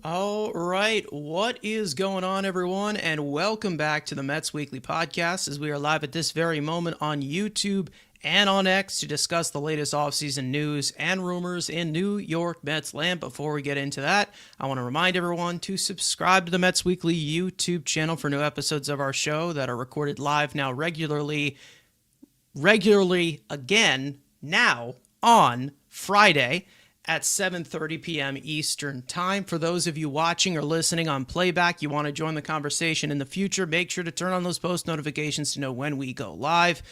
All right, what is going on, everyone, and welcome back to the Mets Weekly Podcast as we are live at this very moment on YouTube and on X to discuss the latest offseason news and rumors in New York Mets land. Before we get into that, I want to remind everyone to subscribe to the Mets Weekly YouTube channel for new episodes of our show that are recorded live now regularly again now on Friday at 7:30 p.m. Eastern Time. For those of you watching or listening on playback, you want to join the conversation in the future, make sure to turn on those post notifications to know when we go live.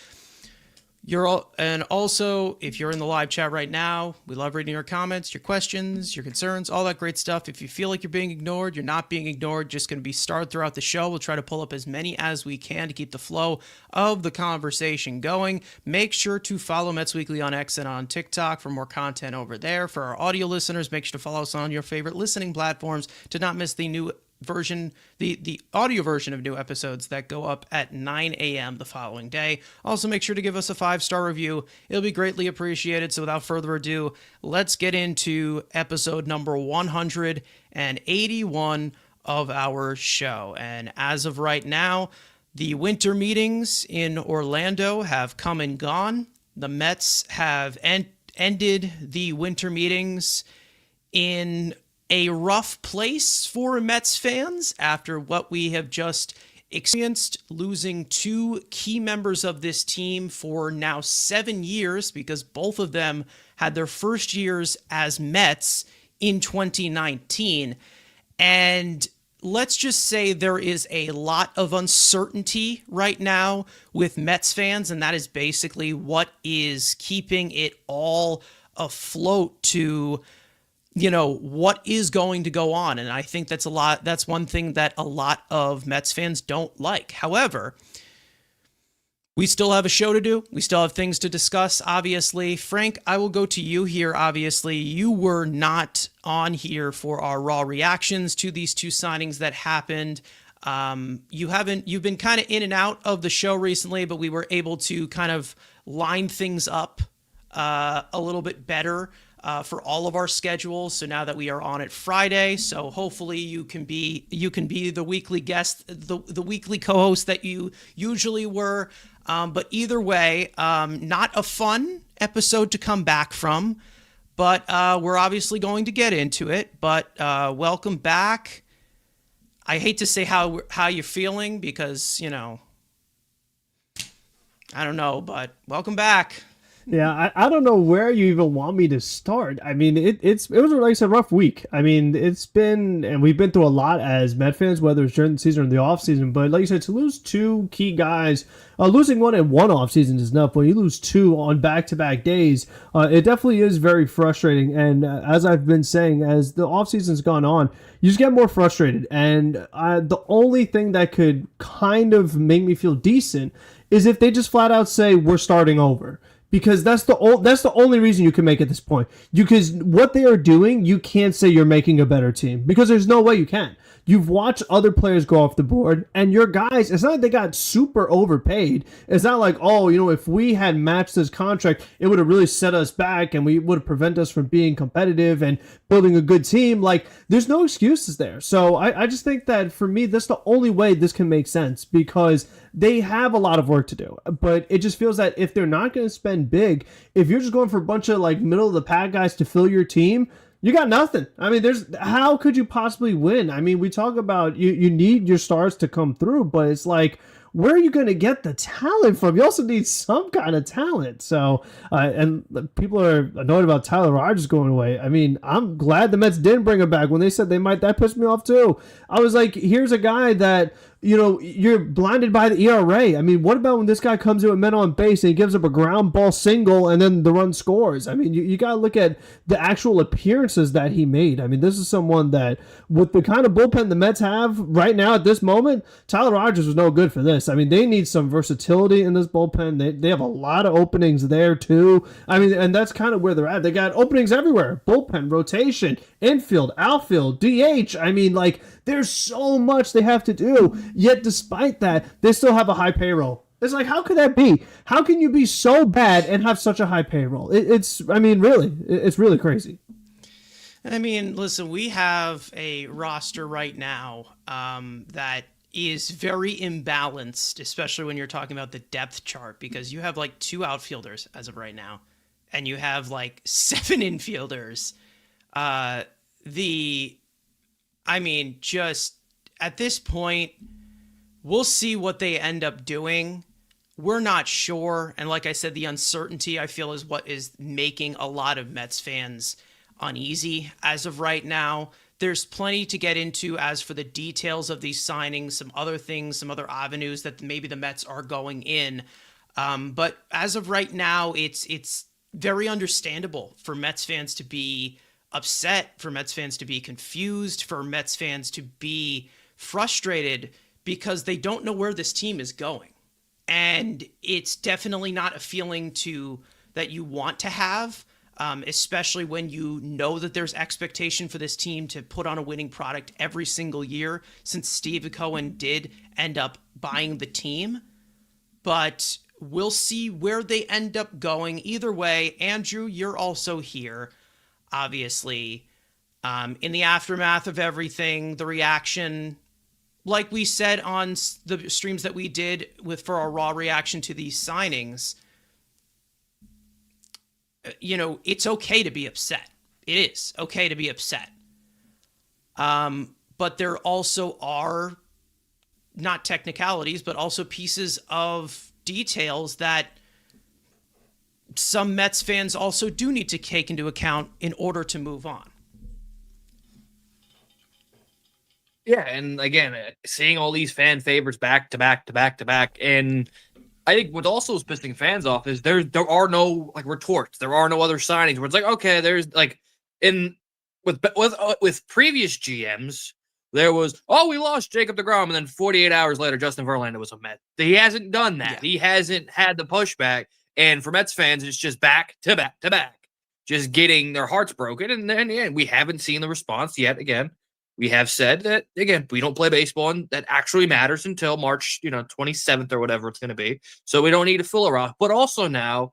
And also, if you're in the live chat right now, we love reading your comments, your questions, your concerns, all that great stuff. If you feel like you're being ignored, you're not being ignored, just going to be starred throughout the show. We'll try to pull up as many as we can to keep the flow of the conversation going. Make sure to follow Mets Weekly on X and on TikTok for more content over there. For our audio listeners, make sure to follow us on your favorite listening platforms to not miss the new version, the audio version of new episodes that go up at 9 a.m. the following day. Also, make sure to give us a 5-star review. It'll be greatly appreciated. So without further ado, let's get into episode number 181 of our show. And as of right now, the winter meetings in Orlando have come and gone. The Mets have ended the winter meetings in a rough place for Mets fans after what we have just experienced, losing two key members of this team for now 7 years, because both of them had their first years as Mets in 2019. And let's just say there is a lot of uncertainty right now with Mets fans, and that is basically what is keeping it all afloat to what is going to go on. And I think that's one thing that a lot of Mets fans don't like. However, we still have a show to do. We still have things to discuss, obviously. Frank, I will go to you here, obviously. You were not on here for our raw reactions to these two signings that happened. You've been kind of in and out of the show recently, but we were able to kind of line things up a little bit better for all of our schedules. So now that we are on it Friday, so hopefully you can be the weekly guest, the weekly co-host that you usually were. But either way, not a fun episode to come back from, but we're obviously going to get into it. But welcome back. I hate to say how you're feeling because, I don't know, but welcome back. Yeah, I don't know where you even want me to start. I mean, it was like I said, rough week. I mean, and we've been through a lot as Met fans, whether it's during the season or the off season. But like you said, to lose two key guys, losing one in one off season is enough. When you lose two on back-to-back days, it definitely is very frustrating. And as I've been saying, as the off season's gone on, you just get more frustrated. And the only thing that could kind of make me feel decent is if they just flat out say we're starting over. Because that's the only reason you can make at this point. Because what they are doing, you can't say you're making a better team. Because there's no way you can. You've watched other players go off the board, and your guys, it's not like they got super overpaid. It's not like, if we had matched this contract, it would have really set us back, and we would have prevented us from being competitive and building a good team. Like, there's no excuses there. So I just think that, for me, that's the only way this can make sense, because they have a lot of work to do. But it just feels that if they're not going to spend big, if you're just going for a bunch of, middle of the pack guys to fill your team, you got nothing. I mean, how could you possibly win? I mean, we talk about you need your stars to come through, but it's like, where are you going to get the talent from? You also need some kind of talent. So, and people are annoyed about Tyler Rogers going away. I mean, I'm glad the Mets didn't bring him back. When they said they might, that pissed me off too. I was like, here's a guy that, you're blinded by the ERA. I mean, what about when this guy comes in with men on base and he gives up a ground ball single and then the run scores? I mean, you got to look at the actual appearances that he made. I mean, this is someone that, with the kind of bullpen the Mets have right now at this moment, Tyler Rogers was no good for this. I mean, they need some versatility in this bullpen. They have a lot of openings there too. I mean, and that's kind of where they're at. They got openings everywhere. Bullpen, rotation, infield, outfield, DH. I mean, there's so much they have to do. Yet despite that, they still have a high payroll. It's like, how could that be? How can you be so bad and have such a high payroll? It's really crazy. I mean, listen, we have a roster right now that is very imbalanced, especially when you're talking about the depth chart, because you have like 2 outfielders as of right now, and you have like 7 infielders. Uh, the, I mean, just at this point, we'll see what they end up doing. We're not sure. And like I said, the uncertainty, I feel, is what is making a lot of Mets fans uneasy as of right now. There's plenty to get into as for the details of these signings, some other things, some other avenues that maybe the Mets are going in. But as of right now, it's very understandable for Mets fans to be upset, for Mets fans to be confused, for Mets fans to be frustrated because they don't know where this team is going. And it's definitely not a feeling that you want to have, especially when you know that there's expectation for this team to put on a winning product every single year, since Steve Cohen did end up buying the team. But we'll see where they end up going. Either way, Andrew, you're also here, obviously. In the aftermath of everything, the reaction, like we said on the streams that we did for our raw reaction to these signings, it's okay to be upset. It is okay to be upset. But there also are not technicalities, but also pieces of details that some Mets fans also do need to take into account in order to move on. Yeah, and again, seeing all these fan favors back to back to back to back, and I think what also is pissing fans off is there are no like retorts, there are no other signings where it's like, okay, there's like with previous GMs, there was, oh, we lost Jacob deGrom, and then 48 hours later, Justin Verlander was a Met. He hasn't done that. Yeah. He hasn't had the pushback, and for Mets fans, it's just back to back to back, just getting their hearts broken, and then we haven't seen the response yet. Again, we have said that, again, we don't play baseball, and that actually matters until March, 27th or whatever it's going to be. So we don't need to fill a rock. But also now,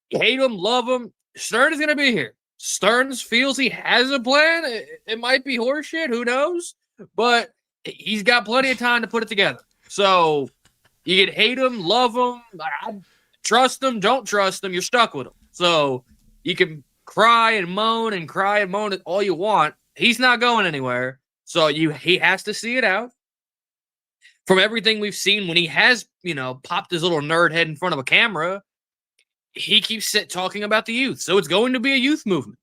hate him, love him, Stern is going to be here. Stearns feels he has a plan. It might be horseshit, who knows? But he's got plenty of time to put it together. So you can hate him, love him, trust him, don't trust him. You're stuck with him. So you can cry and moan all you want. He's not going anywhere. So he has to see it out. From everything we've seen, when he has, popped his little nerd head in front of a camera, he keeps talking about the youth. So it's going to be a youth movement.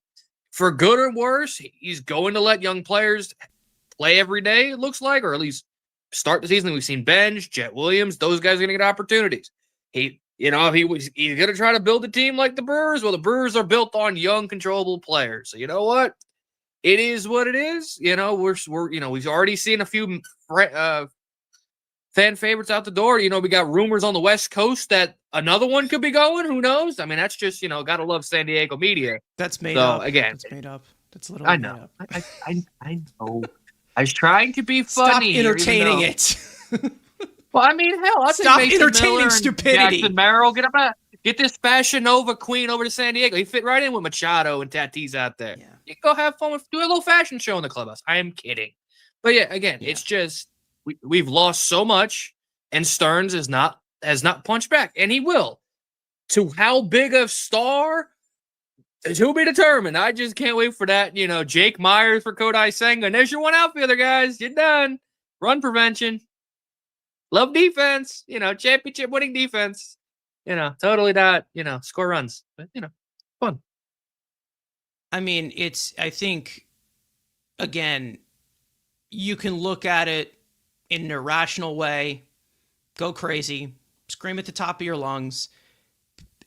For good or worse, he's going to let young players play every day, it looks like, or at least start the season. We've seen Benj, Jet Williams. Those guys are going to get opportunities. He's going to try to build a team like the Brewers. Well, the Brewers are built on young, controllable players. So you know what? It is what it is. We've already seen a few fan favorites out the door. We got rumors on the West Coast that another one could be going. Who knows? I mean, that's just, gotta love San Diego media. That's made up. Again, that's made up. That's literally made up. I know. I was trying to be funny. Stop entertaining it. Well, I mean, hell, stop entertaining stupidity. Jackson Merrill, get this Fashion Nova queen over to San Diego. He fit right in with Machado and Tatis out there. Yeah. You can go have fun do a little fashion show in the clubhouse. I am kidding. But yeah, again, it's just we've lost so much, and Stearns has not punched back, and he will. To how big of star, to be determined. I just can't wait for that. Jake Myers for Kodai Senga. And there's your one outfielder, guys. You're done. Run prevention. Love defense. Championship winning defense. Totally not, score runs. But, fun. I mean, I think, again, you can look at it in an irrational way, go crazy, scream at the top of your lungs.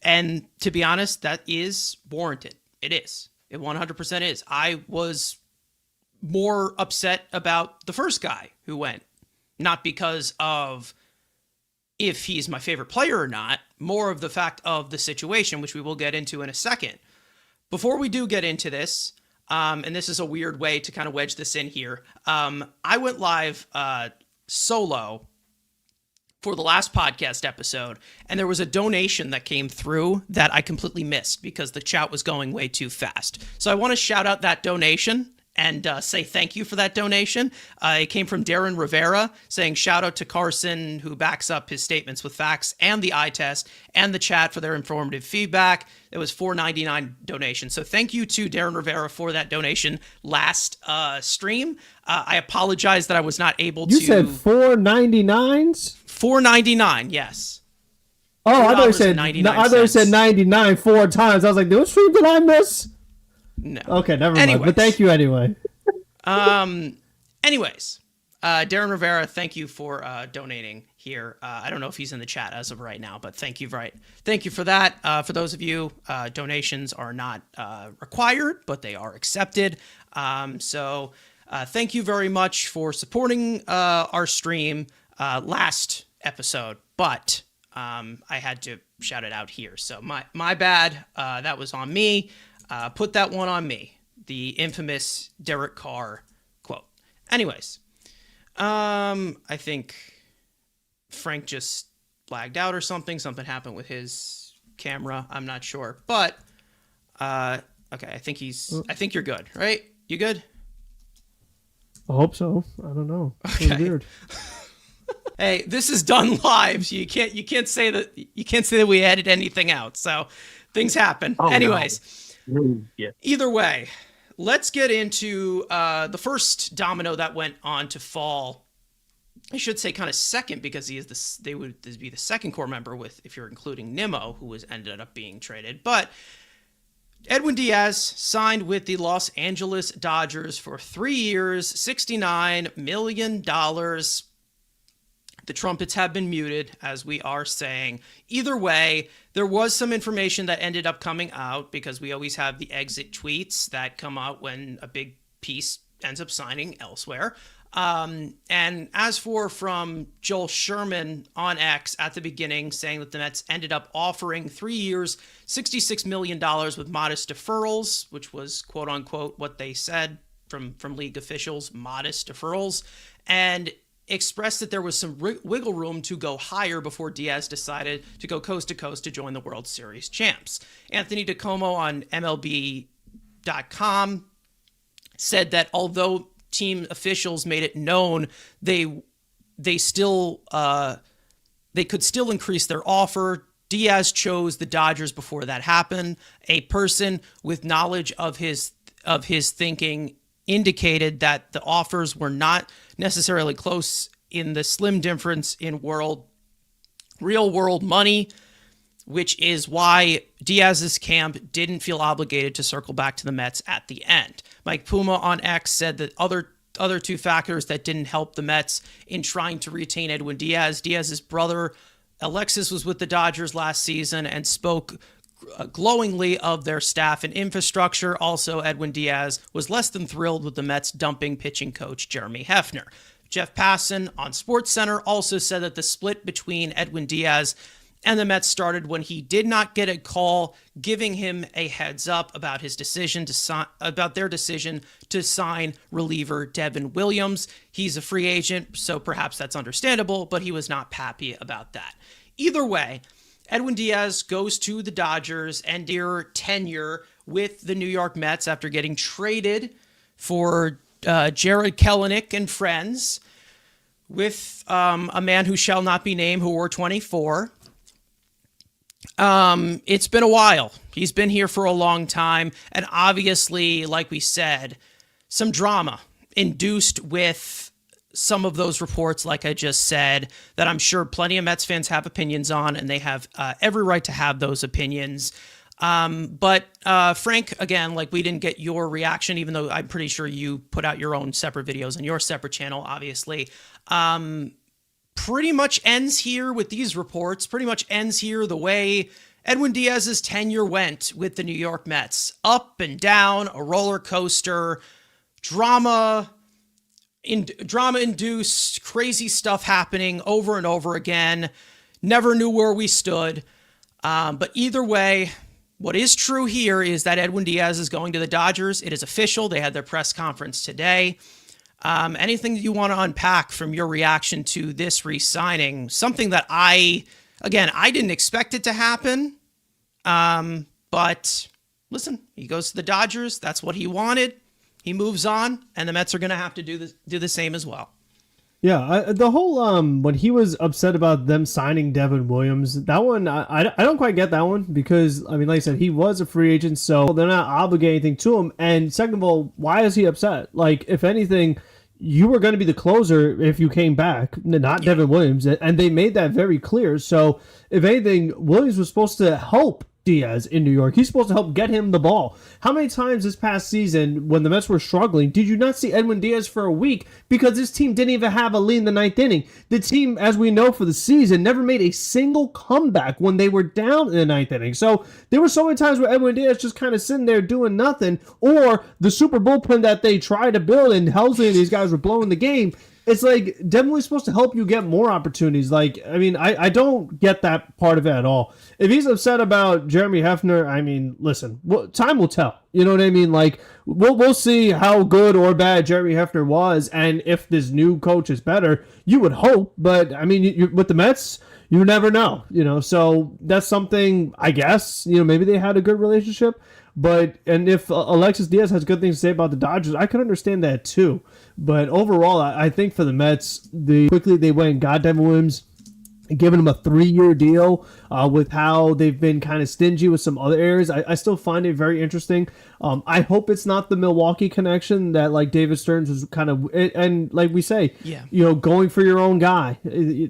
And to be honest, that is warranted. It is. It 100% is. I was more upset about the first guy who went, not because of if he's my favorite player or not, more of the fact of the situation, which we will get into in a second. Before we do get into this, and this is a weird way to kind of wedge this in here, I went live solo for the last podcast episode, and there was a donation that came through that I completely missed because the chat was going way too fast. So I want to shout out that donation and say thank you for that donation. It came from Darren Rivera saying shout out to Carson, who backs up his statements with facts, and the eye test and the chat for their informative feedback. It was $4.99 donation. So thank you to Darren Rivera for that donation last stream. I apologize that I was not able to. You said $4.99s? $4.99, yes. Oh, I thought you said 99 4 times. I was like, what stream did I miss? No. Okay, never mind. But thank you anyway. Anyways, Darren Rivera, thank you for donating here. I don't know if he's in the chat as of right now, but thank you for that. For those of you, donations are not required, but they are accepted. So thank you very much for supporting our stream last episode, but I had to shout it out here. So my bad. That was on me. Put that one on me. The infamous Derek Carr quote. Anyways, I think Frank just lagged out or something. Something happened with his camera. I'm not sure. But, okay, I think you're good, right? You good? I hope so. I don't know. Okay. It's weird. Hey, this is done live. So you can't say that we edited anything out. So things happen. Oh, anyways. No. Yeah. Either way, let's get into the first domino that went on to fall. I should say kind of second because they would be the second core member if you're including Nimmo, who ended up being traded. But Edwin Diaz signed with the Los Angeles Dodgers for 3 years, $69 million. The trumpets have been muted, as we are saying. Either way, there was some information that ended up coming out because we always have the exit tweets that come out when a big piece ends up signing elsewhere. And as for from Joel Sherman on X at the beginning, saying that the Mets ended up offering 3 years, $66 million with modest deferrals, which was quote unquote what they said from league officials, modest deferrals, and expressed that there was some wiggle room to go higher before Diaz decided to go coast to coast to join the World Series champs. Anthony DiComo on MLB.com said that although team officials made it known they could still increase their offer, Diaz chose the Dodgers before that happened. A person with knowledge of his thinking indicated that the offers were not necessarily close in the slim difference in real world money, which is why Diaz's camp didn't feel obligated to circle back to the Mets at the end. Mike Puma on X said that other two factors that didn't help the Mets in trying to retain Edwin Diaz. Diaz's brother Alexis was with the Dodgers last season and spoke glowingly of their staff and infrastructure. Also, Edwin Diaz was less than thrilled with the Mets dumping pitching coach Jeremy Hefner. Jeff Passan on SportsCenter also said that the split between Edwin Diaz and the Mets started when he did not get a call giving him a heads up about their decision to sign reliever Devin Williams. He's a free agent, so perhaps that's understandable, but he was not happy about that. Either way, Edwin Diaz goes to the Dodgers and their tenure with the New York Mets after getting traded for Jared Kelenic and friends with a man who shall not be named who wore 24. It's been a while. He's been here for a long time. And obviously, like we said, some drama induced with some of those reports, like I just said, that I'm sure plenty of Mets fans have opinions on, and they have every right to have those opinions. But Frank, again, like we didn't get your reaction, even though I'm pretty sure you put out your own separate videos on your separate channel, obviously. Pretty much ends here with these reports, pretty much ends here the way Edwin Diaz's tenure went with the New York Mets. Up and down, a roller coaster, drama-induced, crazy stuff happening over and over again. Never knew where we stood. But either way, what is true here is that Edwin Diaz is going to the Dodgers. It is official. They had their press conference today. Anything you want to unpack from your reaction to this re-signing? Something that I didn't expect it to happen. But listen, he goes to the Dodgers. That's what he wanted. He moves on, and the Mets are going to have to do the same as well. Yeah, the whole when he was upset about them signing Devin Williams, that one I don't quite get that one, because I mean, like I said, he was a free agent, so they're not obligating anything to him. And second of all, why is he upset? Like, if anything, you were going to be the closer if you came back, not Devin Williams, and they made that very clear. So if anything, Williams was supposed to help Diaz in New York. He's supposed to help get him the ball. How many times this past season, when the Mets were struggling, did you not see Edwin Diaz for a week? Because this team didn't even have a lead in the ninth inning. The team, as we know for the season, never made a single comeback when they were down in the ninth inning. So there were so many times where Edwin Diaz just kind of sitting there doing nothing, or the super bullpen that they tried to build and Helsley and these guys were blowing the game. It's like, Devin supposed to help you get more opportunities. Like, I mean, I don't get that part of it at all. If he's upset about Jeremy Hefner, I mean, listen, time will tell. You know what I mean? Like, we'll see how good or bad Jeremy Hefner was, and if this new coach is better, you would hope. But, I mean, with the Mets, you never know, So that's something, I guess, maybe they had a good relationship. And if Alexis Diaz has good things to say about the Dodgers, I could understand that too. But overall, I think for the Mets, quickly they went and got Devin Williams, giving him a 3-year deal with how they've been kind of stingy with some other areas. I still find it very interesting. I hope it's not the Milwaukee connection that, like, David Stearns was kind of, and like we say, going for your own guy.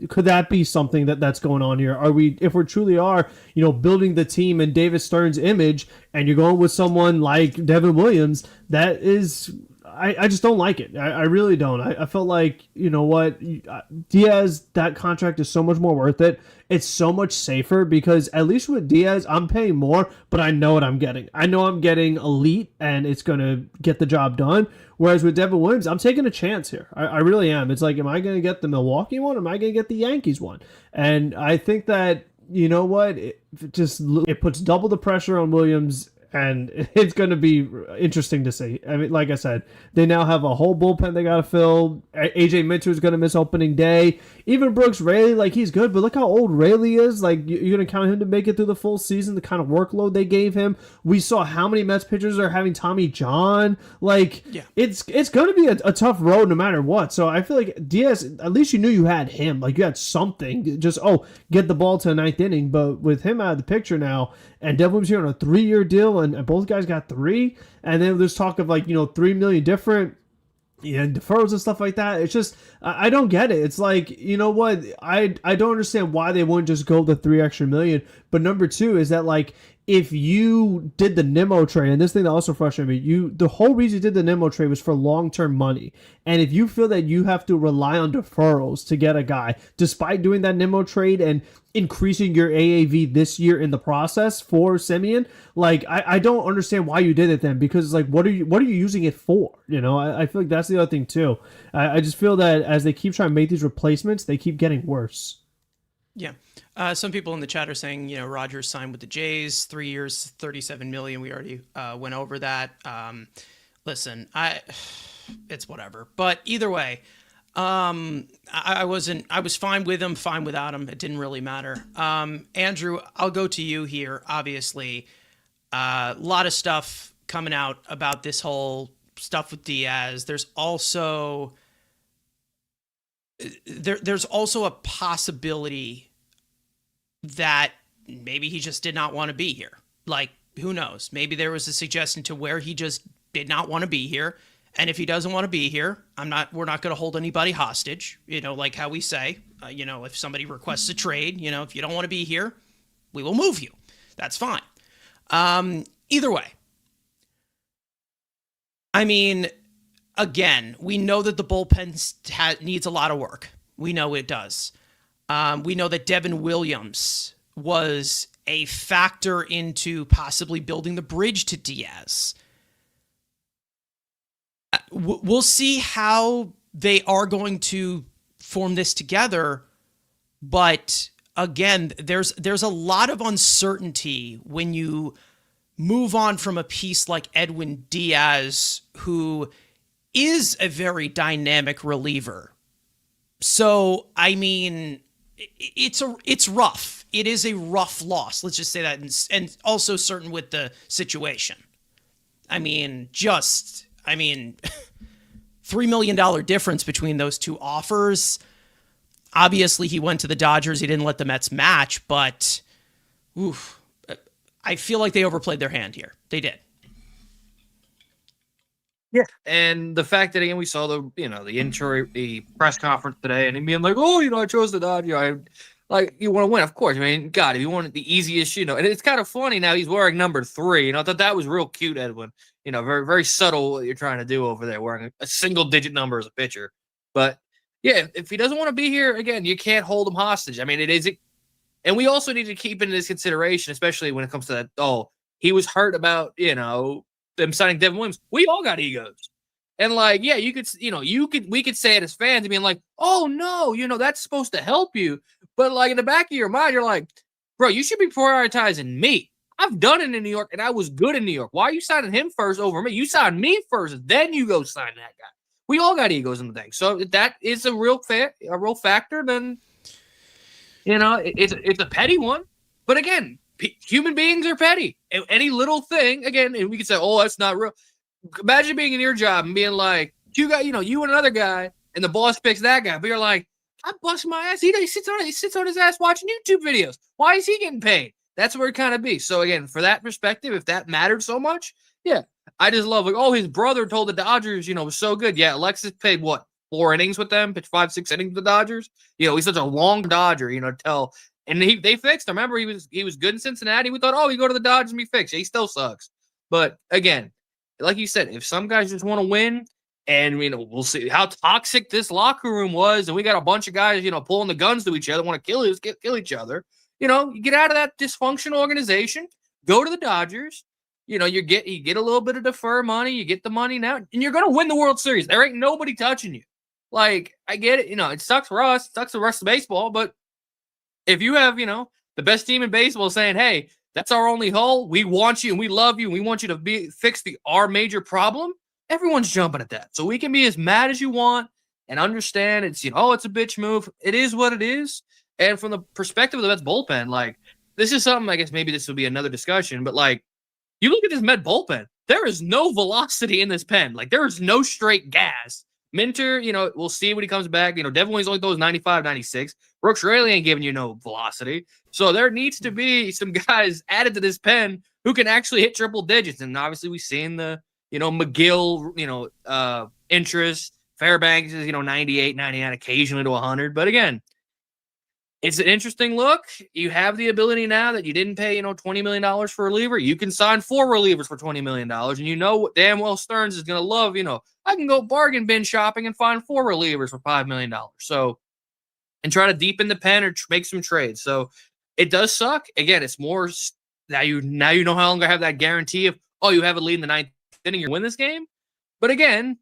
Could that be something that's going on here? If we truly are, building the team in David Stearns' image, and you're going with someone like Devin Williams, that is... I just don't like it. I really don't. I felt like, Diaz, that contract is so much more worth it. It's so much safer, because at least with Diaz, I'm paying more, but I know what I'm getting. I know I'm getting elite, and it's going to get the job done. Whereas with Devin Williams, I'm taking a chance here. I really am. It's like, am I going to get the Milwaukee one? Or am I going to get the Yankees one? And I think that, it puts double the pressure on Williams, and it's going to be interesting to see. I mean, like I said, they now have a whole bullpen they got to fill. AJ Minter is going to miss opening day. Even Brooks Raley, like, he's good, but look how old Raley is. Like, you're going to count him to make it through the full season, the kind of workload they gave him. We saw how many Mets pitchers are having Tommy John. Like, it's going to be a tough road no matter what. So I feel like Diaz, at least you knew you had him. Like, you had something. Just, get the ball to the ninth inning. But with him out of the picture now, and Devin Williams here on a 3-year deal, and both guys got 3, and then there's talk of, like, $3 million different deferrals and stuff like that. It's just, I don't get it. It's like, I don't understand why they wouldn't just go the $3 extra million. But number two is that, like, if you did the Nimmo trade, and this thing that also frustrated me, the whole reason you did the Nimmo trade was for long-term money. And if you feel that you have to rely on deferrals to get a guy, despite doing that Nimmo trade and increasing your AAV this year in the process for Semien, like, I don't understand why you did it then, because it's like, what are you using it for? I feel like that's the other thing too. I just feel that as they keep trying to make these replacements, they keep getting worse. Yeah. Some people in the chat are saying, Rogers signed with the Jays, 3 years, $37 million. We already went over that. Listen, it's whatever. But either way, I was fine with him, fine without him. It didn't really matter. Andrew, I'll go to you here. Obviously, a lot of stuff coming out about this whole stuff with Diaz. There's also a possibility that maybe he just did not want to be here. Like, who knows? Maybe there was a suggestion to where he just did not want to be here. And if he doesn't want to be here, we're not going to hold anybody hostage. Like how we say, if somebody requests a trade, if you don't want to be here, we will move you. That's fine. Either way. I mean, again, we know that the bullpen needs a lot of work. We know it does. We know that Devin Williams was a factor into possibly building the bridge to Diaz. We'll see how they are going to form this together. But again, there's a lot of uncertainty when you move on from a piece like Edwin Diaz, who is a very dynamic reliever. So, I mean, it's rough. It is a rough loss. Let's just say that, and also certain with the situation. I mean, $3 million difference between those two offers. Obviously, he went to the Dodgers. He didn't let the Mets match, but I feel like they overplayed their hand here. They did. Yeah, and the fact that again we saw the press conference today, and him being like, "Oh, I chose the Dodgers." You want to win, of course. I mean, God, if you want the easiest, and it's kind of funny now. He's wearing number 3. I thought that was real cute, Edwin. Very very subtle what you're trying to do over there, wearing a single digit number as a pitcher. But yeah, if he doesn't want to be here again, you can't hold him hostage. I mean, it is, and we also need to keep into this consideration, especially when it comes to that. Oh, he was hurt about them signing Devin Williams. We all got egos. And we could say it as fans and being like, oh no, that's supposed to help you. But in the back of your mind, you're like, bro, you should be prioritizing me. I've done it in New York and I was good in New York. Why are you signing him first over me? You signed me first, then you go sign that guy. We all got egos in the thing. So if that is a real factor, then it's a petty one. But again, human beings are petty. Any little thing, again, and we could say, oh, that's not real. Imagine being in your job and being like, you and another guy, and the boss picks that guy, but you're like, I bust my ass. He sits on his ass watching YouTube videos. Why is he getting paid? That's where it kind of be. So again, for that perspective, if that mattered so much, yeah, I just love his brother told the Dodgers, was so good. Yeah, Alexis played 4 innings with them, pitched 5-6 innings with the Dodgers. He's such a long Dodger. And they fixed him. Remember, he was good in Cincinnati. We thought, oh, he go to the Dodgers and be fixed. He still sucks. But again, like you said, if some guys just want to win, and we'll see how toxic this locker room was, and we got a bunch of guys, pulling the guns to each other, want to kill each other. You get out of that dysfunctional organization, go to the Dodgers. You get a little bit of defer money, you get the money now, and you're gonna win the World Series. There ain't nobody touching you. I get it. It sucks for us, it sucks for the rest of baseball, but if you have, the best team in baseball saying, hey, that's our only hole, we want you and we love you and we want you to fix our major problem, everyone's jumping at that. So we can be as mad as you want and understand it's, it's a bitch move. It is what it is. And from the perspective of the Mets bullpen, this is something, I guess maybe this will be another discussion, but you look at this Met bullpen, there is no velocity in this pen. There is no straight gas. Minter, we'll see when he comes back. Devin Williams only throws 95, 96. Brooks really ain't giving you no velocity. So there needs to be some guys added to this pen who can actually hit triple digits. And obviously we've seen the, McGill, interest. Fairbanks is, 98, 99, occasionally to 100. But again, it's an interesting look. You have the ability now that you didn't pay, $20 million for a reliever. You can sign 4 relievers for $20 million. And damn well Stearns is going to love, I can go bargain bin shopping and find 4 relievers for $5 million. So, and try to deepen the pen or make some trades. So it does suck. Again, it's more now you no longer have that guarantee of, oh, you have a lead in the 9th inning, you win this game. But again,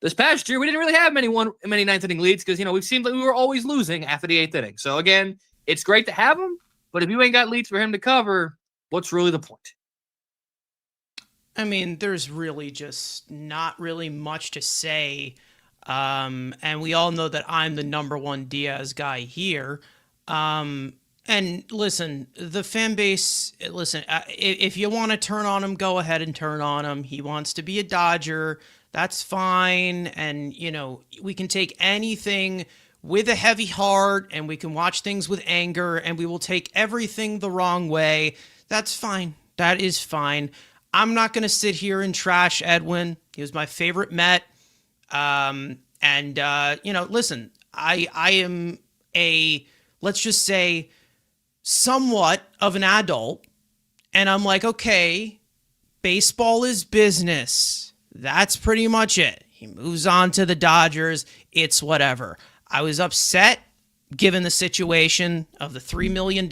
this past year, we didn't really have many 9th inning leads because, we've seen that we were always losing after the 8th inning. So, again, it's great to have him, but if you ain't got leads for him to cover, what's really the point? I mean, there's really just not really much to say. And we all know that I'm the number 1 Diaz guy here. And listen, the fan base, if you want to turn on him, go ahead and turn on him. He wants to be a Dodger. That's fine. And, we can take anything with a heavy heart and we can watch things with anger and we will take everything the wrong way. That's fine. That is fine. I'm not going to sit here and trash Edwin. He was my favorite Met. Listen, I am let's just say, somewhat of an adult. And I'm like, okay, baseball is business. That's pretty much it. He moves on to the Dodgers. It's whatever. I was upset given the situation of the $3 million.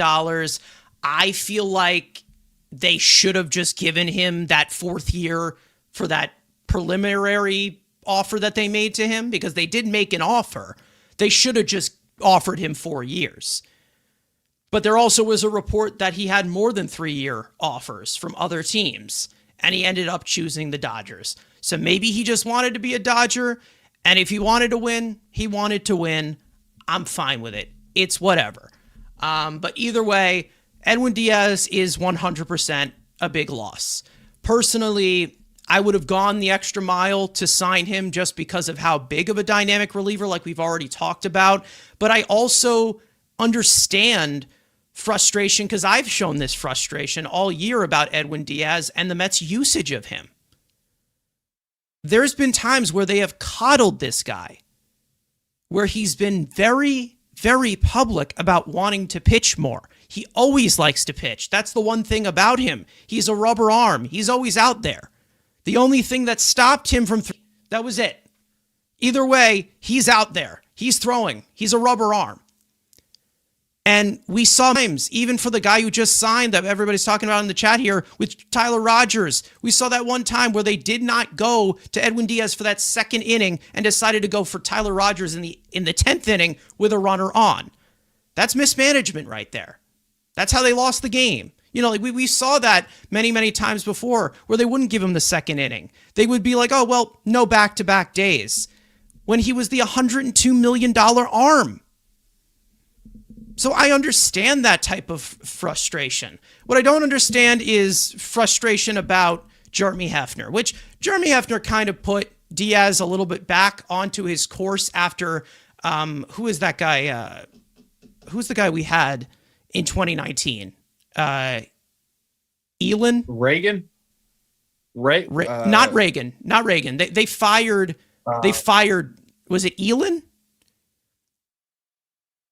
I feel like they should have just given him that 4th year for that preliminary offer that they made to him because they did make an offer. They should have just offered him 4 years. But there also was a report that he had more than 3-year offers from other teams, and he ended up choosing the Dodgers. So maybe he just wanted to be a Dodger, and if he wanted to win, he wanted to win. I'm fine with it. It's whatever. But either way, Edwin Diaz is 100% a big loss. Personally, I would have gone the extra mile to sign him just because of how big of a dynamic reliever, like we've already talked about. But I also understand frustration, because I've shown this frustration all year about Edwin Diaz and the Mets' usage of him. There's been times where they have coddled this guy, where he's been very, very public about wanting to pitch more. He always likes to pitch. That's the one thing about him. He's a rubber arm. He's always out there. The only thing that stopped him from that was it. Either way, he's out there. He's throwing. He's a rubber arm. And we saw times, even for the guy who just signed that everybody's talking about in the chat here with Tyler Rogers. We saw that one time where they did not go to Edwin Diaz for that second inning and decided to go for Tyler Rogers in the 10th inning with a runner on. That's mismanagement right there. That's how they lost the game. You know, like we saw that many, many times before where they wouldn't give him the second inning. They would be like, oh, well, no back-to-back days, when he was the $102 million arm. So I understand that type of frustration. What I don't understand is frustration about Jeremy Hefner, which Jeremy Hefner kind of put Diaz a little bit back onto his course after, who is that guy? Who's the guy we had in 2019? Elin? Reagan? Not Reagan. Not Reagan. They fired, was it Elin?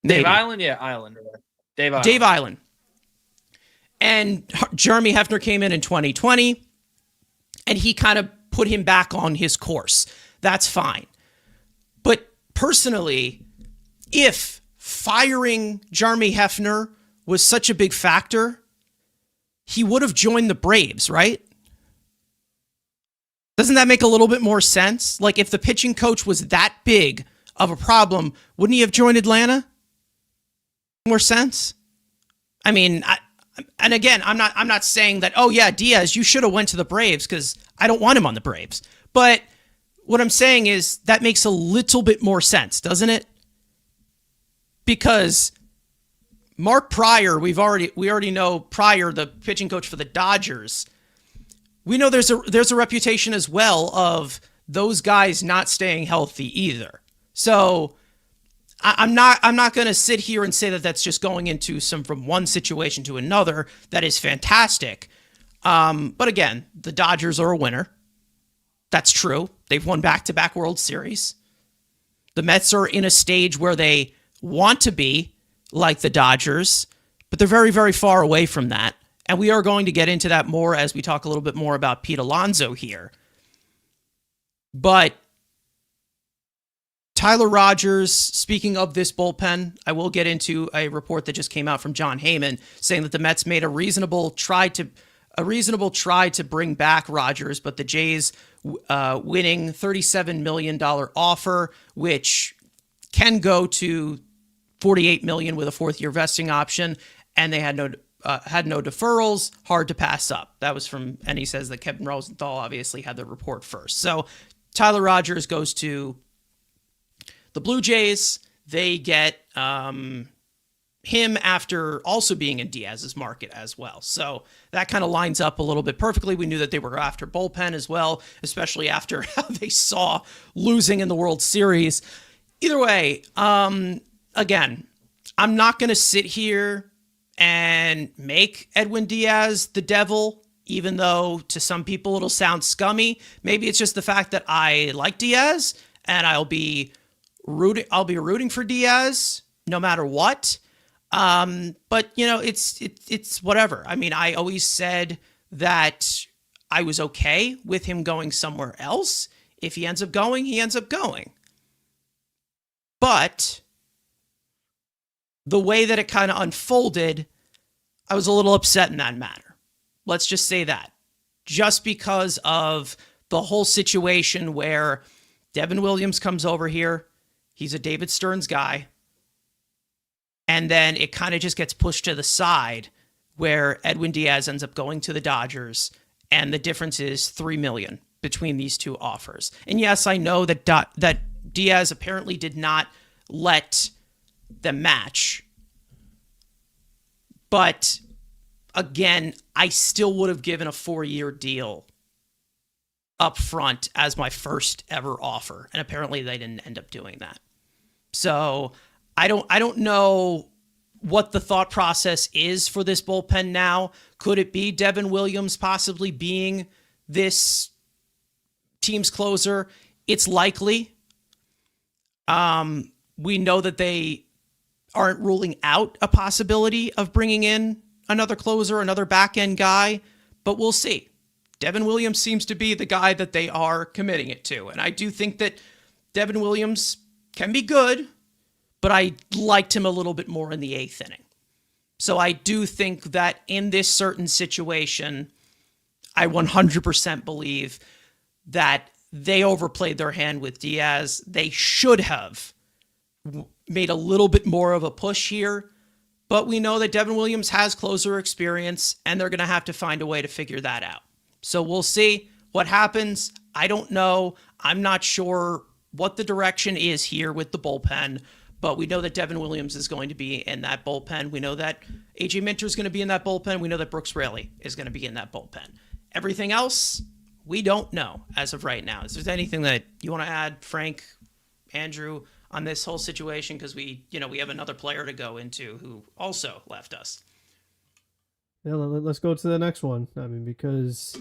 Dave Island? Yeah, Island. Dave Island. Dave Island. And Jeremy Hefner came in 2020, and he kind of put him back on his course. That's fine. But personally, if firing Jeremy Hefner was such a big factor, he would have joined the Braves, right? Doesn't that make a little bit more sense? Like, if the pitching coach was that big of a problem, wouldn't he have joined Atlanta? More sense? I mean, and again, I'm not saying that, oh yeah, Diaz, you should have went to the Braves, because I don't want him on the Braves. But what I'm saying is that makes a little bit more sense, doesn't it? Because Mark Pryor, we already know Pryor, the pitching coach for the Dodgers. We know there's a reputation as well of those guys not staying healthy either. So I'm not going to sit here and say that that's just going into from one situation to another. That is fantastic. But again, the Dodgers are a winner. That's true. They've won back-to-back World Series. The Mets are in a stage where they want to be like the Dodgers, but they're very, very far away from that. And we are going to get into that more as we talk a little bit more about Pete Alonso here. But Tyler Rogers, speaking of this bullpen, I will get into a report that just came out from John Heyman saying that the Mets made a reasonable try to bring back Rogers, but the Jays winning $37 million offer, which can go to $48 million with a fourth-year vesting option, and they had no deferrals, hard to pass up. That was from, and he says that Kevin Rosenthal obviously had the report first. So Tyler Rogers goes to the Blue Jays. They get him after also being in Diaz's market as well. So that kind of lines up a little bit perfectly. We knew that they were after bullpen as well, especially after how they saw losing in the World Series. Either way, again, I'm not going to sit here and make Edwin Diaz the devil, even though to some people it'll sound scummy. Maybe it's just the fact that I like Diaz and I'll be rooting for Diaz no matter what. But you know, it's whatever. I mean, I always said that I was okay with him going somewhere else. If he ends up going, he ends up going. But the way that it kind of unfolded, I was a little upset in that matter. Let's just say that. Just because of the whole situation where Devin Williams comes over here, he's a David Stearns guy, and then it kind of just gets pushed to the side where Edwin Diaz ends up going to the Dodgers, and the difference is $3 million between these two offers. And yes, I know that that Diaz apparently did not let them match. But again, I still would have given a 4-year deal up front as my first ever offer. And apparently they didn't end up doing that. So I don't know what the thought process is for this bullpen now. Could it be Devin Williams possibly being this team's closer? It's likely. We know that they aren't ruling out a possibility of bringing in another closer, another back-end guy, but we'll see. Devin Williams seems to be the guy that they are committing it to. And I do think that Devin Williams can be good, but I liked him a little bit more in the 8th inning. So I do think that in this certain situation, I 100% believe that they overplayed their hand with Diaz. They should have made a little bit more of a push here, but we know that Devin Williams has closer experience, and they're going to have to find a way to figure that out. So we'll see what happens. I don't know. I'm not sure what the direction is here with the bullpen, but we know that Devin Williams is going to be in that bullpen. We know that AJ Minter is going to be in that bullpen. We know that Brooks Raley is going to be in that bullpen. Everything else, we don't know as of right now. Is there anything that you want to add, Frank, Andrew, on this whole situation? Because we have another player to go into who also left us. Yeah, let's go to the next one. I mean, because,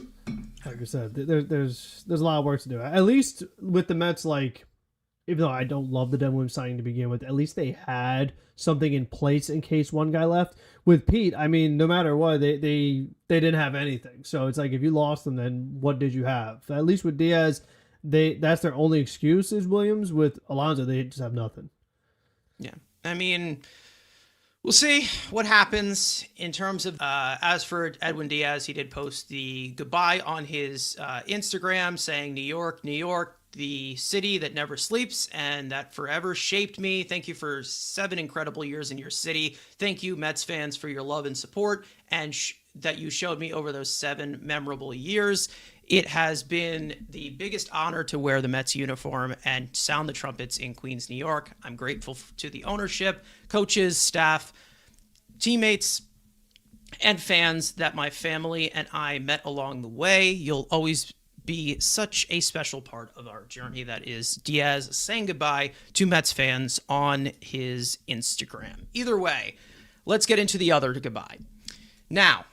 like I said, there's a lot of work to do. At least with the Mets, like, even though I don't love the Devin Williams signing to begin with, at least they had something in place in case one guy left. With Pete, I mean, no matter what, they didn't have anything. So it's like, if you lost them, then what did you have? At least with Diaz, that's their only excuse is Williams. With Alonso, they just have nothing. Yeah, I mean, we'll see what happens in terms of, as for Edwin Diaz, he did post the goodbye on his Instagram saying, New York, New York, the city that never sleeps and that forever shaped me. Thank you for 7 incredible years in your city. Thank you, Mets fans, for your love and support and that you showed me over those 7 memorable years. It has been the biggest honor to wear the Mets uniform and sound the trumpets in Queens, New York. I'm grateful to the ownership, coaches, staff, teammates, and fans that my family and I met along the way. You'll always be such a special part of our journey. That is Diaz saying goodbye to Mets fans on his Instagram. Either way, let's get into the other goodbye. Now,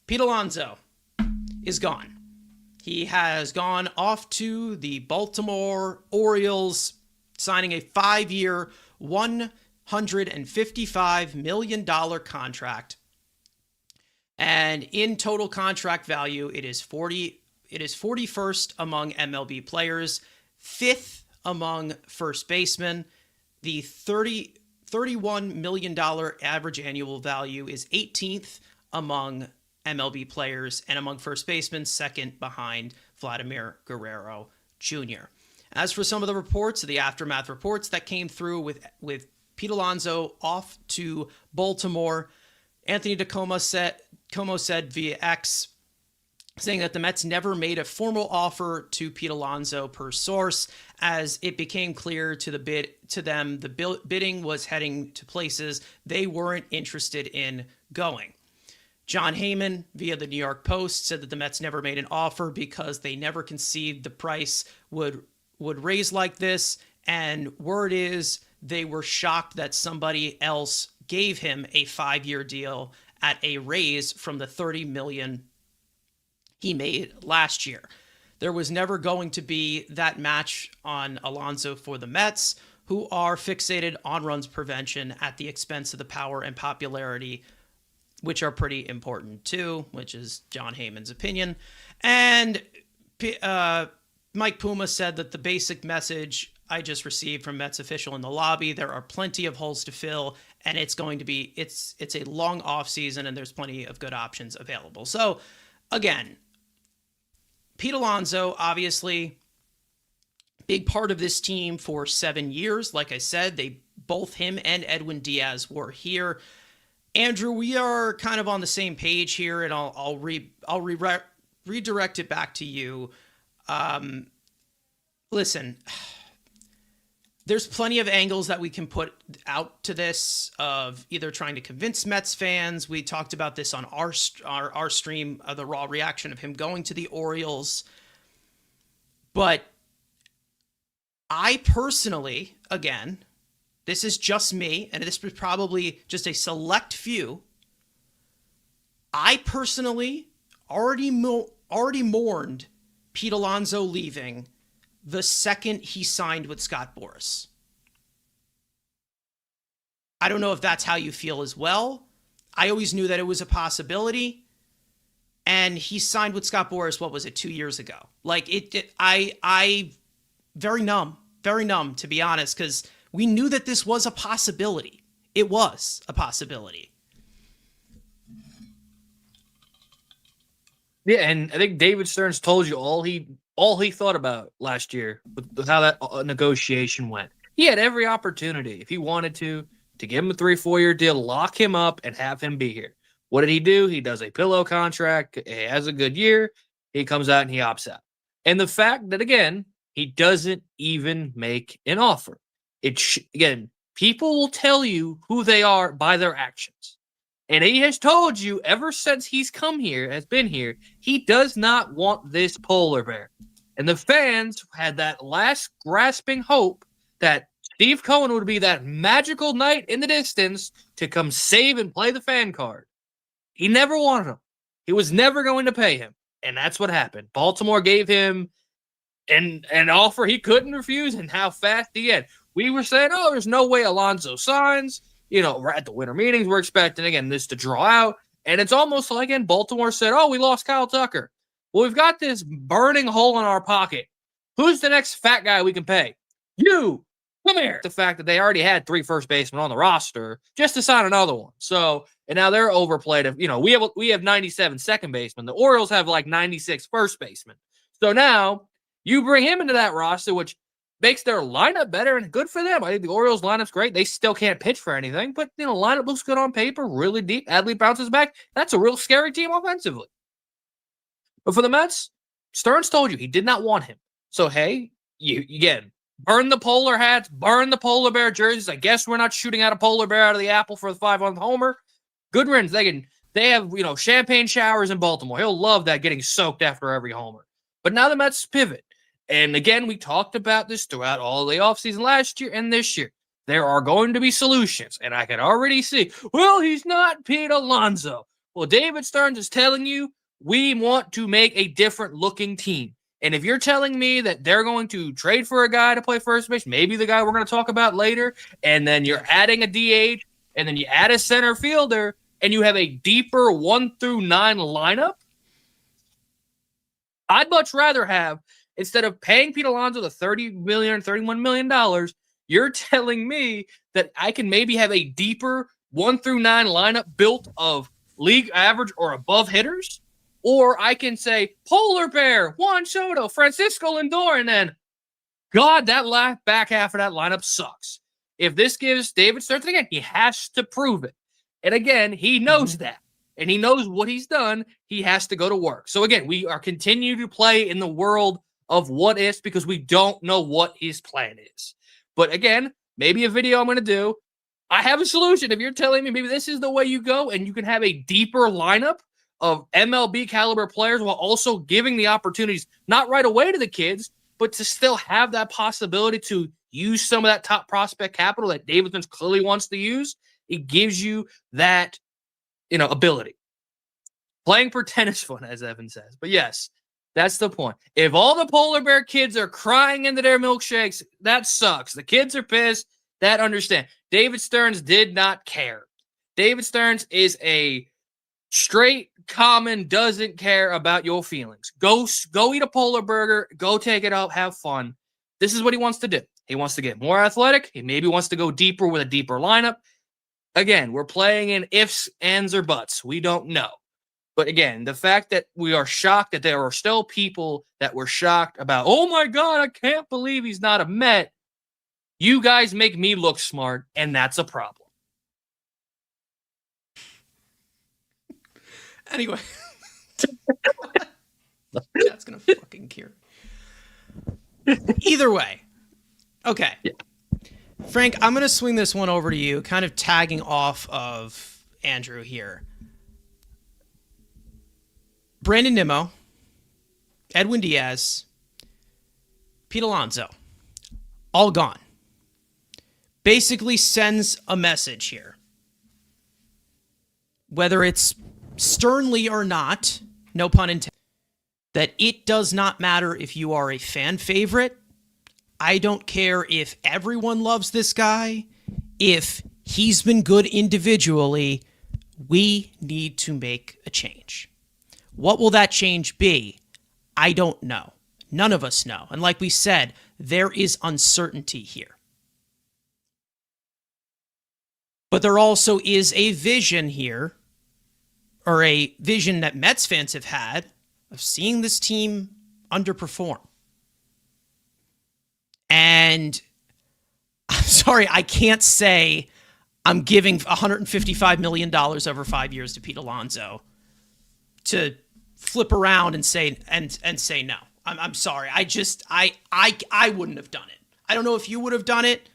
Pete Alonso is gone. He has gone off to the Baltimore Orioles, signing a 5-year, $155 million contract. And in total contract value, it is 41st among MLB players, 5th among first basemen. The $31 million average annual value is 18th among MLB players, and among first basemen, second behind Vladimir Guerrero Jr. As for some of the reports, the aftermath reports that came through with Pete Alonso off to Baltimore, Anthony DiComo said via X, saying that the Mets never made a formal offer to Pete Alonso per source, as it became clear to them the bidding was heading to places they weren't interested in going. John Heyman, via the New York Post, said that the Mets never made an offer because they never conceived the price would raise like this, and word is they were shocked that somebody else gave him a 5-year deal at a raise from the $30 million he made last year. There was never going to be that match on Alonso for the Mets, who are fixated on runs prevention at the expense of the power and popularity, which are pretty important too, which is John Heyman's opinion. And Mike Puma said that the basic message I just received from Mets official in the lobby, there are plenty of holes to fill, and it's a long offseason, and there's plenty of good options available. So again, Pete Alonso, obviously, big part of this team for 7 years. Like I said, both him and Edwin Diaz were here. Andrew, we are kind of on the same page here, and I'll redirect it back to you. Listen, there's plenty of angles that we can put out to this of either trying to convince Mets fans. We talked about this on our stream, the raw reaction of him going to the Orioles. But I personally, again, this is just me, and this is probably just a select few. I personally already mourned Pete Alonso leaving the second he signed with Scott Boras. I don't know if that's how you feel as well. I always knew that it was a possibility. And he signed with Scott Boras, what was it, 2 years ago? Like, I very numb, to be honest, because we knew that this was a possibility. It was a possibility. Yeah, and I think David Stearns told you all he thought about last year with how that negotiation went. He had every opportunity, if he wanted to give him a 3-4 year deal, lock him up, and have him be here. What did he do? He does a pillow contract. He has a good year. He comes out and he opts out. And the fact that, again, he doesn't even make an offer. Again, people will tell you who they are by their actions. And he has told you ever since he's come here, has been here, he does not want this polar bear. And the fans had that last grasping hope that Steve Cohen would be that magical knight in the distance to come save and play the fan card. He never wanted him. He was never going to pay him. And that's what happened. Baltimore gave him an offer he couldn't refuse, and how fast he had. We were saying, oh, there's no way Alonso signs. You know, we're at the winter meetings. We're expecting, again, this to draw out. And it's almost like, again, Baltimore said, oh, we lost Kyle Tucker. Well, we've got this burning hole in our pocket. Who's the next fat guy we can pay? You. Come here. The fact that they already had 3 first basemen on the roster just to sign another one. So, and now they're overplayed. You know, we have 97 second basemen. The Orioles have like 96 first basemen. So now you bring him into that roster, which makes their lineup better and good for them. I think the Orioles lineup's great. They still can't pitch for anything, but you know, lineup looks good on paper, really deep. Adley bounces back. That's a real scary team offensively. But for the Mets, Stearns told you he did not want him. So hey, you again, burn the polar hats, burn the polar bear jerseys. I guess we're not shooting out a polar bear out of the apple for the 5-1 homer. Good riddance. They have, you know, champagne showers in Baltimore. He'll love that, getting soaked after every homer. But now the Mets pivot. And again, we talked about this throughout all the offseason last year and this year. There are going to be solutions. And I can already see, well, he's not Pete Alonso. Well, David Stearns is telling you we want to make a different looking team. And if you're telling me that they're going to trade for a guy to play first base, maybe the guy we're going to talk about later, and then you're adding a DH, and then you add a center fielder, and you have a deeper 1 through 9 lineup, I'd much rather have, instead of paying Pete Alonso the $30 million, $31 million, you're telling me that I can maybe have a deeper 1 through 9 lineup built of league average or above hitters? Or I can say Polar Bear, Juan Soto, Francisco Lindor, and then, God, that back half of that lineup sucks. If this gives David Stearns, again, he has to prove it. And again, he knows that. And he knows what he's done. He has to go to work. So again, we are continuing to play in the world of what ifs because we don't know what his plan is. But again, maybe a video I'm going to do. I have a solution. If you're telling me maybe this is the way you go and you can have a deeper lineup of MLB caliber players while also giving the opportunities, not right away to the kids, but to still have that possibility to use some of that top prospect capital that Davidson clearly wants to use, it gives you that, you know, ability. Playing pretend is fun, as Evan says. But yes, that's the point. If all the Polar Bear kids are crying into their milkshakes, that sucks. The kids are pissed. That understand. David Stearns did not care. David Stearns is a straight, common, doesn't care about your feelings. Go eat a polar burger. Go take it out. Have fun. This is what he wants to do. He wants to get more athletic. He maybe wants to go deeper with a deeper lineup. Again, we're playing in ifs, ands, or buts. We don't know. But again, the fact that we are shocked that there are still people that were shocked about, oh my God, I can't believe he's not a Met. You guys make me look smart, and that's a problem. Anyway. That's going to fucking cure. Either way. Okay. Yeah. Frank, I'm going to swing this one over to you, kind of tagging off of Andrew here. Brandon Nimmo, Edwin Diaz, Pete Alonso, all gone. Basically sends a message here. Whether it's sternly or not, no pun intended, that it does not matter if you are a fan favorite. I don't care if everyone loves this guy. If he's been good individually, we need to make a change. What will that change be? I don't know. None of us know. And like we said, there is uncertainty here. But there also is a vision here, or a vision that Mets fans have had, of seeing this team underperform. And I'm sorry, I can't say I'm giving $155 million over 5 years to Pete Alonso to flip around and say no. I'm sorry. I wouldn't have done it. I don't know if you would have done it,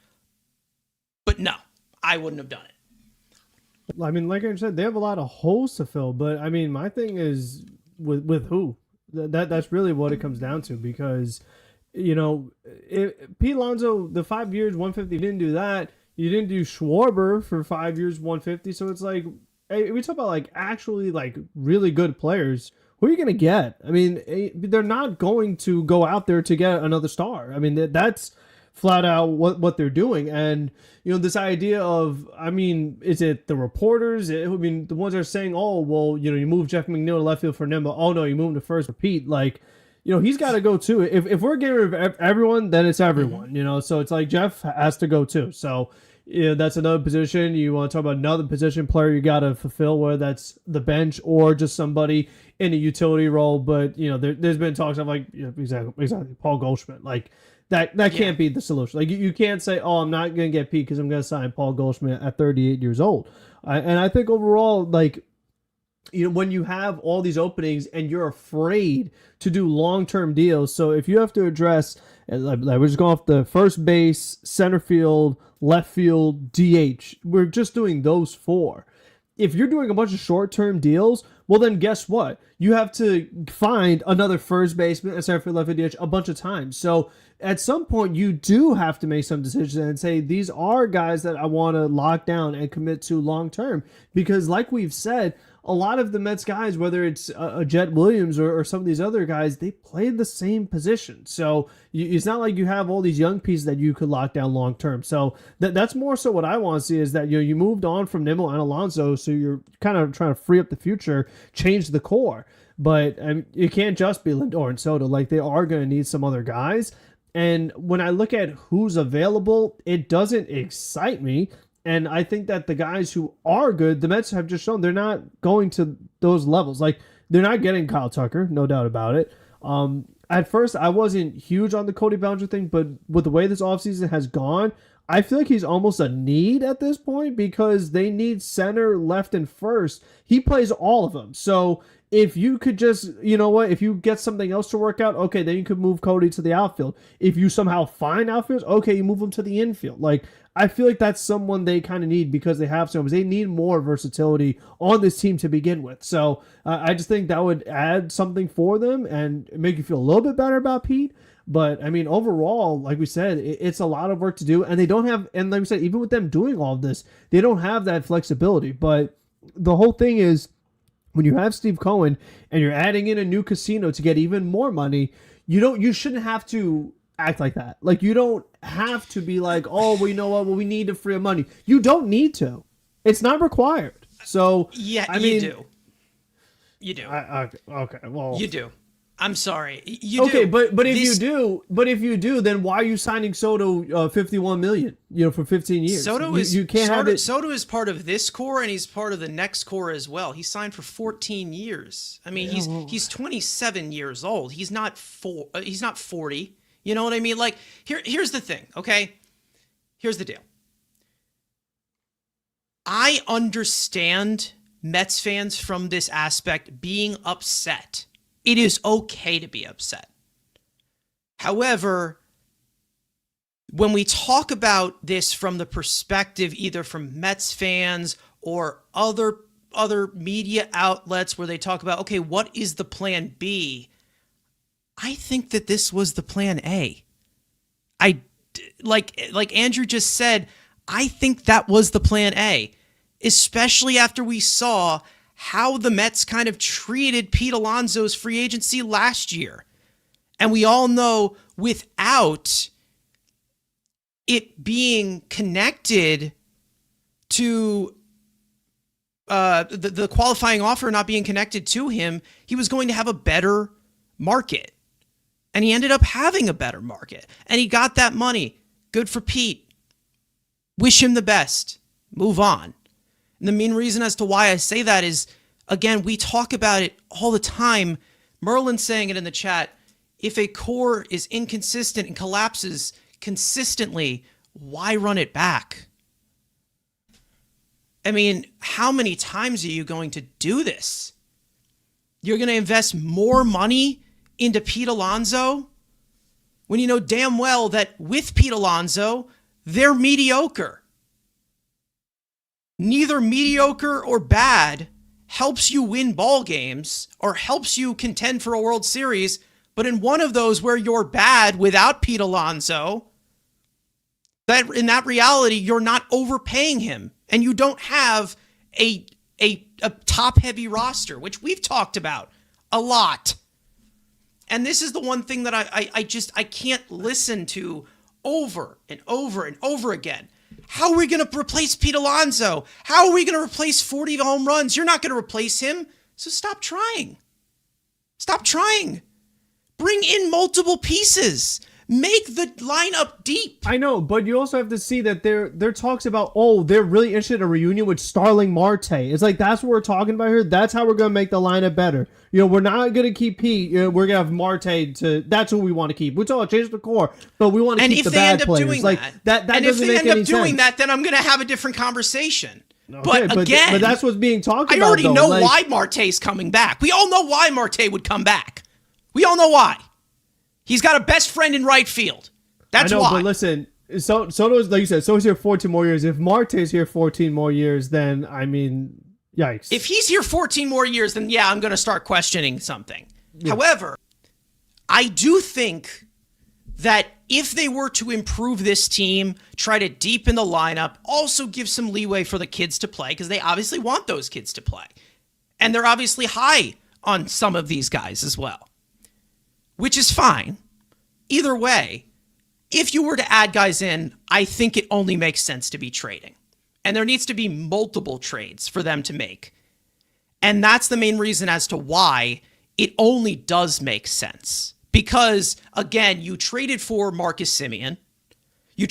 but no, I wouldn't have done it. I mean, like I said, they have a lot of holes to fill, but I mean, my thing is with who? That's really what it comes down to, because, you know, Pete Alonso, the 5 years, 150, didn't do that. You didn't do Schwarber for 5 years, 150. So it's like, hey, we talk about like actually like really good players. Who are you going to get? I mean, they're not going to go out there to get another star. I mean, that's flat out what they're doing. And, you know, this idea of, I mean, is it the reporters? I mean, the ones that are saying, oh, well, you know, you move Jeff McNeil to left field for Nimmo. Oh, no, you move him to first for Pete. Like, you know, he's got to go too. If we're getting rid of everyone, then it's everyone, you know. So it's like Jeff has to go too. So, you know, that's another position. You want to talk about another position player you got to fulfill, whether that's the bench or just somebody in a utility role. But, you know, there's been talks of like, you know, exactly, Paul Goldschmidt. Like, that can't be the solution. Like, you can't say, oh, I'm not going to get Pete because I'm going to sign Paul Goldschmidt at 38 years old. And I think overall, like, you know, when you have all these openings and you're afraid to do long-term deals. So if you have to address, like we're just going off the first base, center field, left field, DH, we're just doing those four. If you're doing a bunch of short-term deals, well, then guess what? You have to find another first baseman, a center field, left field, DH a bunch of times. So at some point, you do have to make some decisions and say, these are guys that I want to lock down and commit to long-term. Because like we've said, a lot of the Mets guys, whether it's a Jet Williams or some of these other guys, they played the same position. So it's not like you have all these young pieces that you could lock down long term. So that's more so what I want to see, is that, you know, you moved on from Nimmo and Alonso, so you're kind of trying to free up the future, change the core. But you can't just be Lindor and Soto. Like, they are going to need some other guys. And when I look at who's available, it doesn't excite me. And I think that the guys who are good, the Mets have just shown they're not going to those levels. Like, they're not getting Kyle Tucker, no doubt about it. At first, I wasn't huge on the Cody Bellinger thing, but with the way this offseason has gone, I feel like he's almost a need at this point, because they need center, left, and first. He plays all of them. So if you could just, you know what, if you get something else to work out, okay, then you could move Cody to the outfield. If you somehow find outfielders, okay, you move him to the infield. Like, I feel like that's someone they kind of need, because they have some. They need more versatility on this team to begin with. So I just think that would add something for them and make you feel a little bit better about Pete. But, I mean, overall, like we said, it's a lot of work to do. And they don't have, and like we said, even with them doing all of this, they don't have that flexibility. But the whole thing is, when you have Steve Cohen and you're adding in a new casino to get even more money, you shouldn't have to act like that. Like, you don't have to be like, oh, well, you know what? Well, we need to free up money. You don't need to. It's not required. So, yeah, I mean, you do. Okay, well, you do. I'm sorry. You okay, do. But if you do, then why are you signing Soto $51 million? You know, for 15 years. Soto is part of this core, and he's part of the next core as well. He signed for 14 years. I mean, he's 27 years old. He's not 40. You know what I mean? Like, here's the thing. Okay, here's the deal. I understand Mets fans from this aspect being upset. It is okay to be upset. However, when we talk about this from the perspective either from Mets fans or other media outlets where they talk about, okay, what is the plan B? I think that this was the plan A. Like Andrew just said, I think that was the plan A, especially after we saw how the Mets kind of treated Pete Alonso's free agency last year. And we all know without it being connected to the qualifying offer not being connected to him, he was going to have a better market. And he ended up having a better market. And he got that money. Good for Pete. Wish him the best. Move on. And the main reason as to why I say that is, again, we talk about it all the time. Merlin's saying it in the chat. If a core is inconsistent and collapses consistently, why run it back? I mean, how many times are you going to do this? You're going to invest more money into Pete Alonso when you know damn well that with Pete Alonso, they're mediocre. Neither mediocre or bad helps you win ball games or helps you contend for a World Series. But in one of those where you're bad without Pete Alonso, that in that reality, you're not overpaying him and you don't have a top heavy roster, which we've talked about a lot. And this is the one thing that I can't listen to over and over and over again. How are we going to replace Pete Alonso? How are we going to replace 40 home runs? You're not going to replace him. So stop trying. Stop trying. Bring in multiple pieces. Make the lineup deep. I know, but you also have to see that there talks about, oh, they're really interested in a reunion with Starling Marte. It's like, that's what we're talking about here. That's how we're going to make the lineup better. You know, we're not going to keep Pete. You know, we're going to have Marte to, that's who we want to keep. We're talking change the core, but we want to keep the bad players. Like, that doesn't make any sense. And if they end up doing that, then I'm going to have a different conversation. Okay, but again, but that's what's being talked about. I already know why Marte's coming back. We all know why Marte would come back. We all know why. He's got a best friend in right field. That's why. But listen, Soto's, like you said, Soto's here 14 more years. If Marte's here 14 more years, then, I mean, yikes. If he's here 14 more years, then yeah, I'm going to start questioning something. Yeah. However, I do think that if they were to improve this team, try to deepen the lineup, also give some leeway for the kids to play, because they obviously want those kids to play. And they're obviously high on some of these guys as well, which is fine. Either way, if you were to add guys in, I think it only makes sense to be trading. And there needs to be multiple trades for them to make. And that's the main reason as to why it only does make sense. Because, again, you traded for Marcus Semien. You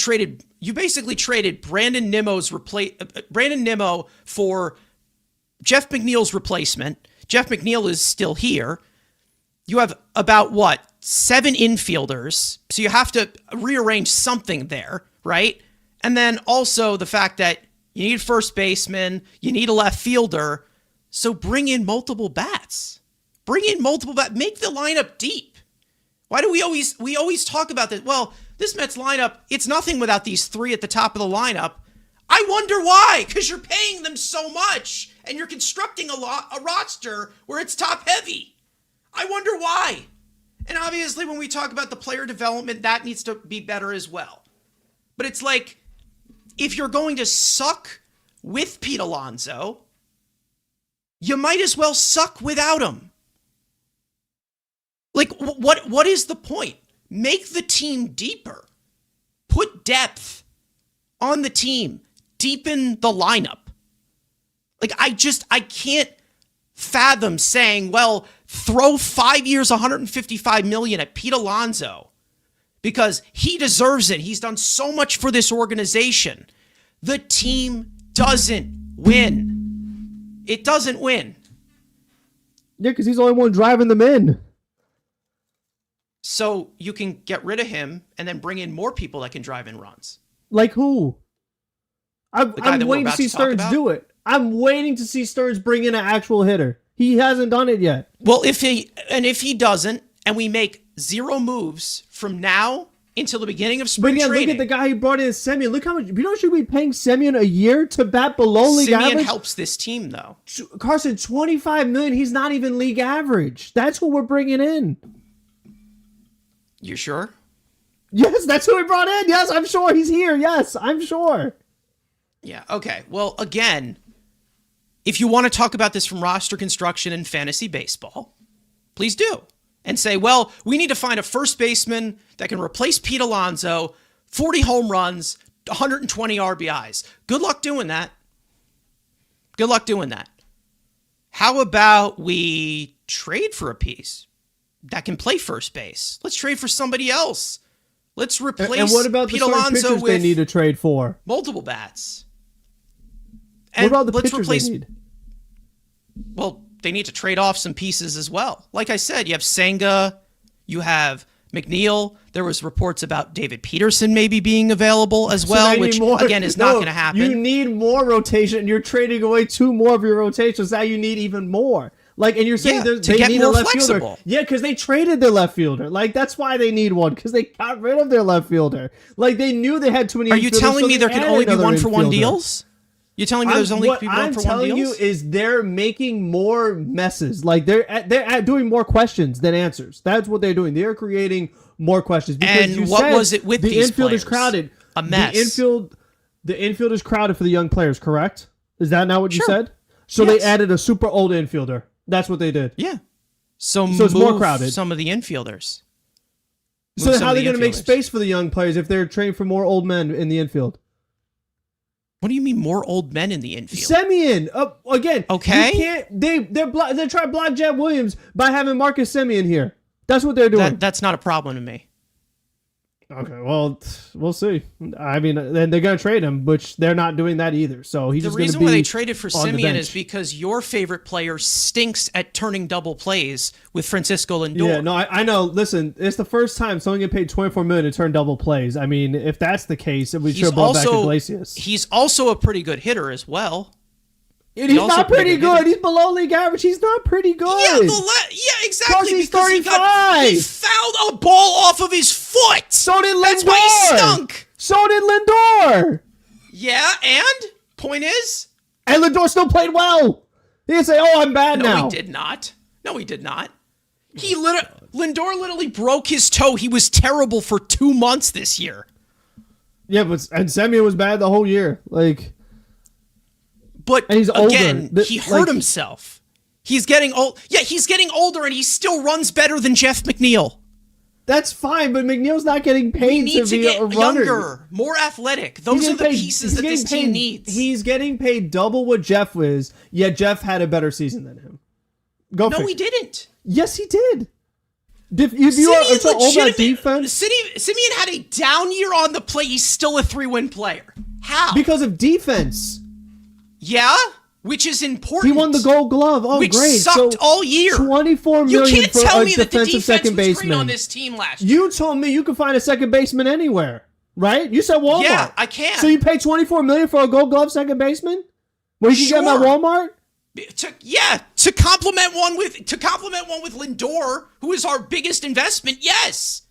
basically traded Brandon Nimmo for Jeff McNeil's replacement. Jeff McNeil is still here. You have about, 7 infielders, so you have to rearrange something there, right? And then also the fact that you need a first baseman, you need a left fielder, so bring in multiple bats. Make the lineup deep. Why do we always talk about this? Well, this Mets lineup, it's nothing without these 3 at the top of the lineup. I wonder why, because you're paying them so much, and you're constructing a roster where it's top heavy. I wonder why. And obviously, when we talk about the player development, that needs to be better as well. But it's like, if you're going to suck with Pete Alonso, you might as well suck without him. Like, what is the point? Make the team deeper. Put depth on the team. Deepen the lineup. Like, I can't fathom saying, well, throw 5 years, $155 million at Pete Alonso because he deserves it. He's done so much for this organization. The team doesn't win. It doesn't win. Yeah, because he's the only one driving them in. So you can get rid of him and then bring in more people that can drive in runs. Like who? I'm waiting to see Stearns do it. I'm waiting to see Stearns bring in an actual hitter. He hasn't done it yet. Well, if he doesn't, and we make 0 moves from now until the beginning of But spring again, training. look at the guy who brought in Semien. Look how much. You know, should we be paying Semien a year to bat below league Semien average? helps this team, though. Carson, $25 million. He's not even league average. That's what we're bringing in. You sure? Yes, that's who we brought in. Yes, I'm sure he's here. Yes, I'm sure. Yeah, okay. Well, again, if you want to talk about this from roster construction and fantasy baseball, please do. And say, well, we need to find a first baseman that can replace Pete Alonso, 40 home runs, 120 RBIs. Good luck doing that. Good luck doing that. How about we trade for a piece that can play first base? Let's trade for somebody else. Let's replace And what about Pete the starting Alonso pitchers with they need to trade for? multiple bats. What And about the let's pitchers replace, they need? well, they need to trade off some pieces as well. Like I said, you have Senga, you have McNeil. There was reports about David Peterson maybe being available as well, now you which need more. again is not going to happen. You need more rotation. You're trading away 2 more of your rotations. Now you need even more. Like, and you're saying Yeah, to they get need more a left flexible. fielder. Yeah, because they traded their left fielder. Like, that's why they need one, because they got rid of their left fielder. Like, they knew they had too many. Are you infielders, telling so me they there can added only be another 1-for-1 infielder. deals? You're telling me there's only What people I'm 1-for-1 telling you deals? is they're making more messes. Like they're doing more questions than answers. That's what they're doing. They're creating more questions. Because And you what said was it with the these infield players? is crowded? A mess. The infield is crowded for the young players. Correct? Is that not what you Sure. said? So Yes. they added a super old infielder. That's what they did. Yeah. So it's more move crowded. some of the infielders. Move So some how of are they the going to make infielders. space for the young players if they're trained for more old men in the infield? What do you mean more old men in the infield? Semien, again. Okay. You can't. They're trying to block Jeb Williams by having Marcus Semien here. That's what they're doing. That's not a problem to me. Okay, well, we'll see. I mean, then they're going to trade him, which they're not doing that either. So he's The just going to reason be why they traded for on the Semien bench. is because your favorite player stinks at turning double plays with Francisco Lindor. Yeah, no, I know. Listen, it's the first time someone get paid $24 million to turn double plays. I mean, if that's the case, we should have brought back Iglesias. He's also a pretty good hitter as well. And he's also not pretty pretty good good. He's below league average. He's not pretty good. Yeah, exactly. He's because 35. he fouled a ball off of his foot. So did Lindor. That's why he stunk. So did Lindor. Yeah, and point is, And Lindor still played well. He didn't say, "Oh, I'm bad no, now." he did not. No, he did not. Lindor literally broke his toe. He was terrible for 2 months this year. Yeah, and Semien was bad the whole year. Like. But And he's older. again, he hurt himself. He's getting old. Yeah, he's getting older, and he still runs better than Jeff McNeil. That's fine, but McNeil's not getting paid We need to be get a runner. younger, more athletic. Those are the pieces that this team needs. He's getting paid double what Jeff was, yet Jeff had a better season than him. No, he didn't. Yes, he did. If you are so old on defense, Semien had a down year on the plate. He's still a 3-win player. How? because of defense, Yeah, which is important. he won the Gold Glove. Oh, which great! sucked So all year. $24 You million can't for tell a me that the defensive defense second was great baseman. on this team last year. You told me you could find a second baseman anywhere, right? You said Walmart. Yeah, I can. So you pay $24 million for a Gold Glove second baseman? Well, you can get him at Sure. Walmart. To complement one with Lindor, who is our biggest investment. Yes,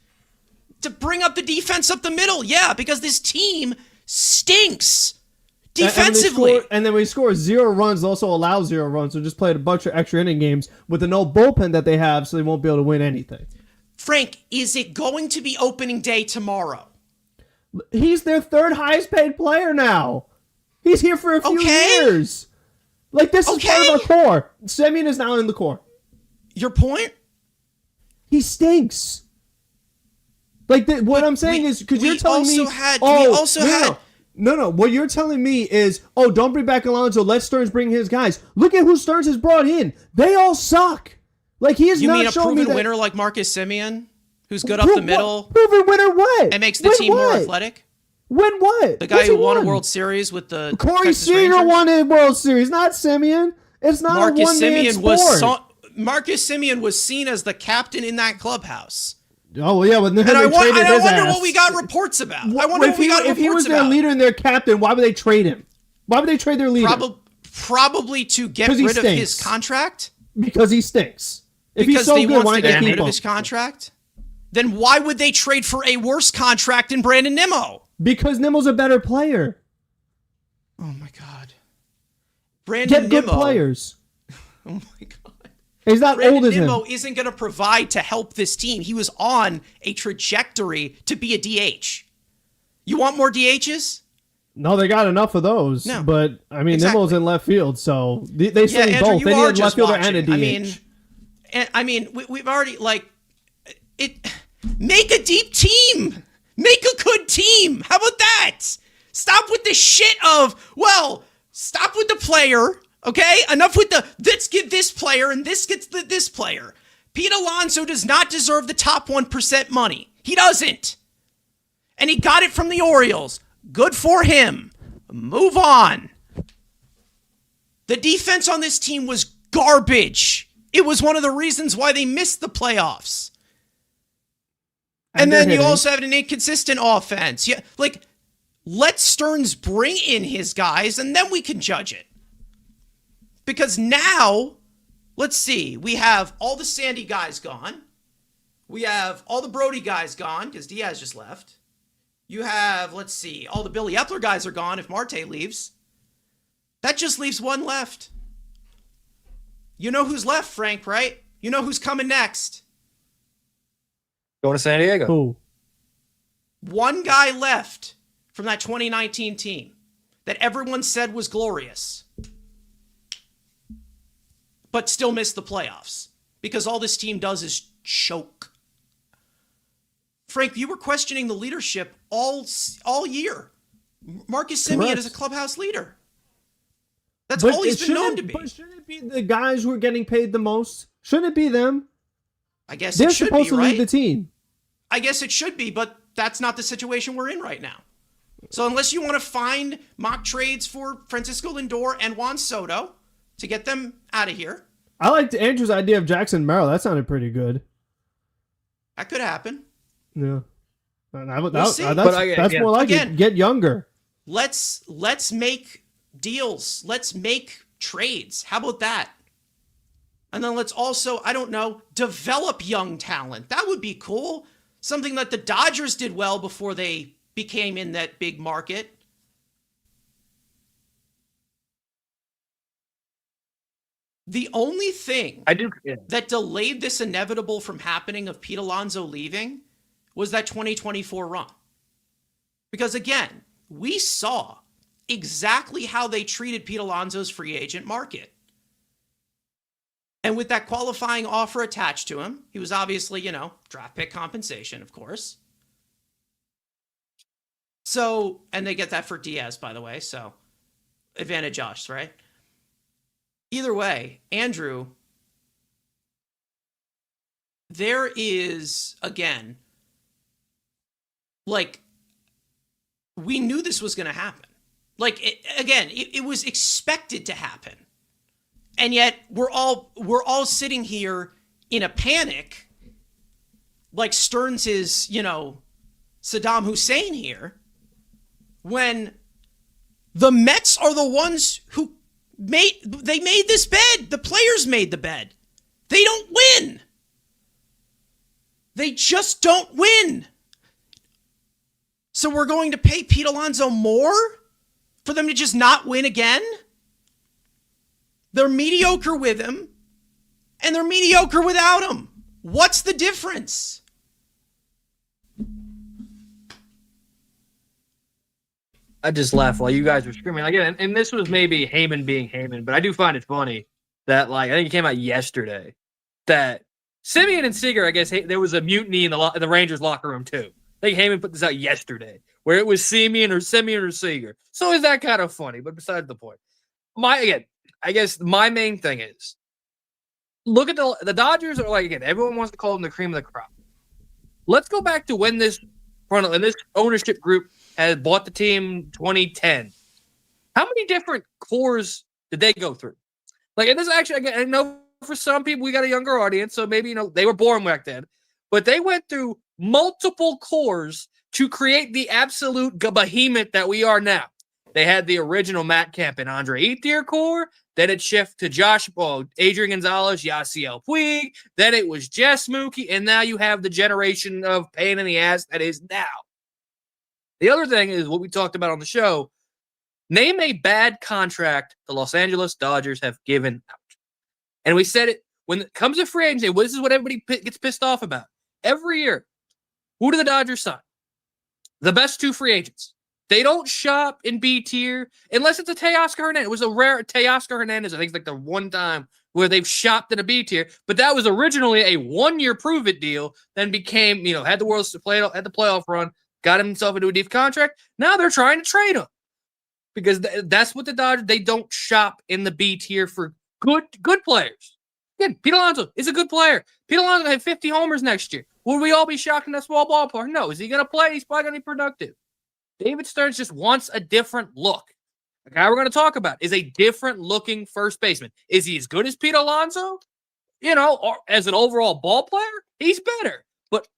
to bring up the defense up the middle. Yeah, because this team stinks defensively. And then we score 0 runs, also allow 0 runs, so just played a bunch of extra inning games with the no bullpen that they have, so they won't be able to win anything. Frank, is it going to be opening day tomorrow? He's their 3rd highest paid player now. He's here for a few years. Like, this is part of our core. Semien is now in the core. Your point? He stinks. Like, what I'm saying is, because you're telling me... No. What you're telling me is, don't bring back Alonso. Let Stearns bring his guys. Look at who Stearns has brought in. They all suck. Like, he has You not mean a shown me proven that... winner like Marcus Semien, who's good up the middle? Proven winner what? And makes the team more athletic? Win what? The guy who won a World Series with the Corey Texas Seager Rangers? won a World Series, not Semien. It's not a one-man sport. Marcus Semien was seen as the captain in that clubhouse. Oh, well, yeah, but And I wonder what we got reports about. If he was their leader and their captain, why would they trade him? Why would they trade their leader? Probably to get rid of his contract. Because he stinks. If Because he's so they good, why want to don't get they rid keep of him? his contract. then why would they trade for a worse contract than Brandon Nimmo? Because Nimmo's a better player. Oh my God. Brandon Get good Nimmo. Players. Oh my God. He's not Brandon old as Nimmo him. isn't going to provide to help this team. He was on a trajectory to be a DH. You want more DHs? No, they got enough of those. No. But, I mean, Exactly. Nimmo's in left field, so they still need Andrew, both. you They are need a just left fielder and a watching. DH. We've already, make a deep team. Make a good team. How about that? Stop with the shit of, stop with the player, okay? Enough with let's give this player and this gets this player. Pete Alonso does not deserve the top 1% money. He doesn't. And he got it from the Orioles. Good for him. Move on. The defense on this team was garbage. It was one of the reasons why they missed the playoffs. And then you also have an inconsistent offense. Yeah, let Stearns bring in his guys, and then we can judge it. Because now, let's see, we have all the Sandy guys gone. We have all the Brody guys gone, because Diaz just left. You have, let's see, all the Billy Epler guys are gone if Marte leaves. That just leaves one left. You know who's left, Frank, right? You know who's coming next. Going to San Diego. Who? One guy left from that 2019 team that everyone said was glorious, but still missed the playoffs because all this team does is choke. Frank, you were questioning the leadership all year. Marcus Semien is a clubhouse leader. That's all he's been known to be. But shouldn't it be the guys who are getting paid the most? Shouldn't it be them? I guess they're it should supposed be, to right? lead the team. I guess it should be, but that's not the situation we're in right now. So unless you want to find mock trades for Francisco Lindor and Juan Soto to get them out of here. I liked Andrew's idea of Jackson Merrill. That sounded pretty good. That could happen. Yeah. We'll see. That's more like it. Get younger. Let's make deals. Let's make trades. How about that? And then let's also, I don't know, develop young talent. That would be cool. Something that the Dodgers did well before they became in that big market. The only thing that delayed this inevitable from happening of Pete Alonso leaving was that 2024 run. Because again, we saw exactly how they treated Pete Alonso's free agent market. And with that qualifying offer attached to him, he was obviously, draft pick compensation, of course. So, and they get that for Diaz, by the way. So, advantage us, right? Either way, Andrew, there is, again, we knew this was going to happen. It was expected to happen. And yet we're all sitting here in a panic, like Stearns is, Saddam Hussein here, when the Mets are the ones who made this bed. The players made the bed. They don't win. They just don't win. So we're going to pay Pete Alonso more for them to just not win again? They're mediocre with him, and they're mediocre without him. What's the difference? I just laughed while you guys were screaming. Again, and this was maybe Heyman being Heyman, but I do find it funny that, I think it came out yesterday, that Semien and Seager, I guess, there was a mutiny in the Rangers locker room, too. I think Heyman put this out yesterday, where it was Semien or Seager. So is that kind of funny, but besides the point. I guess my main thing is, look at the Dodgers are everyone wants to call them the cream of the crop. Let's go back to when this ownership group had bought the team 2010. How many different cores did they go through? And this actually, I know for some people we got a younger audience, so maybe they were born back then, but they went through multiple cores to create the absolute behemoth that we are now. They had the original Matt Kemp and Andre Ethier core. Then it shifted to Adrian Gonzalez, Yasiel Puig. Then it was Jess Mookie. And now you have the generation of pain in the ass that is now. The other thing is what we talked about on the show. Name a bad contract the Los Angeles Dodgers have given out. And we said it when it comes to free agency. This is what everybody gets pissed off about. Every year, who do the Dodgers sign? The best 2 free agents. They don't shop in B tier unless it's a Teoscar Hernandez. It was a rare Teoscar Hernandez. I think it's like the one time where they've shopped in a B tier, but that was originally a 1-year prove-it deal. Then became, had the Worlds to play at the playoff run, got himself into a deep contract. Now they're trying to trade him because that's what the Dodgers. They don't shop in the B tier for good players. Again, Pete Alonso is a good player. Pete Alonso had 50 homers next year. Would we all be shocked in that small ballpark? No. Is he going to play? He's probably going to be productive. David Stearns just wants a different look. The guy we're going to talk about is a different looking first baseman. Is he as good as Pete Alonso? Or as an overall ball player, he's better. But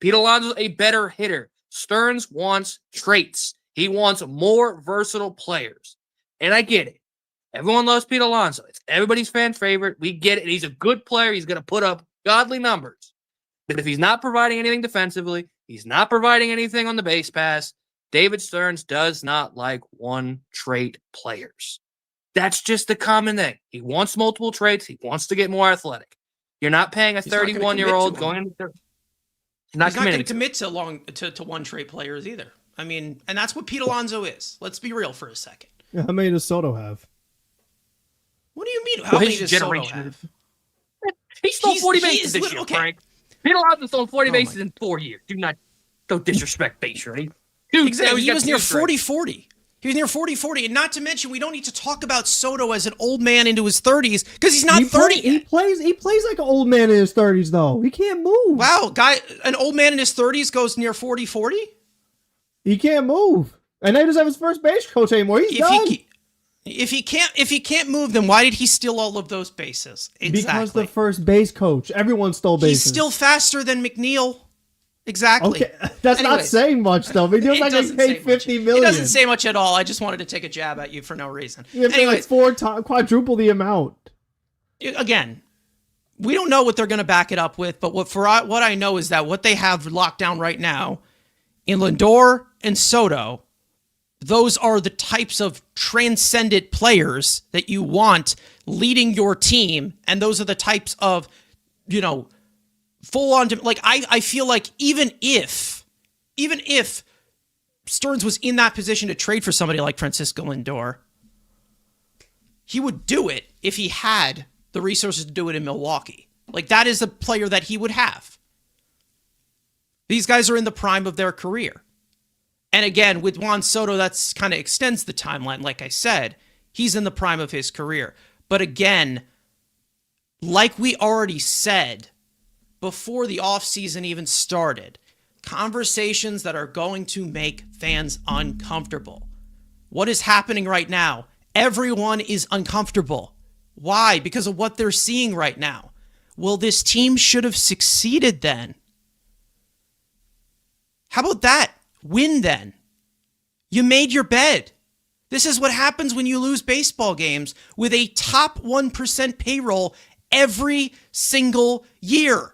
Pete Alonso's a better hitter. Stearns wants traits. He wants more versatile players. And I get it. Everyone loves Pete Alonso. It's everybody's fan favorite. We get it. He's a good player. He's going to put up godly numbers. But if he's not providing anything defensively, he's not providing anything on the base pass, David Stearns does not like one-trait players. That's just the common thing. He wants multiple traits. He wants to get more athletic. You're not paying a 31-year-old going into he's not going to commit to one-trait players either. I mean, and that's what Pete Alonso is. Let's be real for a second. Yeah, how many does Soto have? What do you mean? How many does Soto have? He stole 40 bases this year, Frank. Pete Alonso stole 40 bases in 4 years. Don't disrespect base running. Exactly. He was near 40-40. He was near 40-40. And not to mention, we don't need to talk about Soto as an old man into his 30s because he's not 30 yet. He plays like an old man in his 30s, though. He can't move. Wow, an old man in his 30s goes near 40-40? He can't move. And now he doesn't have his first base coach anymore. He's done. If he can't move, then why did he steal all of those bases? Exactly. Because the first base coach. Everyone stole bases. He's still faster than McNeil. Exactly. Okay, that's not saying much, though. McNeil's not going to pay $50 million. It doesn't say much at all. I just wanted to take a jab at you for no reason. You have to quadruple the amount. Again, we don't know what they're going to back it up with, but what I know is that what they have locked down right now in Lindor and Soto, those are the types of transcendent players that you want leading your team, and those are the types of, full on, like, I feel like even if Stearns was in that position to trade for somebody like Francisco Lindor, he would do it if he had the resources to do it in Milwaukee. Like, that is a player that he would have. These guys are in the prime of their career. And again, with Juan Soto, that's kind of extends the timeline. Like I said, he's in the prime of his career. But again, like we already said before the offseason even started, conversations that are going to make fans uncomfortable. What is happening right now? Everyone is uncomfortable. Why? Because of what they're seeing right now. Well, this team should have succeeded then. How about that? Win then. You made your bed. This is what happens when you lose baseball games with a top 1% payroll every single year.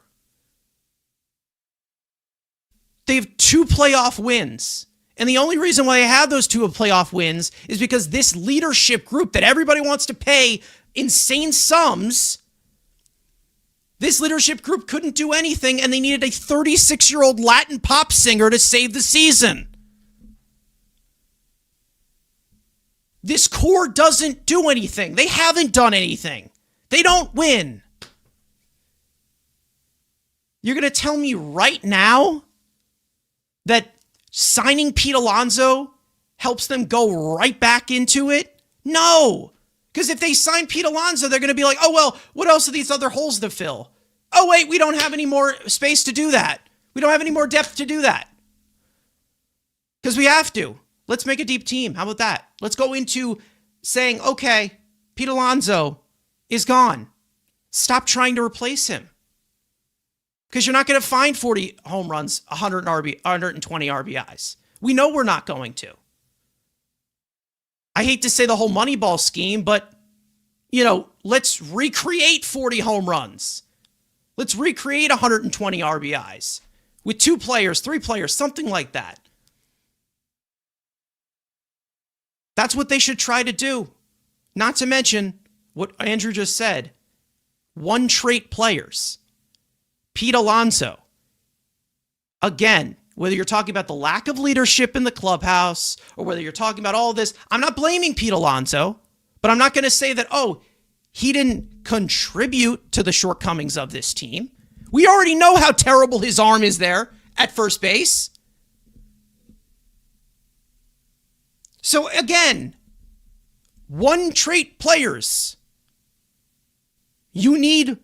They have 2 playoff wins. And the only reason why they have those 2 playoff wins is because this leadership group that everybody wants to pay insane sums, this leadership group couldn't do anything, and they needed a 36-year-old Latin pop singer to save the season. This core doesn't do anything. They haven't done anything. They don't win. You're going to tell me right now that signing Pete Alonso helps them go right back into it? No. Because if they sign Pete Alonso, they're going to be like, oh, well, what else are these other holes to fill? Oh, wait, we don't have any more space to do that. We don't have any more depth to do that. Because we have to. Let's make a deep team. How about that? Let's go into saying, okay, Pete Alonso is gone. Stop trying to replace him. Because you're not going to find 40 home runs, 120 RBIs. We know we're not going to. I hate to say the whole Moneyball scheme, but let's recreate 40 home runs. Let's recreate 120 RBIs with 2 players, 3 players, something like that. That's what they should try to do. Not to mention what Andrew just said. 1-trait players. Pete Alonso. Again, whether you're talking about the lack of leadership in the clubhouse or whether you're talking about all this, I'm not blaming Pete Alonso, but I'm not going to say that, he didn't contribute to the shortcomings of this team. We already know how terrible his arm is there at first base. So again, 1-trait players. You need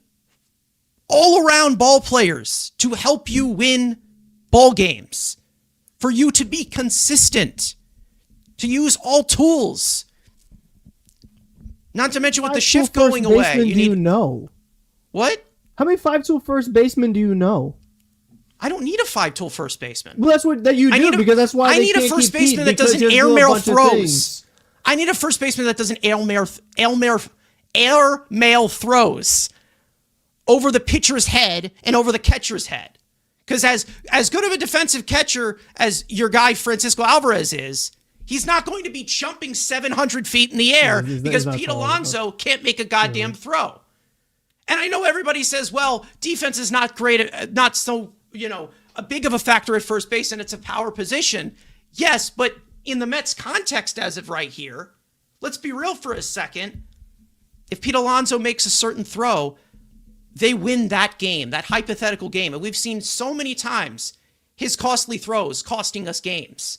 all-around ball players to help you win ball games, for you to be consistent, to use all tools. Not to mention with the shift going away. You know. What? How many 5-tool first basemen do you know? I don't need a 5-tool first baseman. Well, that's what you do, because that's why I need a first baseman that doesn't airmail throws. I need a first baseman that doesn't airmail throws over the pitcher's head and over the catcher's head. Because as good of a defensive catcher as your guy Francisco Alvarez is, he's not going to be jumping 700 feet in the air because Pete Alonso can't make a goddamn throw. And I know everybody says, well, defense is not great, not so, a big of a factor at first base, and it's a power position. Yes, but in the Mets context as of right here, let's be real for a second. If Pete Alonso makes a certain throw, they win that game, that hypothetical game. And we've seen so many times his costly throws costing us games.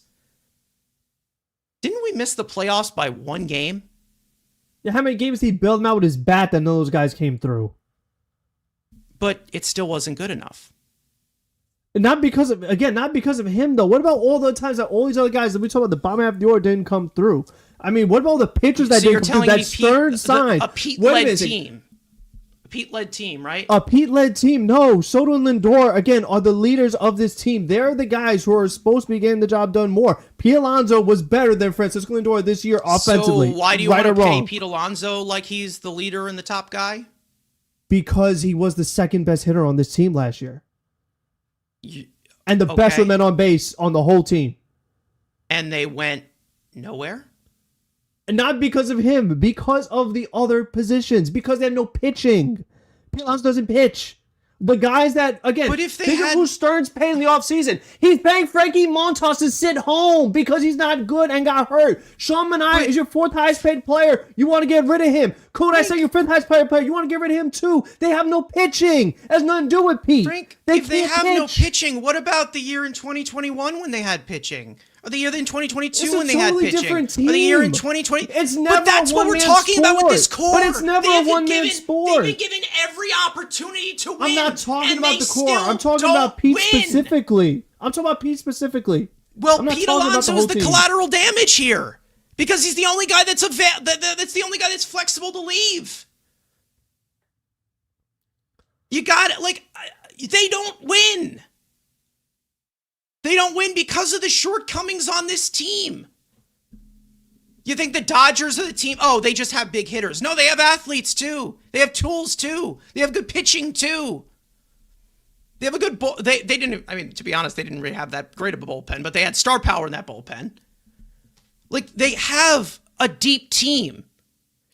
Didn't we miss the playoffs by 1 game? Yeah, how many games did he build him out with his bat that none of those guys came through? But it still wasn't good enough. And not because of him, though. What about all the times that all these other guys that we talk about the bottom half of the order didn't come through? I mean, what about all the pitchers that didn't come through? That stern sign. A Pete-led team. Pete-led team, right? A Pete-led team. No, Soto and Lindor, again, are the leaders of this team. They're the guys who are supposed to be getting the job done more. Pete Alonso was better than Francisco Lindor this year offensively. So why do you want to pay Pete Alonso like he's the leader and the top guy? Because he was the second best hitter on this team last year. And the best men on base on the whole team. And they went nowhere? Not because of him, because of the other positions, because they have no pitching. Pete Alonso doesn't pitch. The guys that, again, but if they think of who Stern's paying in the offseason. He's paying Frankie Montas to sit home because he's not good and got hurt. Sean Manaea is your 4th highest paid player. You want to get rid of him. Kodai Senga, your 5th highest paid player. You want to get rid of him too. They have no pitching. It has nothing to do with Pete. Frank, if they have no pitching, what about the year in 2021 when they had pitching? Or the year in 2022 when they had pitching? Or the year in 2020? It's never but that's what we're talking about with this core. But it's never a one-man sport. They've been given every opportunity to win. I'm not talking about the core. I'm talking about Pete specifically. Well, Pete Alonso is the collateral damage here because he's the only guy that's the only guy that's flexible to leave. You got it. They don't win. They don't win because of the shortcomings on this team. You think the Dodgers are the team? Oh, they just have big hitters. No, they have athletes too. They have tools too. They have good pitching too. They have a good they didn't, I mean, to be honest, they didn't really have that great of a bullpen, but they had star power in that bullpen. They have a deep team.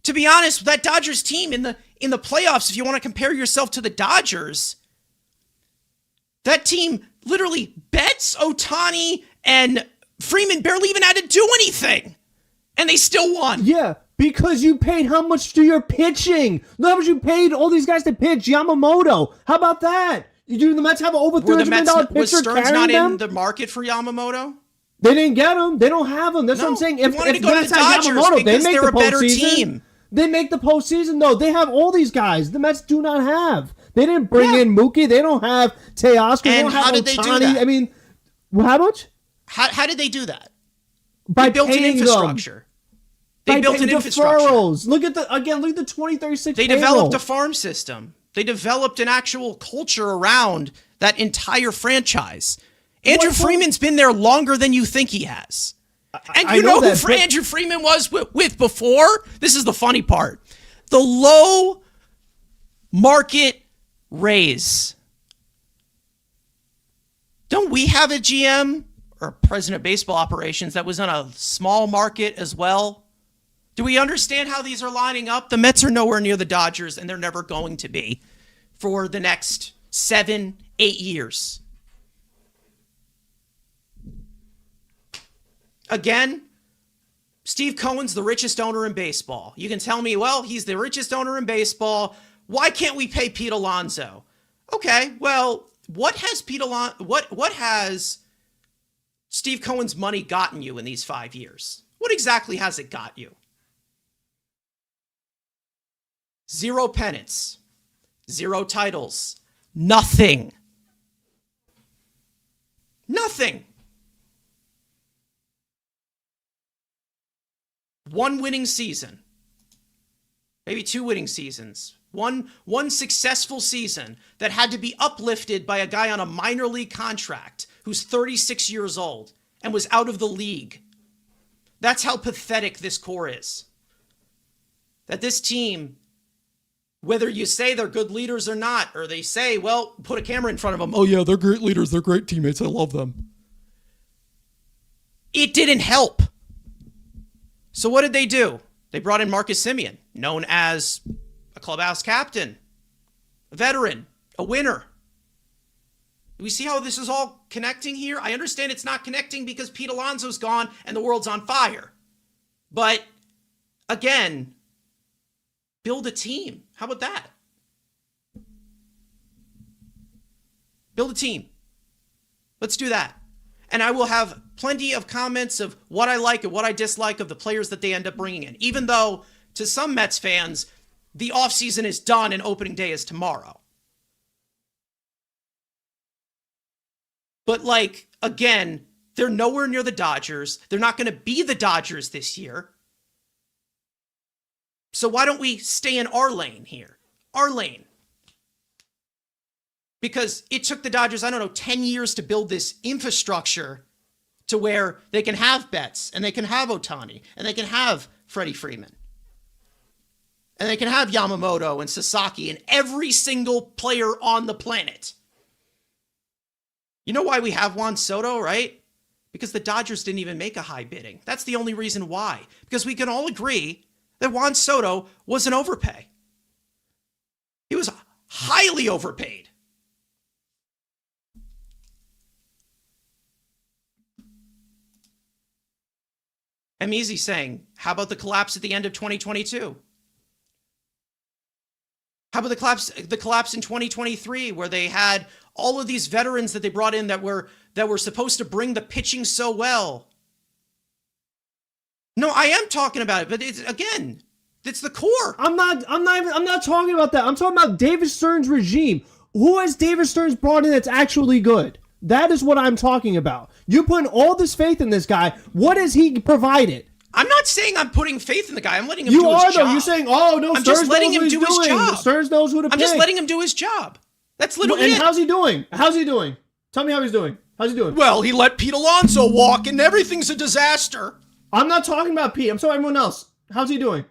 To be honest, that Dodgers team in the playoffs, if you want to compare yourself to the Dodgers, that team literally Betts, Ohtani, and Freeman barely even had to do anything. And they still won. Yeah, because you paid how much to your pitching? Look how much you paid all these guys to pitch. Yamamoto. How about that? Do the Mets have an over $300 million pitcher was Stearns carrying not them? in the market for Yamamoto? They didn't get him. They don't have him. That's what I'm saying. If wanted to go to the Dodgers Yamamoto, because they make they're the a better postseason. team. They make the postseason, though. They have all these guys. The Mets do not have. They didn't bring in Mookie. They don't have Teoscar. They don't have how did Ohtani. they do that? I mean, how much? How did they do that? By they built an infrastructure. They built an infrastructure. Look at the 2036 They developed a farm system. They developed an actual culture around that entire franchise. Andrew Freeman's been there longer than you think he has. And you know who Andrew Freeman was with before? This is the funny part. The low market raise. Don't we have a GM or president of baseball operations that was on a small market as well? Do we understand how these are lining up? The Mets are nowhere near the Dodgers, and they're never going to be for the next 7-8 years. Again, Steve Cohen's the richest owner in baseball. You can tell me, well, he's the richest owner in baseball. Why can't we pay Pete Alonso? Okay, well, what has Steve Cohen's money gotten you in these 5 years? What exactly has it got you? 0 pennants, 0 titles, nothing. Nothing. 1 winning season, maybe 2 winning seasons, one successful season that had to be uplifted by a guy on a minor league contract who's 36 years old and was out of the league. That's how pathetic this core is. That this team, whether you say they're good leaders or not, or they say, well, put a camera in front of them, oh yeah, they're great leaders, they're great teammates, I love them. It didn't help. So what did they do? They brought in Marcus Semien, known as a clubhouse captain, a veteran, a winner. Do we see how this is all connecting here? I understand it's not connecting because Pete Alonso's gone and the world's on fire. But again, build a team. How about that? Build a team. Let's do that. And I will have plenty of comments of what I like and what I dislike of the players that they end up bringing in. Even though, to some Mets fans, the offseason is done and opening day is tomorrow. But, again, they're nowhere near the Dodgers. They're not going to be the Dodgers this year. So why don't we stay in our lane here? Our lane. Because it took the Dodgers, 10 years to build this infrastructure to where they can have Betts, and they can have Ohtani, and they can have Freddie Freeman. And they can have Yamamoto and Sasaki and every single player on the planet. You know why we have Juan Soto, right? Because the Dodgers didn't even make a high bidding. That's the only reason why. Because we can all agree that Juan Soto was an overpay. He was highly overpaid. I'm easy saying, how about the collapse at the end of 2022? How about the collapse in 2023 where they had all of these veterans that they brought in that were supposed to bring the pitching so well? No, I am talking about it, but it's the core. I'm not talking about that. I'm talking about David Stern's regime. Who has David Stern's brought in that's actually good? That is what I'm talking about. You putting all this faith in this guy. What has he provided? I'm not saying I'm putting faith in the guy. I'm letting him do his job. You are, though. You're saying, oh, no, I'm just letting him do his job. Stearns knows who to pick. I'm just letting him do his job. That's literally it. And how's he doing? Tell me how he's doing. How's he doing? Well, he let Pete Alonso walk, and everything's a disaster. I'm not talking about Pete. I'm talking about everyone else. How's he doing?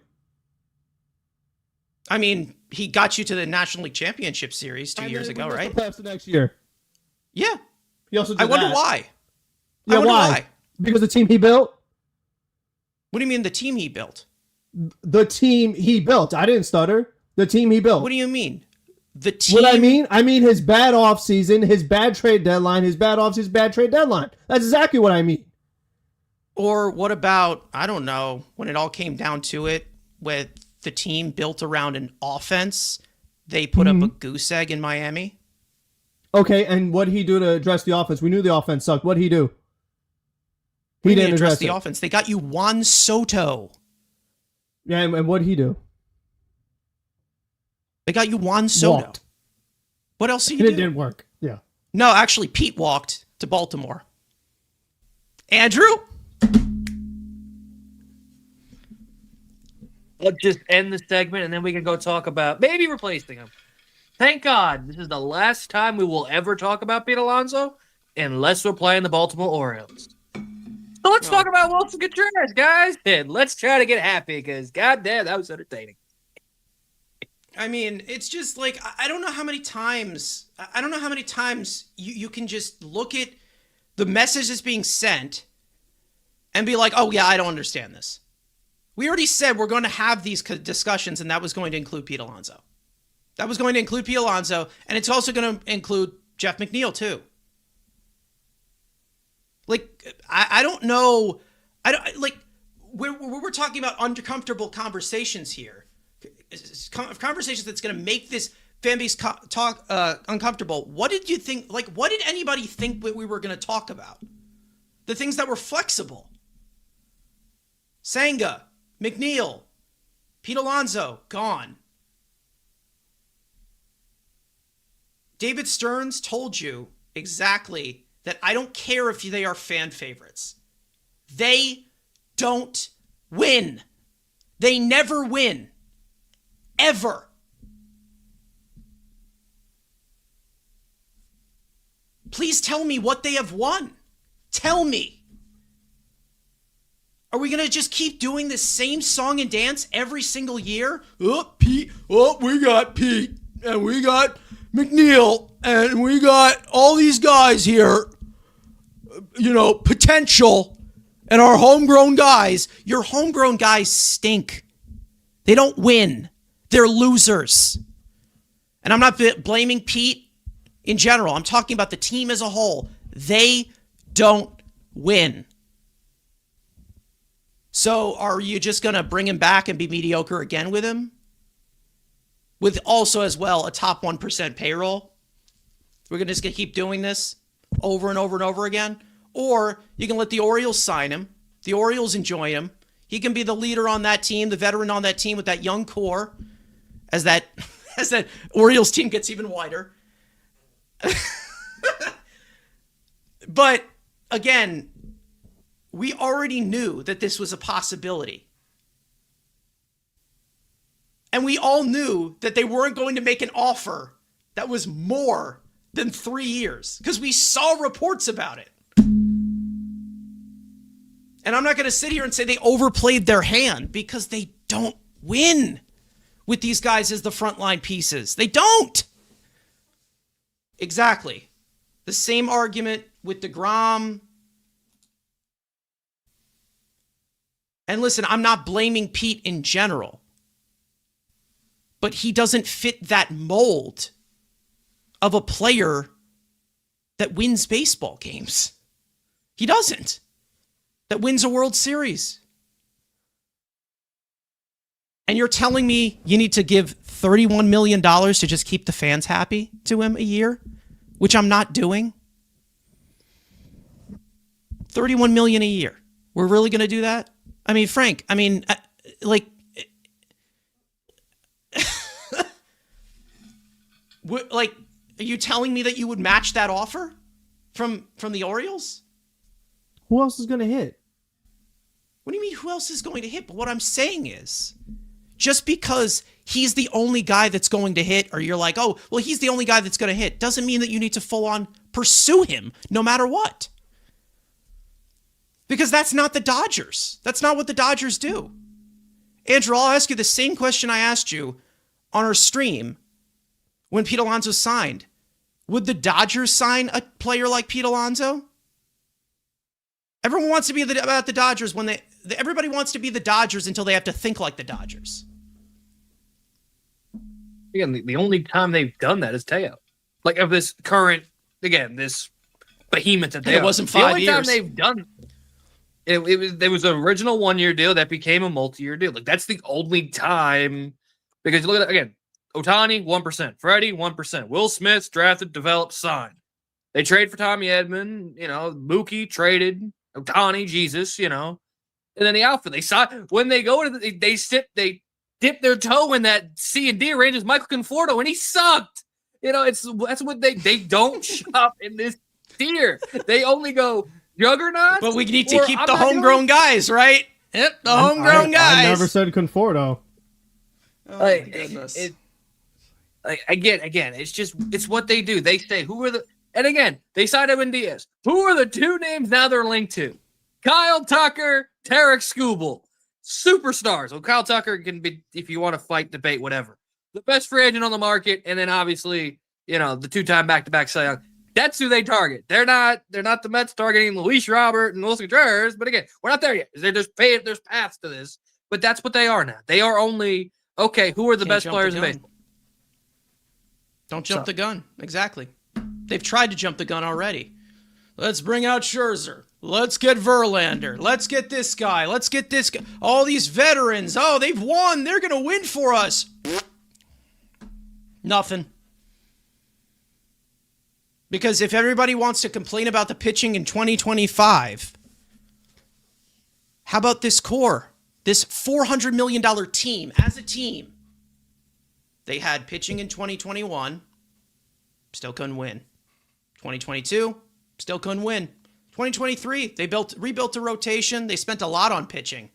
I mean, he got you to the National League Championship Series 2 years ago, right? The next year. Yeah. He also did I wonder why. Yeah, why? Because the team he built? What do you mean the team he built? The team he built. I didn't stutter. The team he built. What do you mean? The team? What I mean his bad offseason, his bad trade deadline, his bad offseason, bad trade deadline. That's exactly what I mean. Or what about, I don't know, when it all came down to it, with the team built around an offense, they put up a goose egg in Miami? Okay, and what did he do to address the offense? We knew the offense sucked. What did he do? He didn't address the offense. They got you Juan Soto. Yeah, and what did he do? They got you Juan Soto. Walked. What else did he do? It didn't work. Yeah. No, actually, Pete walked to Baltimore. Andrew? Let's just end the segment, and then we can go talk about maybe replacing him. Thank God this is the last time we will ever talk about Pete Alonso, unless we're playing the Baltimore Orioles. So let's talk about Wilson Contreras, guys. And let's try to get happy, because goddamn, that was entertaining. I mean, it's just like, I don't know how many times, you can just look at the message that's being sent and be like, oh yeah, I don't understand this. We already said we're going to have these discussions, and that was going to include Pete Alonso. And it's also going to include Jeff McNeil too. Like, I don't know. We're talking about uncomfortable conversations here. Conversations that's going to make this fan base talk uncomfortable. What did you think? Like, what did anybody think we were going to talk about? The things that were flexible. Senga, McNeil, Pete Alonso, gone. David Stearns told you exactly that I don't care if they are fan favorites. They don't win. They never win. Ever. Please tell me what they have won. Tell me. Are we going to just keep doing the same song and dance every single year? Oh, Pete. Oh, we got Pete. And we got McNeil. And we got all these guys here. Potential. And our homegrown guys. Your homegrown guys stink. They don't win. They're losers. And I'm not blaming Pete in general. I'm talking about the team as a whole. They don't win. So are you just going to bring him back and be mediocre again with him? With also as well a top 1% payroll? We're just going to keep doing this over and over and over again? Or you can let the Orioles sign him. The Orioles enjoy him. He can be the leader on that team, the veteran on that team with that young core. As that Orioles team gets even wider. But again, we already knew that this was a possibility. And we all knew that they weren't going to make an offer that was more than 3 years because we saw reports about it. And I'm not going to sit here and say they overplayed their hand because they don't win with these guys as the frontline pieces. They don't. Exactly. The same argument with DeGrom. And listen, I'm not blaming Pete in general, but he doesn't fit that mold of a player that wins baseball games. He doesn't. That wins a World Series. And you're telling me you need to give $31 million to just keep the fans happy to him a year, which I'm not doing. $31 million a year. We're really going to do that? I mean, Frank, like, are you telling me that you would match that offer from the Orioles? Who else is going to hit? What do you mean who else is going to hit? But what I'm saying is, just because he's the only guy that's going to hit, or you're like, oh, well, he's the only guy that's going to hit, doesn't mean that you need to full on pursue him no matter what. Because that's not the Dodgers. That's not what the Dodgers do. Andrew, I'll ask you the same question I asked you on our stream when Pete Alonso signed. Would the Dodgers sign a player like Pete Alonso? Everyone wants to be about the Dodgers when everybody wants to be the Dodgers until they have to think like the Dodgers. Again, the only time they've done that is Teo. Like, of this current, again, this behemoth that they It wasn't 5 years. The only time they've done it was an original 1-year deal that became a multi-year deal. Like, that's the only time, because you look at it again, Ohtani, 1%, Freddie, 1%, Will Smith's drafted, developed, signed. They trade for Tommy Edman, Mookie traded, Ohtani, Jesus, and then the outfit they saw when they go to they dip their toe in that C&D range as Michael Conforto, and he sucked. That's what they don't shop in this tier. They only go juggernauts. But we need to keep the homegrown guys, right? Yep, the homegrown guys. I never said Conforto. Oh my goodness. Again, it's what they do. They say and again, they signed Edwin Diaz. Who are the two names now they're linked to? Kyle Tucker, Tarek Skubal. Superstars. Well, Kyle Tucker can be, if you want to fight, debate, whatever. the best free agent on the market, and then obviously, the 2-time back-to-back Cy Young. That's who they target. They're not the Mets targeting Luis Robert and Wilson Contreras, but again, we're not there yet. There's paths to this, but that's what they are now. They are only, okay, who are the best players in baseball? Don't jump the gun. Exactly. They've tried to jump the gun already. Let's bring out Scherzer. Let's get Verlander. Let's get this guy. Let's get this guy. All these veterans. Oh, they've won. They're going to win for us. Nothing. Because if everybody wants to complain about the pitching in 2025, how about this core? This $400 million team, as a team. They had pitching in 2021, still couldn't win. 2022, still couldn't win. 2023, they rebuilt the rotation. They spent a lot on pitching.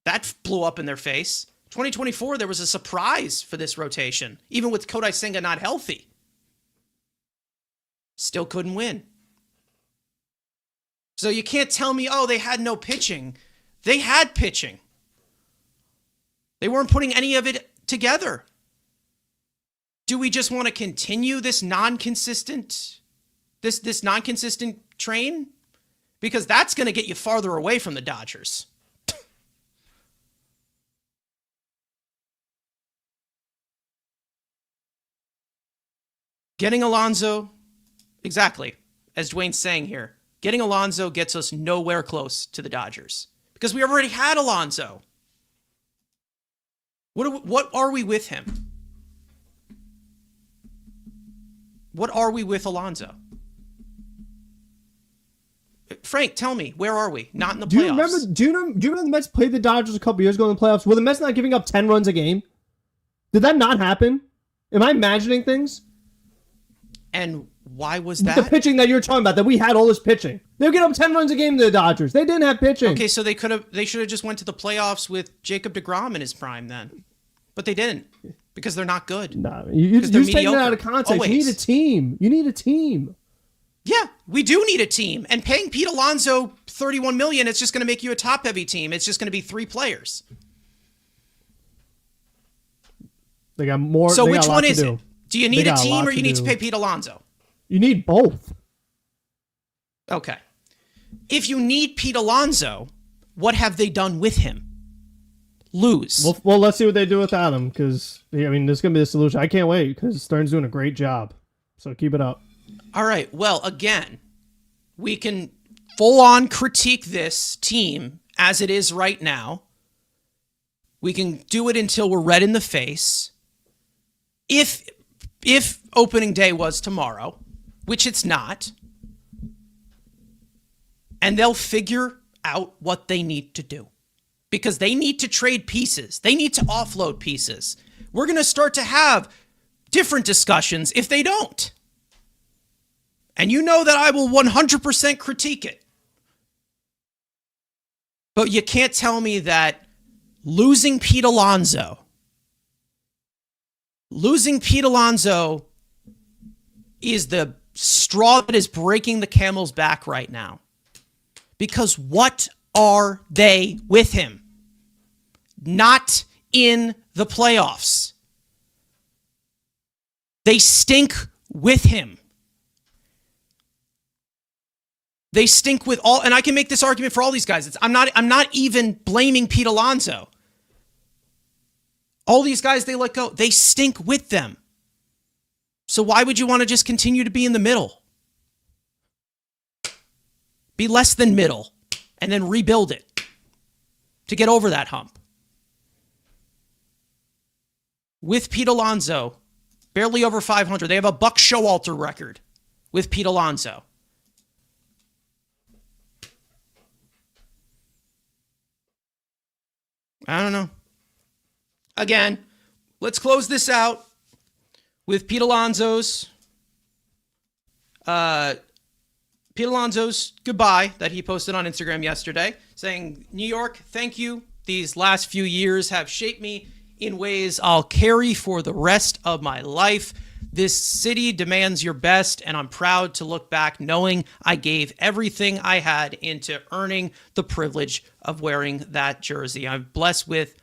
That blew up in their face. 2024, there was a surprise for this rotation, even with Kodai Senga not healthy. Still couldn't win. So you can't tell me, oh, they had no pitching. They had pitching. They weren't putting any of it together. Do we just want to continue this non-consistent train? Because that's going to get you farther away from the Dodgers. Getting Alonso, exactly, as Dwayne's saying here, getting Alonso gets us nowhere close to the Dodgers. Because we already had Alonso. What are we with him? What are we with Alonso? Frank, tell me, where are we? Not in the playoffs. Do you remember the Mets played the Dodgers a couple years ago in the playoffs? Were the Mets not giving up 10 runs a game? Did that not happen? Am I imagining things? And why was that? The pitching that you're talking about, that we had all this pitching. They were getting up 10 runs a game to the Dodgers. They didn't have pitching. Okay, so they should have just went to the playoffs with Jacob deGrom in his prime then. But they didn't, because they're not good. No, you're taking it out of context. Always. You need a team. Yeah, we do need a team. And paying Pete Alonso $31 million, it's just going to make you a top-heavy team. It's just going to be 3 players. They got more. So which one is it? Do you need a team or you need to pay Pete Alonso? You need both. Okay. If you need Pete Alonso, what have they done with him? Lose. Well, let's see what they do without him, because, this is going to be the solution. I can't wait, because Stern's doing a great job. So keep it up. All right. Well, again, we can full-on critique this team as it is right now. We can do it until we're red in the face. If opening day was tomorrow, which it's not, and they'll figure out what they need to do. Because they need to trade pieces. They need to offload pieces. We're going to start to have different discussions if they don't. And you know that I will 100% critique it. But you can't tell me that losing Pete Alonso is the straw that is breaking the camel's back right now. Because what are they with him? Not in the playoffs. They stink with him. They stink with all, and I can make this argument for all these guys. I'm not even blaming Pete Alonso. All these guys they let go, they stink with them. So why would you want to just continue to be in the middle? Be less than middle and then rebuild it to get over that hump. With Pete Alonso, barely over 500. They have a Buck Showalter record with Pete Alonso. I don't know. Again, let's close this out with Pete Alonso's goodbye that he posted on Instagram yesterday, saying, New York, thank you. These last few years have shaped me in ways I'll carry for the rest of my life. This city demands your best, and I'm proud to look back knowing I gave everything I had into earning the privilege of wearing that jersey. I'm blessed with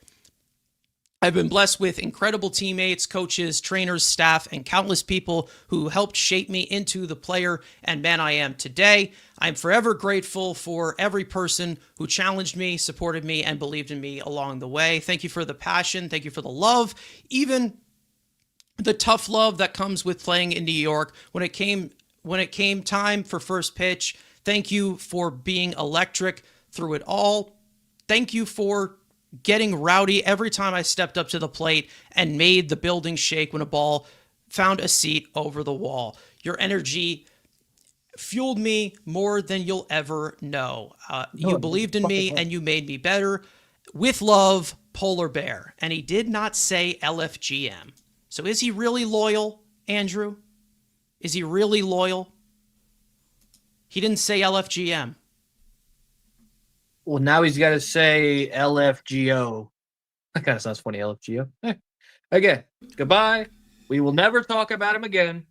I've been blessed with incredible teammates, coaches, trainers, staff, and countless people who helped shape me into the player and man I am today. I'm forever grateful for every person who challenged me, supported me, and believed in me along the way. Thank you for the passion. Thank you for the love, even the tough love that comes with playing in New York. When it came time for first pitch, thank you for being electric through it all. Thank you for getting rowdy every time I stepped up to the plate and made the building shake when a ball found a seat over the wall. Your energy fueled me more than you'll ever know. You believed in me and you made me better. With love, Polar Bear. And he did not say LFGM. So is he really loyal, Andrew? Is he really loyal? He didn't say LFGM. Well, now he's got to say LFGO. That kind of sounds funny, LFGO. Again, goodbye. We will never talk about him again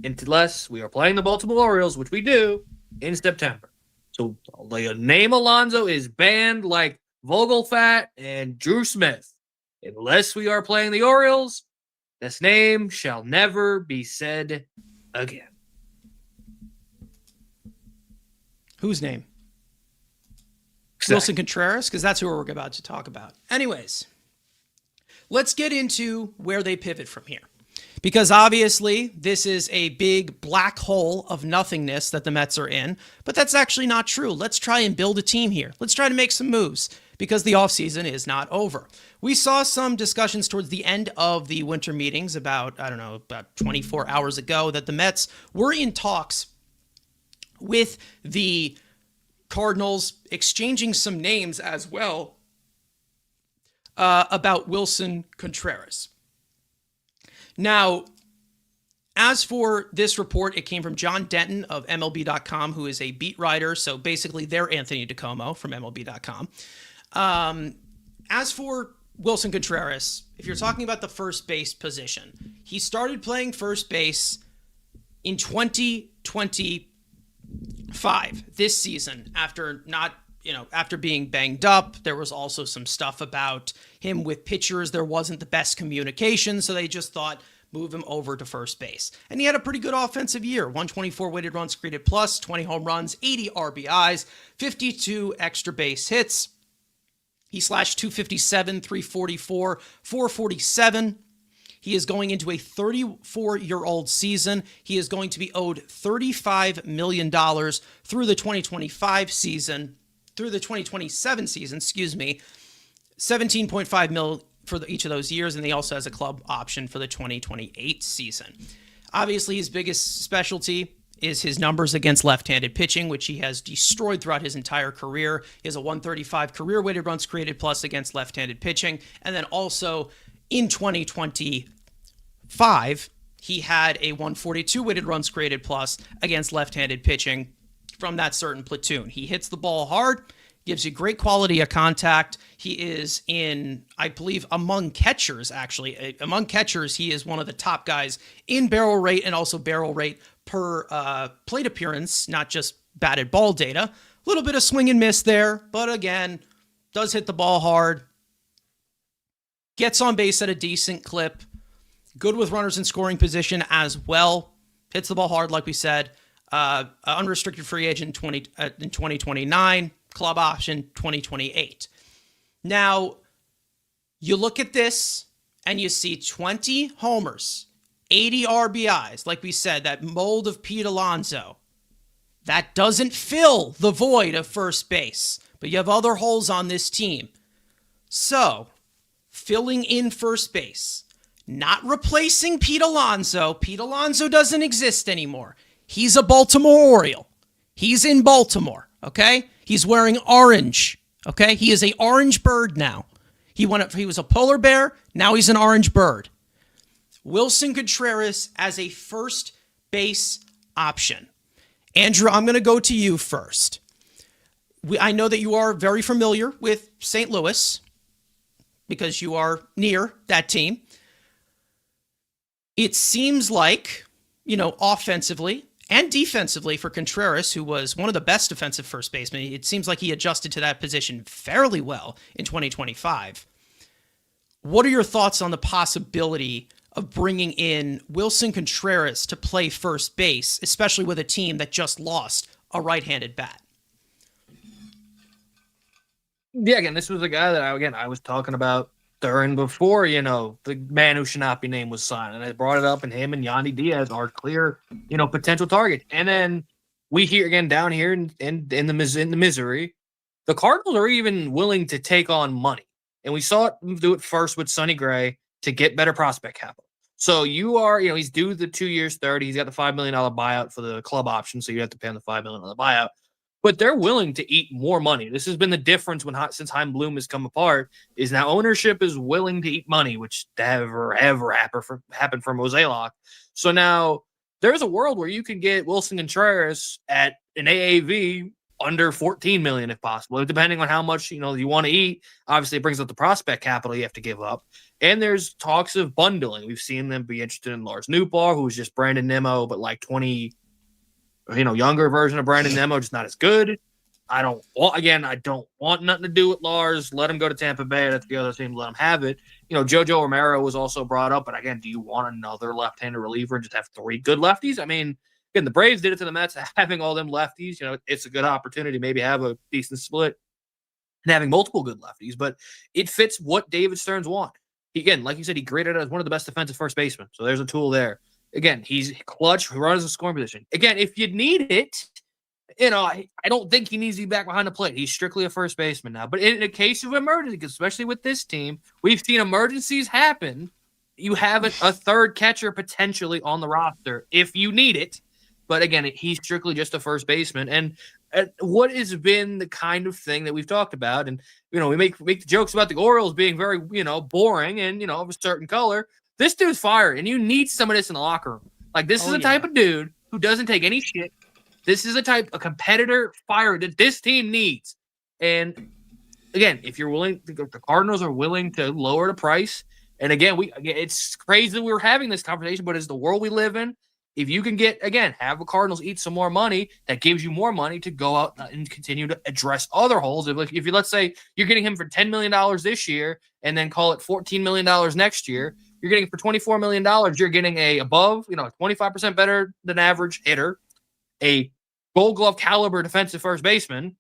unless we are playing the Baltimore Orioles, which we do in September. So the name Alonso is banned like Vogelfat and Drew Smith. Unless we are playing the Orioles, this name shall never be said again. Whose name? Exactly. Wilson Contreras, because that's who we're about to talk about. Anyways, let's get into where they pivot from here. Because obviously, this is a big black hole of nothingness that the Mets are in, but that's actually not true. Let's try and build a team here. Let's try to make some moves, because the offseason is not over. We saw some discussions towards the end of the winter meetings about 24 hours ago that the Mets were in talks with the Cardinals, exchanging some names as well about Wilson Contreras. Now, as for this report, it came from John Denton of MLB.com, who is a beat writer, so basically they're Anthony DiComo from MLB.com. As for Wilson Contreras, if you're talking about the first base position, he started playing first base in 2020 this season after being banged up. There was also some stuff about him with pitchers. There wasn't the best communication, so they just thought move him over to first base. And he had a pretty good offensive year. 124 weighted runs created plus, 20 home runs, 80 RBIs, 52 extra base hits. He slashed 257, 344, 447. He is going into a 34-year-old season. He is going to be owed $35 million through the 2027 season, 17.5 mil for each of those years, and he also has a club option for the 2028 season. Obviously, his biggest specialty is his numbers against left-handed pitching, which he has destroyed throughout his entire career. He has a 135 career weighted runs created plus against left-handed pitching, and then also in 2025, he had a 142 weighted runs created plus against left-handed pitching from that certain platoon. He hits the ball hard, gives you great quality of contact. He is I believe, among catchers, he is one of the top guys in barrel rate and also barrel rate per plate appearance, not just batted ball data. A little bit of swing and miss there, but again, does hit the ball hard. Gets on base at a decent clip. Good with runners in scoring position as well. Hits the ball hard, like we said. Unrestricted free agent in 2029. Club option 2028. Now, you look at this and you see 20 homers, 80 RBIs. Like we said, that mold of Pete Alonso. That doesn't fill the void of first base. But you have other holes on this team. So, filling in first base, not replacing Pete Alonso. Pete Alonso doesn't exist anymore. He's a Baltimore Oriole. He's in Baltimore, okay? He's wearing orange, okay? He is an orange bird now. He was a polar bear, now he's an orange bird. Wilson Contreras as a first base option. Andrew, I'm going to go to you first. I know that you are very familiar with St. Louis because you are near that team. It seems like, offensively and defensively for Contreras, who was one of the best defensive first basemen, it seems like he adjusted to that position fairly well in 2025. What are your thoughts on the possibility of bringing in Wilson Contreras to play first base, especially with a team that just lost a right-handed bat? Yeah, again, this was a guy that I was talking about during before, the man who should not be named was signed. And I brought it up, and him and Yandy Diaz are clear, potential target. And then we hear again down here in the Missouri, the Cardinals are even willing to take on money. And we saw it do it first with Sonny Gray to get better prospect capital. So you are, he's due the 2 years, 30. He's got the $5 million buyout for the club option. So you have to pay him the $5 million buyout. But they're willing to eat more money. This has been the difference since Chaim Bloom has come apart, is now ownership is willing to eat money, which never, ever happened for Mozeliak. So now there's a world where you can get Wilson Contreras at an AAV under $14 million if possible, depending on how much you want to eat. Obviously, it brings up the prospect capital you have to give up. And there's talks of bundling. We've seen them be interested in Lars Nootbaar, who's just Brandon Nimmo, but like 20, younger version of Brandon Nimmo, just not as good. I don't want nothing to do with Lars. Let him go to Tampa Bay. That's the other team. Let him have it. Jojo Romero was also brought up, but again, do you want another left-handed reliever and just have 3 good lefties? I mean, again, the Braves did it to the Mets, having all them lefties. It's a good opportunity to maybe have a decent split and having multiple good lefties, but it fits what David Stearns want. Again, like you said, he graded as one of the best defensive first basemen, so there's a tool there. Again, he's clutch, runs a scoring position. Again, if you need it, I don't think he needs to be back behind the plate. He's strictly a first baseman now. But in a case of emergency, especially with this team, we've seen emergencies happen. You have a third catcher potentially on the roster if you need it. But again, he's strictly just a first baseman. And what has been the kind of thing that we've talked about, and we make the jokes about the Orioles being very boring and of a certain color. This dude's fire, and you need some of this in the locker room. Like, this is the type of dude who doesn't take any shit. This is a competitor fire that this team needs. And again, if you're willing, the Cardinals are willing to lower the price. And again, it's crazy that we're having this conversation, but it's the world we live in. If you can have the Cardinals eat some more money, that gives you more money to go out and continue to address other holes. If you, let's say you're getting him for $10 million this year and then call it $14 million next year, you're getting for $24 million, you're getting a above, 25% better than average hitter, a Gold Glove caliber defensive first baseman.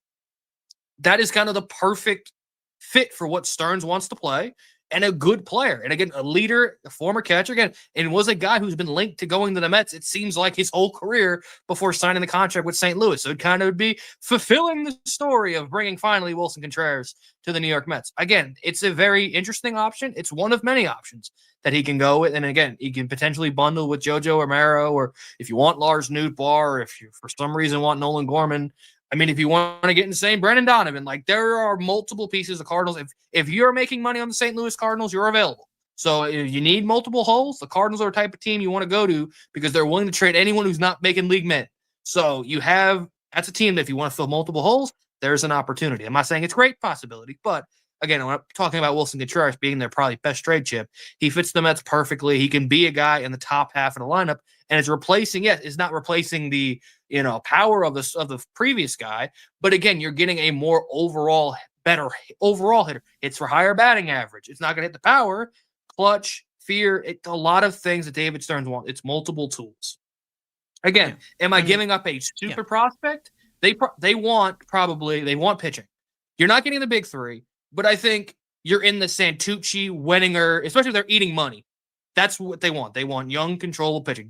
That is kind of the perfect fit for what Stearns wants to play, and a good player. And again, a leader, a former catcher, again, and was a guy who's been linked to going to the Mets, it seems like his whole career before signing the contract with St. Louis. So it kind of would be fulfilling the story of bringing finally Wilson Contreras to the New York Mets. Again, it's a very interesting option. It's one of many options that he can go with. And again, he can potentially bundle with Jojo Romero, or if you want Lars Nootbaar, or if you, for some reason, want Nolan Gorman. I mean, if you want to get insane, Brendan Donovan, like, there are multiple pieces of Cardinals. If you're making money on the St. Louis Cardinals, you're available. So if you need multiple holes, the Cardinals are a type of team you want to go to because they're willing to trade anyone who's not making league men. So that's a team that if you want to fill multiple holes, there's an opportunity. I'm not saying it's a great possibility, but again, when I'm talking about Wilson Contreras being their probably best trade chip, he fits the Mets perfectly. He can be a guy in the top half of the lineup, and it's not replacing the power of the previous guy, but again, you're getting a more better overall hitter. It's for higher batting average. It's not going to hit the power, clutch, fear. It's a lot of things that David Stearns wants. It's multiple tools. Again, am I giving up a super prospect? They want pitching. You're not getting the big 3, but I think you're in the Santucci, Wenninger, especially if they're eating money. That's what they want. They want young, controllable pitching.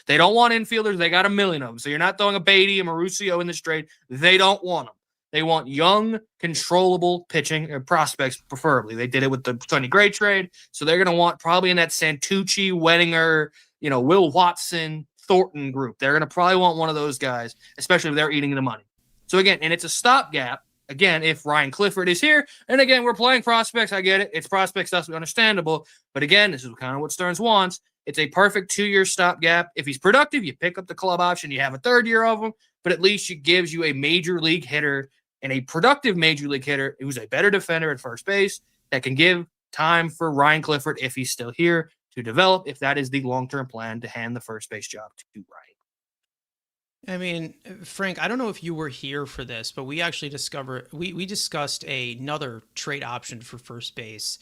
They don't want infielders. They got a million of them. So you're not throwing a Beatty, a Mauricio in the straight. They don't want them. They want young, controllable pitching prospects, preferably. They did it with the Sonny Gray trade. So they're going to want probably in that Santucci, Wenninger, Will Watson, Thornton group. They're going to probably want one of those guys, especially if they're eating the money. So again, and it's a stopgap. Again, if Ryan Clifford is here, and again, we're playing prospects, I get it. It's prospects, that's understandable. But again, this is kind of what Stearns wants. It's a perfect 2-year stopgap. If he's productive, you pick up the club option, you have a 3rd year of him, but at least it gives you a major league hitter and a productive major league hitter who's a better defender at first base that can give time for Ryan Clifford, if he's still here, to develop, if that is the long-term plan, to hand the first base job to Ryan. I mean, Frank, I don't know if you were here for this, but we actually discussed another trade option for first base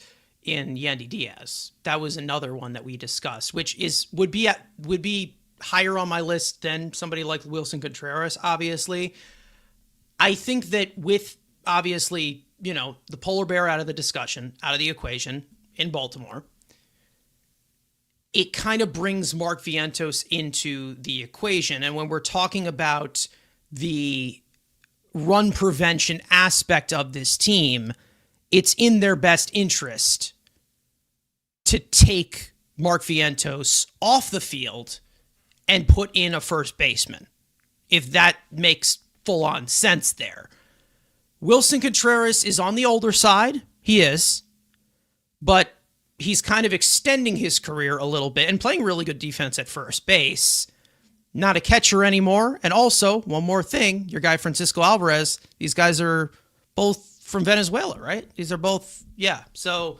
in Yandy Diaz. That was another one that we discussed, which would be higher on my list than somebody like Wilson Contreras, obviously. I think that with, obviously, the polar bear out of the discussion, out of the equation in Baltimore, it kind of brings Mark Vientos into the equation. And when we're talking about the run prevention aspect of this team, it's in their best interest to take Mark Vientos off the field and put in a first baseman, if that makes full-on sense there. Wilson Contreras is on the older side. He is. But he's kind of extending his career a little bit and playing really good defense at first base. Not a catcher anymore. And also, one more thing, your guy Francisco Alvarez, these guys are both from Venezuela, right? These are both, yeah. So,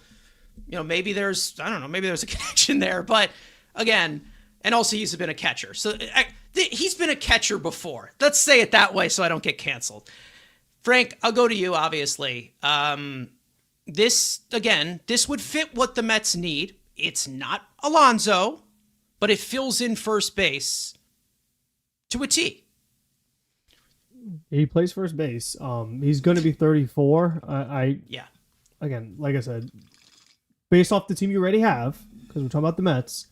maybe there's a connection there. But again, and also he's been a catcher. So he's been a catcher before. Let's say it that way so I don't get canceled. Frank, I'll go to you, obviously. This would fit what the Mets need. It's not Alonso, but it fills in first base to a T. He plays first base. He's going to be 34. Again, like I said, based off the team you already have, because we're talking about the Mets,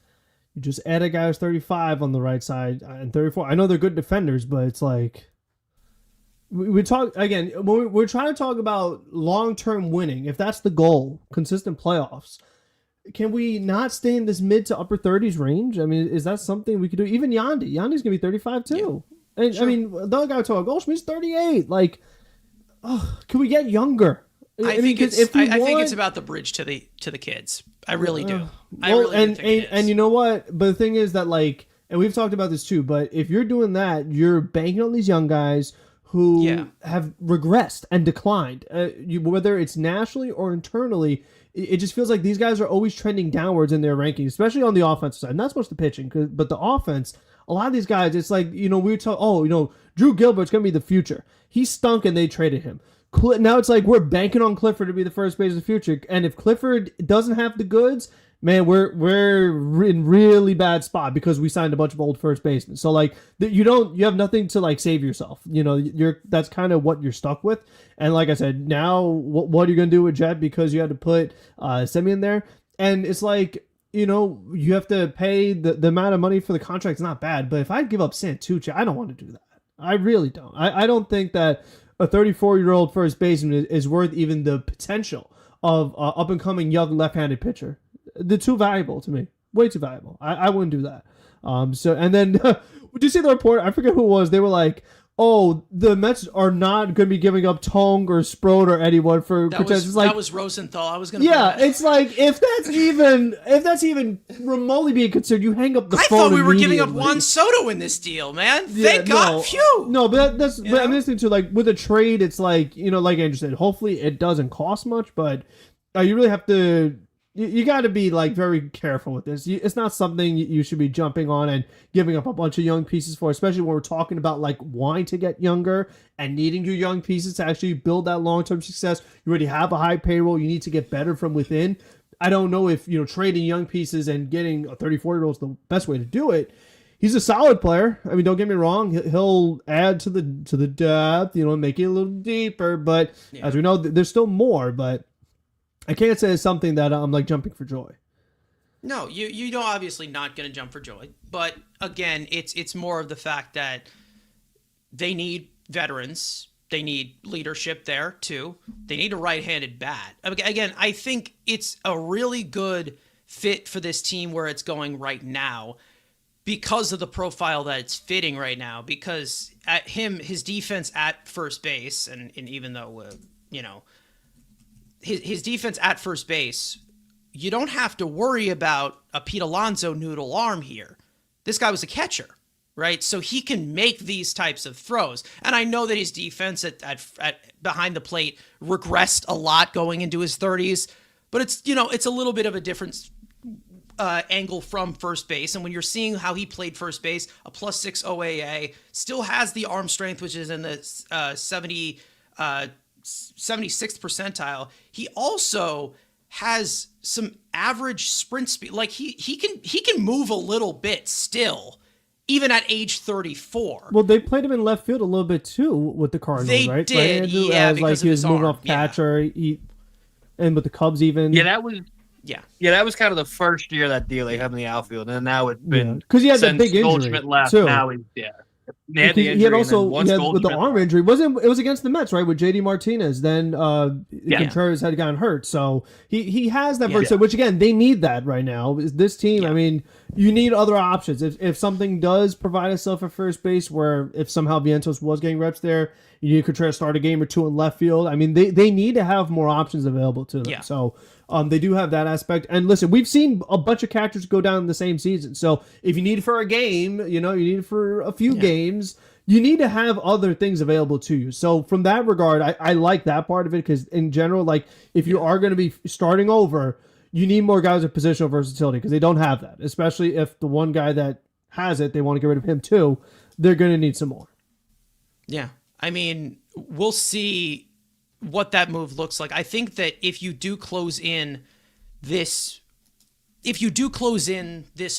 you just add a guy who's 35 on the right side and 34. I know they're good defenders, but it's like we talk again. When we're trying to talk about long-term winning, if that's the goal, consistent playoffs. Can we not stay in this mid to upper 30s range? I mean, is that something we could do? Even Yandy's going to be 35 too. Yeah. And sure. I mean, the other guy talking about Goldschmidt's 38. Like, can we get younger? I think it's about the bridge to the kids. I really do. And you know what? But the thing is that, like, and we've talked about this too, but if you're doing that, you're banking on these young guys who have regressed and declined, whether it's nationally or internally. It just feels like these guys are always trending downwards in their rankings, especially on the offensive side. Not so much the pitching, but the offense, a lot of these guys, it's like, we were talking, Drew Gilbert's going to be the future. He stunk and they traded him. Now it's like we're banking on Clifford to be the first base of the future. And if Clifford doesn't have the goods, man, we're in really bad spot because we signed a bunch of old first basemen. So like you have nothing to like save yourself. That's kind of what you're stuck with. And like I said, now what are you gonna do with Jet because you had to put Semi in there? And it's like you have to pay the amount of money for the contract. It's not bad, but if I give up Santucci, I don't want to do that. I really don't. I don't think that a 34-year-old first baseman is worth even the potential of up and coming young left-handed pitcher. They're too valuable to me. Way too valuable. I wouldn't do that. And then did you see the report? I forget who it was. They were like, "Oh, the Mets are not going to be giving up Tong or Sproat or anyone for Contreras." That was Rosenthal. I was going to. Yeah, it's like if that's even remotely being considered, you hang up the phone. I thought we were giving up Juan Soto in this deal, man. Thank God. Phew. No, but I'm listening to, like, with a trade, it's like like Andrew said, hopefully it doesn't cost much, but you really have to. You got to be like very careful with this. It's not something you should be jumping on and giving up a bunch of young pieces for, especially when we're talking about like wanting to get younger and needing your young pieces to actually build that long-term success. You already have a high payroll. You need to get better from within. I don't know if trading young pieces and getting a 34-year-old is the best way to do it. He's a solid player. I mean, don't get me wrong. He'll add to the depth, make it a little deeper. But as we know, there's still more. But I can't say it's something that I'm like jumping for joy. No, you know, obviously not going to jump for joy. But again, it's more of the fact that they need veterans. They need leadership there too. They need a right-handed bat. Again, I think it's a really good fit for this team where it's going right now because of the profile that it's fitting right now. Because his defense at first base, and even though his defense at first base, you don't have to worry about a Pete Alonso noodle arm here. This guy was a catcher, right? So he can make these types of throws. And I know that his defense at behind the plate regressed a lot going into his 30s, but it's a little bit of a different angle from first base. And when you're seeing how he played first base, a +6 OAA, still has the arm strength, which is in the 76th percentile. He also has some average sprint speed. Like he can move a little bit still, even at age 34. Well, they played him in left field a little bit too with the Cardinals, They right? did, right, Andrew? yeah, As, because like of he was his moving arm, off catcher, and with the Cubs even. Yeah, that was Yeah. Yeah, that was kind of the first year that deal they had in the outfield, and now it's been because he had that since big injury Goldschmidt left. too. Now he's He had the injury, He had and also then once with the Goldschmidt arm left- injury. It was against the Mets, right? With JD Martinez. Then Contreras had gotten hurt, so he has that versatility. Which again, they need that right now. This team, I mean, you need other options. If something does provide itself at first base, where if somehow Vientos was getting reps there, you need Contreras to start a game or two in left field. I mean, they need to have more options available to them. Yeah. So. They do have that aspect. And listen, we've seen a bunch of catchers go down in the same season. So if you need it for a game, you need it for a few games, you need to have other things available to you. So from that regard, I like that part of it because in general, like if you are going to be starting over, you need more guys with positional versatility because they don't have that, especially if the one guy that has it, they want to get rid of him too. They're going to need some more. Yeah. I mean, we'll see what that move looks like. I think that if you do close in this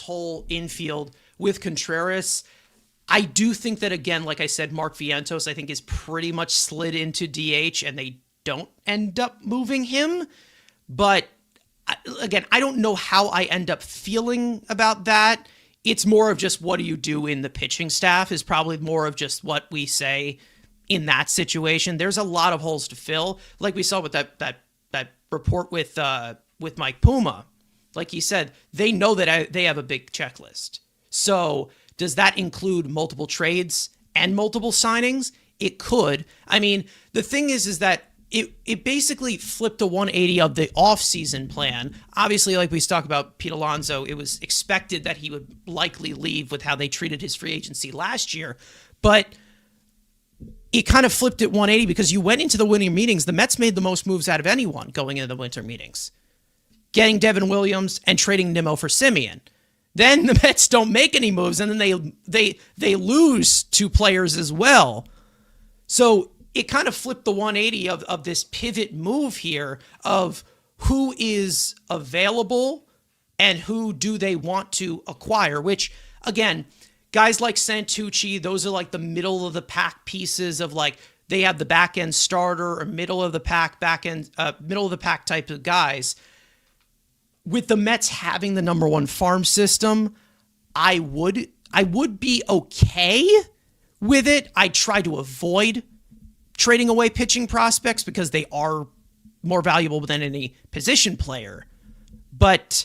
whole infield with Contreras, I do think that, again, like I said, Mark Vientos, I think, is pretty much slid into DH and they don't end up moving him. But again, I don't know how I end up feeling about that. It's more of just what do you do in the pitching staff is probably more of just what we say in that situation. There's a lot of holes to fill, like we saw with that report with Mike Puma. Like he said, they know that they have a big checklist. So does that include multiple trades and multiple signings? It could. I mean, the thing is that it basically flipped a 180 of the offseason plan. Obviously, like we talked about Pete Alonso, it was expected that he would likely leave with how they treated his free agency last year. But it kind of flipped at 180 because you went into the winter meetings. The Mets made the most moves out of anyone going into the winter meetings, getting Devin Williams and trading Nimmo for Simeon. Then the Mets don't make any moves, and then they lose two players as well. So it kind of flipped the 180 of this pivot move here of who is available and who do they want to acquire, which, again, guys like Santucci, those are like the middle of the pack pieces of like they have the back end starter or middle of the pack type of guys. With the Mets having the number one farm system, I would be okay with it. I try to avoid trading away pitching prospects because they are more valuable than any position player. But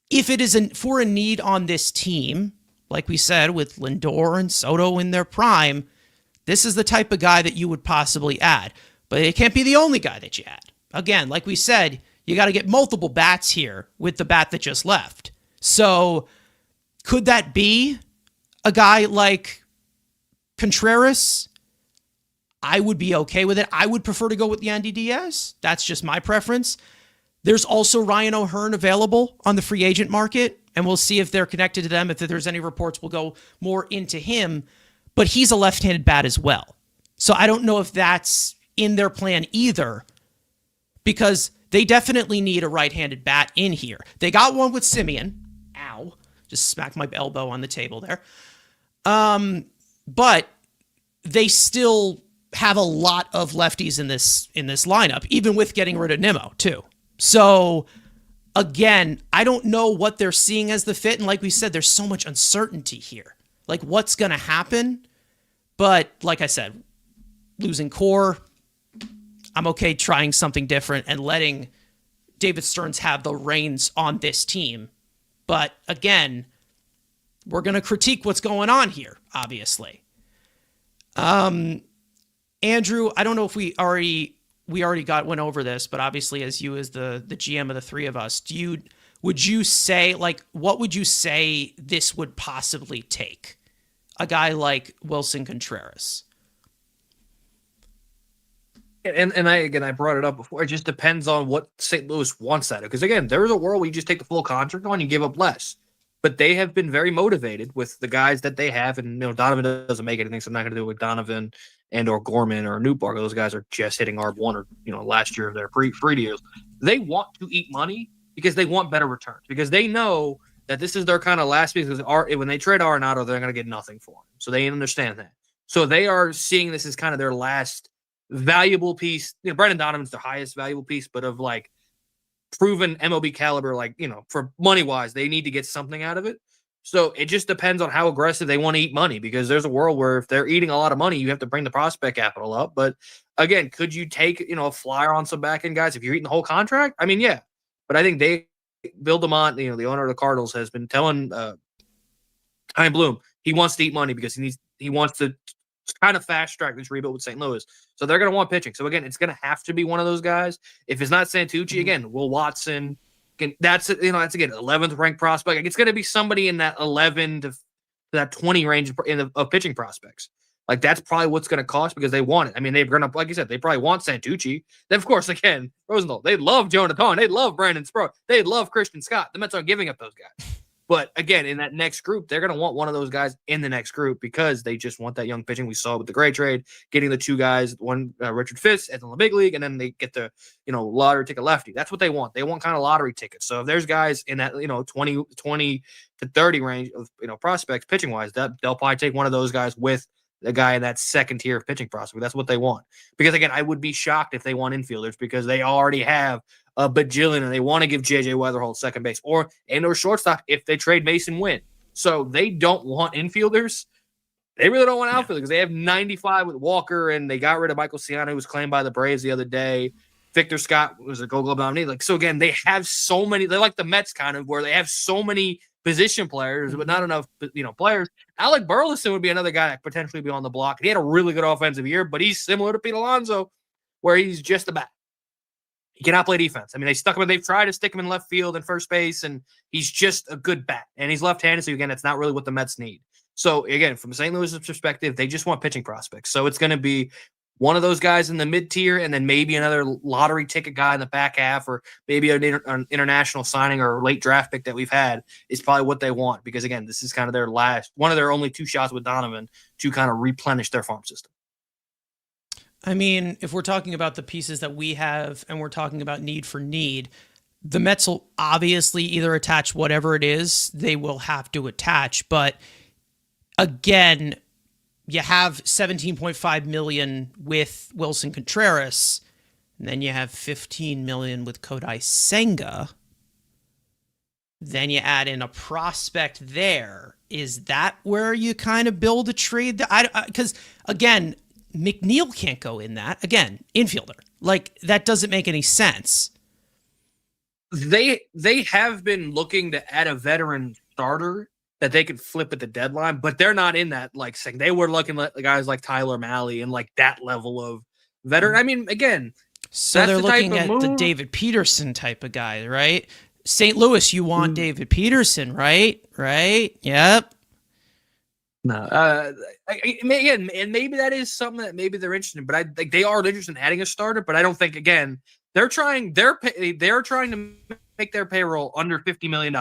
if it is for a need on this team, like we said, with Lindor and Soto in their prime, this is the type of guy that you would possibly add. But it can't be the only guy that you add. Again, like we said, you got to get multiple bats here with the bat that just left. So could that be a guy like Contreras? I would be okay with it. I would prefer to go with Yandy Diaz. That's just my preference. There's also Ryan O'Hearn available on the free agent market, and we'll see if they're connected to them. If there's any reports, we'll go more into him. But he's a left-handed bat as well. So I don't know if that's in their plan either, because they definitely need a right-handed bat in here. They got one with Simeon. Ow. Just smacked my elbow on the table there. But they still have a lot of lefties in this lineup, even with getting rid of Nimmo, too. So, again, I don't know what they're seeing as the fit. And like we said, there's so much uncertainty here. Like, what's going to happen? But, like I said, losing core, I'm okay trying something different and letting David Stearns have the reins on this team. But, again, we're going to critique what's going on here, obviously. Andrew, I don't know if we already went over this, but obviously as you as the GM of the three of us, would you say, like, what would you say this would possibly take? A guy like Wilson Contreras. And I brought it up before. It just depends on what St. Louis wants out of it. Because again, there is a world where you just take the full contract on, you give up less. But they have been very motivated with the guys that they have, and Donovan doesn't make anything, so I'm not going to do it with Donovan and or Gorman or Newpark. Those guys are just hitting ARB1 or last year of their free deals. they want to eat money because they want better returns, because they know that this is their kind of last piece. Because when they trade Arenado, they're going to get nothing for him. So they understand that. So they are seeing this as kind of their last valuable piece. Brendan Donovan's the highest valuable piece, but of like proven MLB caliber, like, for money wise, they need to get something out of it. So it just depends on how aggressive they want to eat money, because there's a world where if they're eating a lot of money, you have to bring the prospect capital up. But again, could you take, a flyer on some back end guys if you're eating the whole contract? I mean, yeah. But I think Bill DeMont, the owner of the Cardinals, has been telling Chaim Bloom he wants to eat money because he wants to kind of fast track this rebuild with St. Louis. So they're going to want pitching. So again, it's going to have to be one of those guys. If it's not Santucci, again, Will Watson. That's again 11th ranked prospect. Like, it's going to be somebody in that 11 to that 20 range of pitching prospects. Like, that's probably what's going to cost, because they want it. I mean, they're going to, like you said, they probably want Santucci. Then, of course, again, Rosenthal, they love Jonah Tone. They love Brandon Sproat. They love Christian Scott. The Mets aren't giving up those guys. But again, in that next group, they're going to want one of those guys in the next group, because they just want that young pitching. We saw with the Gray trade, getting the two guys, one Richard Fisk in the big league, and then they get the lottery ticket lefty. That's what they want. They want kind of lottery tickets. So if there's guys in that 20 to 30 range of prospects pitching wise, that they'll probably take one of those guys with the guy in that second tier of pitching prospect. That's what they want. Because again, I would be shocked if they want infielders, because they already have a bajillion, and they want to give JJ Weatherholt second base or shortstop if they trade Mason Wynn. So they don't want infielders. They really don't want outfielders, because they have 95 with Walker, and they got rid of Michael Ciano, who was claimed by the Braves the other day. Victor Scott was a Gold Glove nominee. Like, so again, they have so many. They're like the Mets, kind of, where they have so many position players, but not enough, players. Alec Burleson would be another guy that potentially be on the block. He had a really good offensive year, but he's similar to Pete Alonso, where he's just a bat. He cannot play defense. I mean, they've tried to stick him in left field and first base, and he's just a good bat. And he's left-handed, so again, that's not really what the Mets need. So again, from St. Louis's perspective, they just want pitching prospects. So it's going to be one of those guys in the mid-tier, and then maybe another lottery ticket guy in the back half, or maybe an international signing or late draft pick that we've had is probably what they want. Because again, this is kind of one of their only two shots with Donovan to kind of replenish their farm system. I mean, if we're talking about the pieces that we have and we're talking about need for need, the Mets will obviously either attach whatever it is they will have to attach. But again, you have $17.5 million with Wilson Contreras, and then you have $15 million with Kodai Senga. Then you add in a prospect there. Is that where you kind of build a trade? Because again, McNeil can't go in that. Again, infielder. Like, that doesn't make any sense. They have been looking to add a veteran starter that they could flip at the deadline, but they're not in that saying. They were looking at guys like Tyler Mahle and that level of veteran. I mean, again, so they're looking at the David Peterson type of guy, right? St. Louis, you want David Peterson, right? Right? Yep. No, again, and maybe that is something that maybe they're interested in, but I think they are interested in adding a starter. But I don't think, again, they're trying to make their payroll under $50 million.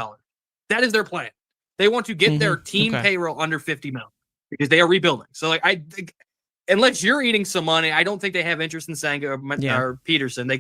That is their plan. They want to get their team payroll under $50 million because they are rebuilding. So I think, unless you're eating some money, I don't think they have interest in Senga or Peterson. They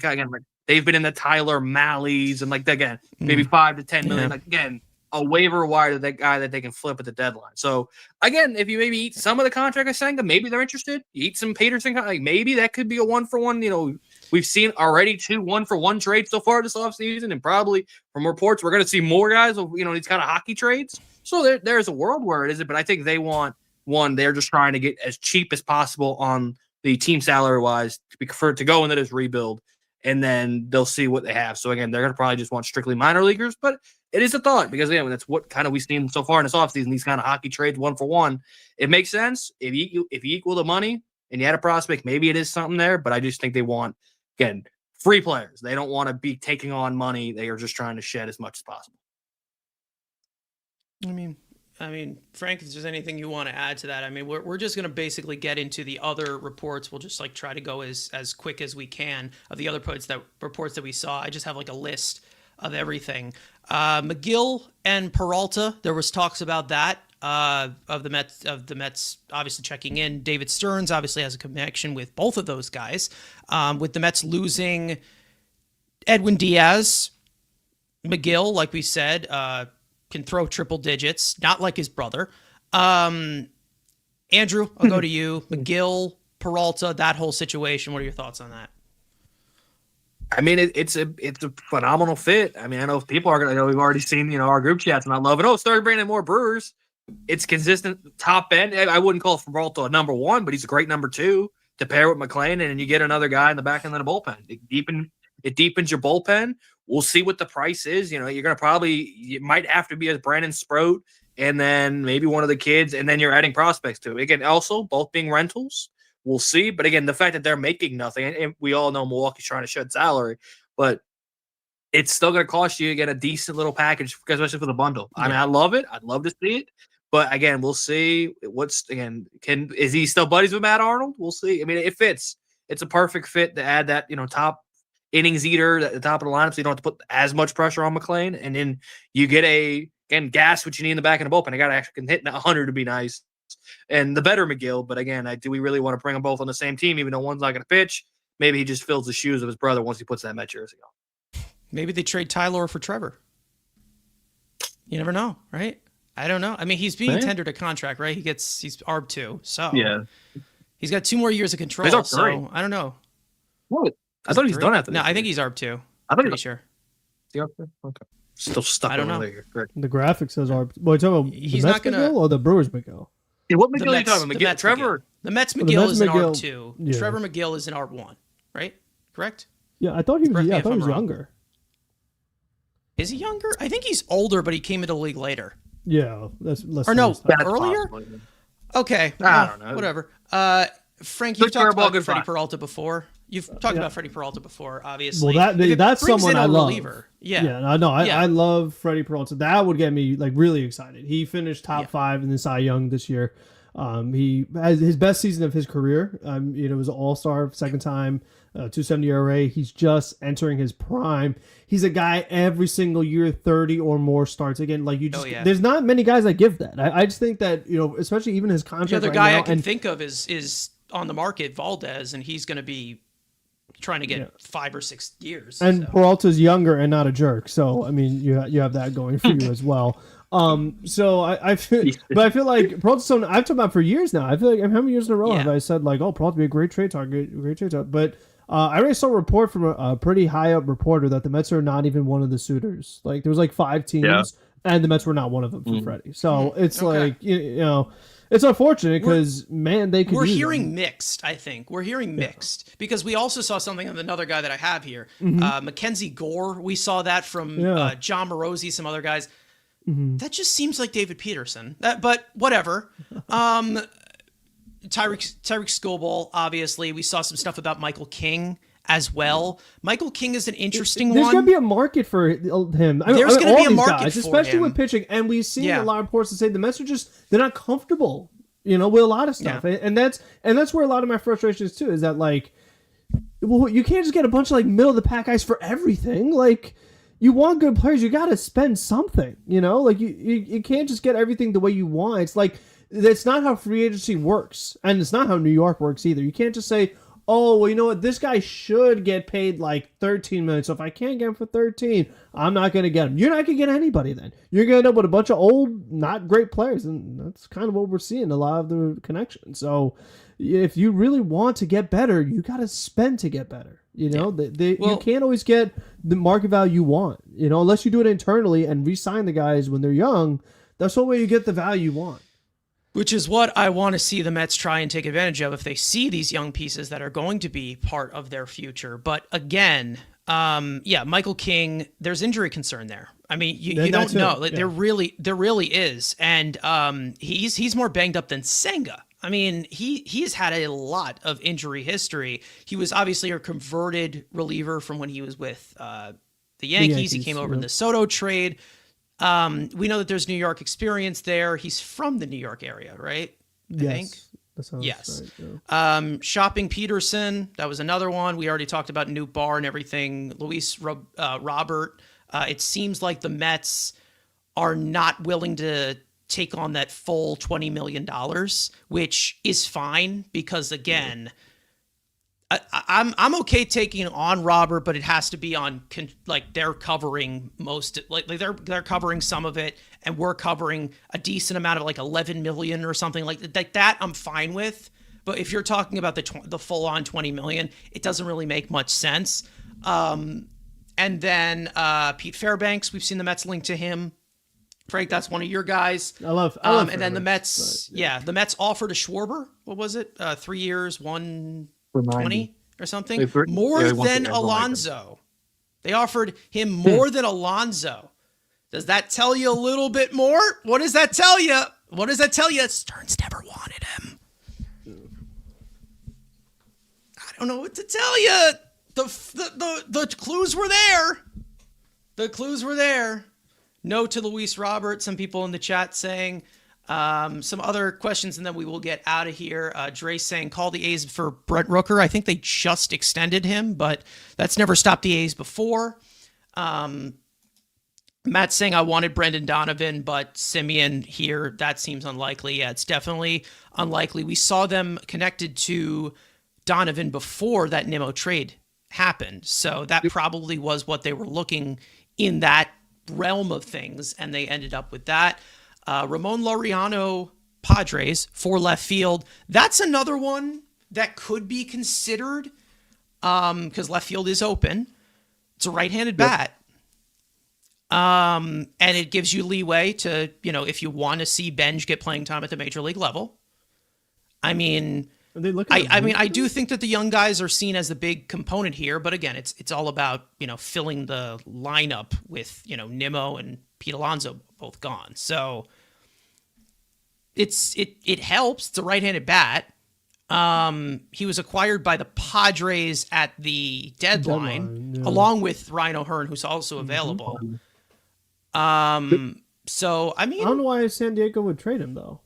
they've been in the Tyler Malleys and again, maybe 5 to 10 million. Again, a waiver wire to that guy that they can flip at the deadline. So again, if you maybe eat some of the contract of Senga, maybe they're interested. You eat some Peterson, maybe that could be a 1-for-1. We've seen already 2 1-for-1 trades so far this offseason, and probably from reports we're going to see more guys of these kind of hockey trades. So there's a world where it isn't, but I think they want one. They're just trying to get as cheap as possible on the team salary wise to go into this rebuild, and then they'll see what they have. So again, they're going to probably just want strictly minor leaguers, but it is a thought because again, that's what kind of we've seen so far in this offseason. These kind of hockey trades 1-for-1, it makes sense if you equal the money and you had a prospect, maybe it is something there. But I just think they want, again, free players. They don't want to be taking on money. They are just trying to shed as much as possible. I mean, Frank, if there's anything you want to add to that, we're just going to basically get into the other reports. We'll just try to go as quick as we can of the other reports that we saw. I just have a list of everything. McGill and Peralta, there was talks about that of the Mets obviously checking in. David Stearns obviously has a connection with both of those guys. With the Mets losing Edwin Diaz, McGill, like we said, can throw triple digits, not like his brother. Andrew, I'll go to you. McGill, Peralta, that whole situation. What are your thoughts on that? I mean, it's a phenomenal fit. I mean, I know if people are going to know, we've already seen, our group chats and I love it. Oh, started bringing in more Brewers. It's consistent top end. I wouldn't call Peralta a number one, but he's a great number two to pair with McClain, and you get another guy in the back end of the bullpen. It deepens your bullpen. We'll see what the price is. You're going to you might have to be a Brandon Sproat and then maybe one of the kids, and then you're adding prospects to it. Again, also both being rentals. We'll see. But again, the fact that they're making nothing, and we all know Milwaukee's trying to shed salary, but it's still going to cost you, again, a decent little package, especially for the bundle. Yeah. I mean, I love it. I'd love to see it. But again, we'll see. Is he still buddies with Matt Arnold? We'll see. I mean, it fits. It's a perfect fit to add that, top innings eater at the top of the lineup, so you don't have to put as much pressure on McClain. And then you get gas, what you need in the back of the bullpen. I got to actually hit 100 to be nice. And the better McGill. But again, do we really want to bring them both on the same team, even though one's not going to pitch? Maybe he just fills the shoes of his brother once he puts that Met jersey on. Maybe they trade Tyler for Trevor. You never know, right? I don't know. I mean, he's being tendered a contract, right? He's ARB 2, so yeah, he's got 2 more years of control. He's ARB 3. So I don't know. What? I thought he's done after this. No, I think he's ARB 2. I'm pretty sure. Okay. Still stuck. I don't know. The graphic says ARB. Well, you're talking about the Mets McGill or the Brewers McGill? Yeah, what McGill are you talking about? McGill, Trevor? The Mets McGill is an ARB 2. Yeah. Trevor McGill is an ARB 1, right? Correct? Yeah, I thought he was. I thought he was younger. Is he younger? I think he's older, but he came into the league later. Yeah, that's less. Or no, earlier? Possible. Okay, I don't know. Whatever. Frank, you've talked about Freddie Peralta before. You've talked about Freddie Peralta before, obviously. Well, that's someone I love. Reliever. Yeah, I love Freddie Peralta. That would get me really excited. He finished top 5 in the Cy Young this year. He has his best season of his career. It was an All-Star second time, 270 ERA. He's just entering his prime. He's a guy every single year, 30 or more starts. Again, there's not many guys that give that. I just think that, especially even his contract. The other guy I can think of is on the market, Valdez, and he's going to be trying to get 5 or 6 years. And Peralta's younger and not a jerk. So, I mean, you have that going for you as well. So I feel like Peralta. I've talked about for years now. I feel like how many years in a row have I said Peralta would be a great trade target, But I already saw a report from a pretty high up reporter that the Mets are not even one of the suitors. Like there was 5 teams, and the Mets were not one of them for Freddie. So it's it's unfortunate because they could. We're hearing mixed. I think we're hearing mixed because we also saw something of another guy that I have here, Mackenzie Gore. We saw that from John Morosi, some other guys. That just seems like David Peterson. But whatever. Tyreek Skubal, obviously. We saw some stuff about Michael King as well. Michael King is an interesting one. There's going to be a market for him. There's going to be a market guys, for especially him. With pitching. And we've seen a lot of reports that say the Mets are they're not comfortable, with a lot of stuff. Yeah. And that's where a lot of my frustration is too, is that you can't just get a bunch of middle of the pack guys for everything. You want good players, you got to spend something, you can't just get everything the way you want. It's that's not how free agency works. And it's not how New York works either. You can't just say, oh, well, you know what? This guy should get paid $13 million. So if I can't get him for 13, I'm not going to get him. You're not going to get anybody then. You're going to end up with a bunch of old, not great players. And that's kind of what we're seeing, a lot of the connections. So if you really want to get better, you got to spend to get better. You can't always get the market value you want, unless you do it internally and re-sign the guys when they're young. That's the way you get the value you want. Which is what I want to see the Mets try and take advantage of if they see these young pieces that are going to be part of their future. But again, Michael King, there's injury concern there. I mean, you don't know. There really is. And he's more banged up than Senga. I mean, he has had a lot of injury history. He was obviously a converted reliever from when he was with the Yankees. He came over in the Soto trade. We know that there's New York experience there. He's from the New York area, right? I think. That sounds yes. Right, yeah. Shopping Peterson, that was another one. We already talked about New Bar and everything. Luis Robert. It seems like the Mets are not willing to take on that full $20 million, which is fine because, again, I'm okay taking on Robert, but it has to be on like they're covering they're covering some of it, and we're covering a decent amount of like 11 million or something like that. I'm fine with. But if you're talking about the full on 20 million, it doesn't really make much sense. And then Pete Fairbanks, we've seen the Mets link to him. Frank, that's one of your guys. I love and then the Mets, the Mets offered a Schwarber. What was it? 3 years, 120 or something. More than Alonso. They offered him more than Alonso. Does that tell you a little bit more? What does that tell you? Stearns never wanted him. I don't know what to tell you. The clues were there. The clues were there. No to Luis Robert. Some people in the chat saying some other questions, and then we will get out of here. Dre saying, call the A's for Brent Rooker. I think they just extended him, but that's never stopped the A's before. Matt saying, I wanted Brendan Donovan, but Simeon here, that seems unlikely. Yeah, it's definitely unlikely. We saw them connected to Donovan before that Nimmo trade happened. So that probably was what they were looking in that realm of things, and they ended up with that. Ramon Laureano, Padres, for left field. That's another one that could be considered because left field is open. It's a right-handed bat. And it gives you leeway to, if you want to see Benj get playing time at the major league level. I mean, I do think that the young guys are seen as the big component here, but again, it's all about, filling the lineup with, Nimmo and Pete Alonso both gone. So it helps. It's a right-handed bat. He was acquired by the Padres at the deadline. Along with Ryan O'Hearn, who's also available. So I mean, I don't know why San Diego would trade him though.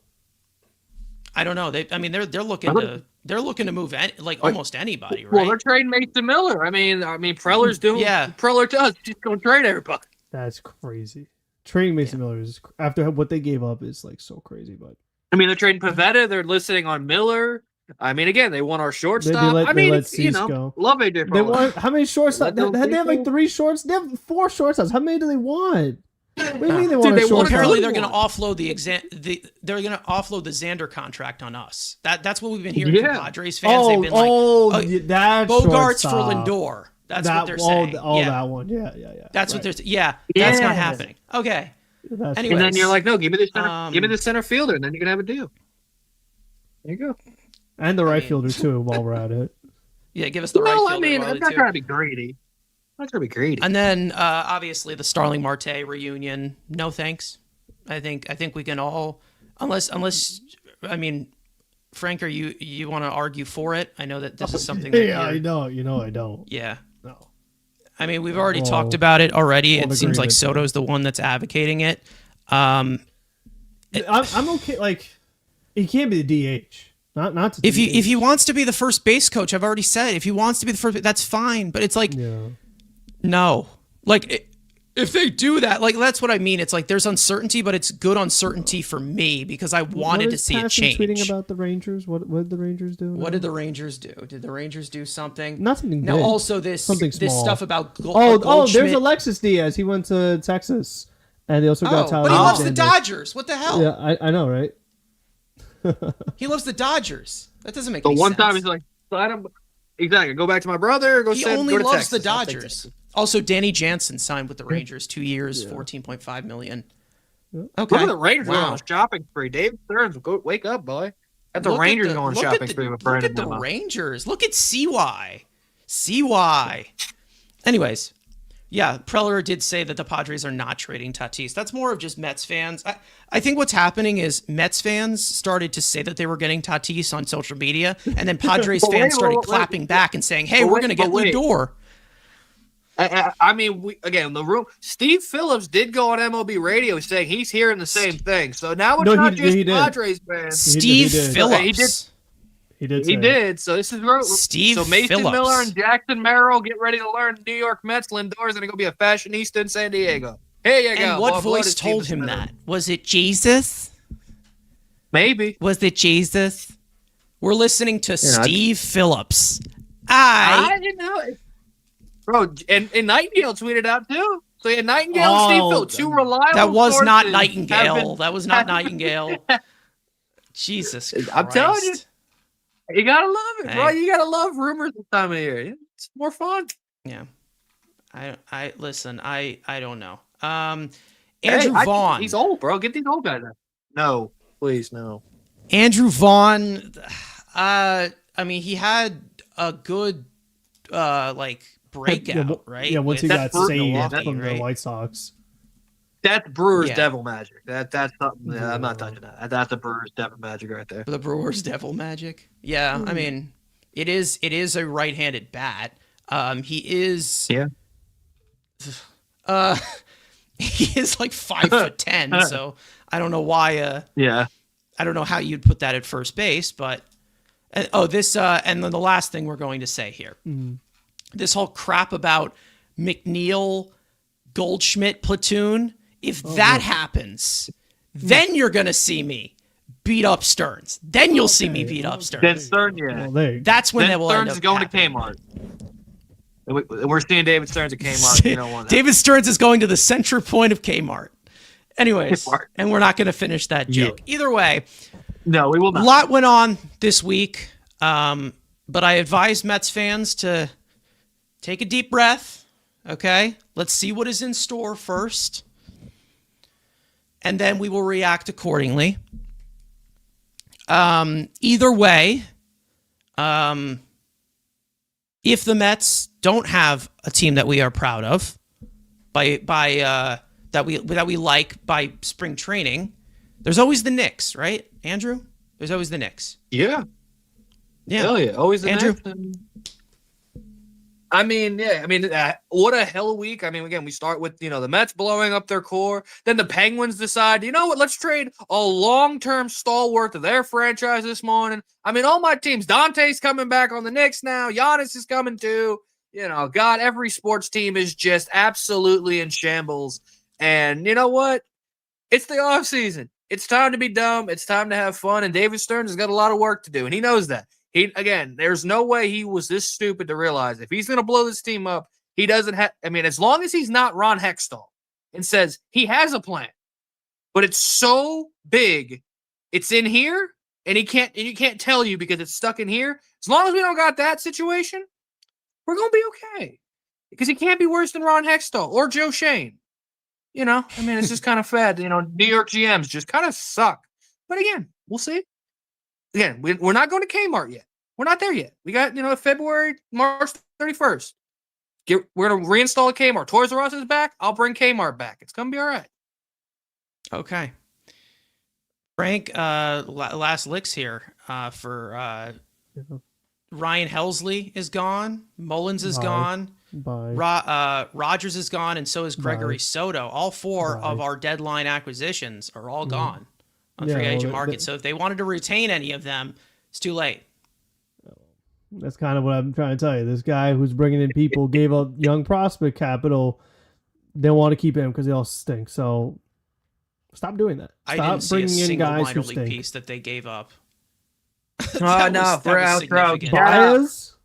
I don't know. They're looking to move almost anybody, right? Well, they're trading Mason Miller. I mean, Preller's doing. Yeah, Preller does. She's going to trade everybody. That's crazy. Trading Mason Miller is after what they gave up is like so crazy. But I mean, they're trading Pivetta. They're listening on Miller. I mean, again, they want our shortstop. Go. Love a different. They want how many shortstops? They have like 3 shorts. They have 4 shortstops. How many do they want? What do you mean they want a shortstop? Apparently, they're going to offload they're going to offload the Xander contract on us. That's what we've been hearing from Padres fans. They've been that Bogarts for Lindor. That's what they're saying. That one. Yeah. That's what they're saying. Yeah, that's not happening. Okay. Anyways, and then you're like, no, give me the center fielder, and then you can have a deal. There you go. And the right fielder too. While we're at it. Yeah, give us the right fielder. I'm not trying to be greedy. That's gonna be greedy. And then obviously the Starling Marte reunion. No thanks. I think we can all unless I mean, Frank, are you want to argue for it? I know that this is something that I know. I don't. Yeah. No. I mean, we've already talked about it already. It seems like Soto's the one that's advocating it. I'm okay. Like, he can't be the DH. Not to if he wants to be the first base coach, I've already said if he wants to be the first, that's fine. But it's like. Yeah. No, like if they do that, like that's what I mean. It's like there's uncertainty, but it's good uncertainty for me because I wanted to see it change. Tweeting about the Rangers. What did the Rangers do? What did the Rangers do? Did the Rangers do something? Nothing. Now also this stuff about there's Alexis Diaz. He went to Texas, and they also got Tyler. But he loves the Dodgers. What the hell? Yeah, I know, right? He loves the Dodgers. That doesn't make any sense. But one time he's like, exactly. Go back to my brother. He only loves the Dodgers. Also, Danny Jansen signed with the Rangers 2 years, $14.5 million. Okay. Look at the Rangers going on a shopping spree. David Stearns, wake up, boy. At the Rangers going on a shopping spree with Brandon. Look at the Rangers. Look at CY. Anyways, yeah, Preller did say that the Padres are not trading Tatis. That's more of just Mets fans. I think what's happening is Mets fans started to say that they were getting Tatis on social media, and then Padres fans started clapping back and saying, hey, we're going to get Lindor. I mean, the room. Steve Phillips did go on MLB radio saying he's hearing the same thing. So now it's not just Padres fans. Steve Phillips. He did. He did. So this is Steve. So Mason Phillips. Miller and Jackson Merrill get ready to learn New York Mets. Lindor's going to go be a fashionista in San Diego. Here you go. And what voice told him that? Was it Jesus? Maybe. Was it Jesus? We're listening to Steve Phillips. I didn't know it. Bro, and Nightingale tweeted out too. So yeah, Nightingale and Steve Phillips, two reliable That was not sources Nightingale. That was not Nightingale. Jesus Christ. I'm telling you gotta love it, bro. You gotta love rumors this time of year. It's more fun. Yeah. I listen, I don't know. Andrew Vaughn. He's old, bro. Get these old guys out. No, please, no. Andrew Vaughn, I mean, he had a good breakout, right? Yeah, once he got saved from right? the White Sox. That's Brewers devil magic. That's something. I'm not touching that. That's a Brewers devil magic right there. The Brewers devil magic. Yeah, I mean, it is a right-handed bat. He is. Yeah. He is like 5'10", so I don't know why. Yeah. I don't know how you'd put that at first base, but and then the last thing we're going to say here, this whole crap about McNeil Goldschmidt platoon. If that happens, then you're gonna see me beat up Stearns. Then you'll see me beat up Stearns. Then Stearns, yeah. Well, that's when they will Stearns end up is going happening. to Kmart. We're seeing David Stearns at Kmart. You know what? David Stearns is going to the center point of Kmart. Anyways, and we're not going to finish that joke. Yeah. Either way, no, we will not. A lot went on this week, but I advise Mets fans to take a deep breath. Okay, let's see what is in store first, and then we will react accordingly. Either way, if the Mets don't have a team that we are proud of, that we like by spring training, there's always the Knicks, right, Andrew? There's always the Knicks. Yeah. Hell yeah, always the Andrew. Knicks. I mean, what a hell of a week. I mean, again, we start with, the Mets blowing up their core. Then the Penguins decide, you know what, let's trade a long-term stalwart of their franchise this morning. I mean, all my teams, Dante's coming back on the Knicks now. Giannis is coming too. God, every sports team is just absolutely in shambles. And you know what? It's the offseason. It's time to be dumb. It's time to have fun. And David Stearns has got a lot of work to do, and he knows that. There's no way he was this stupid to realize if he's going to blow this team up, he doesn't have. I mean, as long as he's not Ron Hextall and says he has a plan, but it's so big, it's in here, and you can't tell you because it's stuck in here. As long as we don't got that situation, we're going to be okay because he can't be worse than Ron Hextall or Joe Shane. It's just kind of fed. New York GMs just kind of suck. But again, we'll see. Again, we're not going to Kmart yet. We're not there yet. We got, March 31st. We're going to reinstall a Kmart. Toys R Us is back. I'll bring Kmart back. It's going to be all right. Okay. Frank, last licks here for Ryan Helsley is gone. Mullins is gone. Bye. Rogers is gone, and so is Gregory Soto. All four of our deadline acquisitions are all gone on free agent market. So if they wanted to retain any of them, it's too late. That's kind of what I'm trying to tell you. This guy who's bringing in people gave up young prospect capital. They want to keep him because they all stink. So stop doing that. Stop I didn't see bringing a in single guys minor who league stink. piece that they gave up. No, Diaz.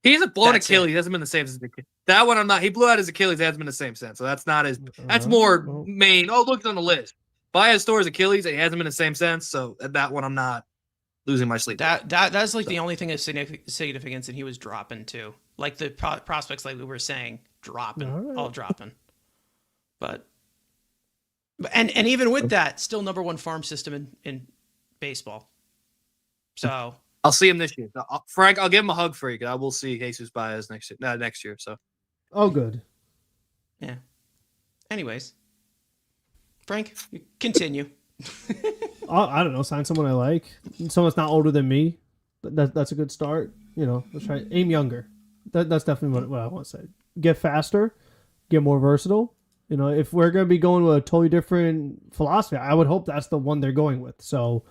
He's a blown That's Achilles. He hasn't been the same since that one. I'm not. He blew out his Achilles. It hasn't been the same since. So that's not his. That's more main. Oh, look, it's on the list. Baez tore his Achilles. It hasn't been the same since. So at that one, I'm not losing my sleep. That's like the only thing of significance, and he was dropping too. Like the prospects, like we were saying, dropping, all dropping. But and even with that, still number one farm system in baseball. So I'll see him this year. Frank, I'll give him a hug for you. I will see Jesus Baez next year. So, oh, good. Yeah. Anyways, Frank, continue. I don't know. Sign someone I like. Someone's not older than me. That's a good start. Let's try aim younger. That's definitely what I want to say. Get faster. Get more versatile. If we're going to be going with a totally different philosophy, I would hope that's the one they're going with. So,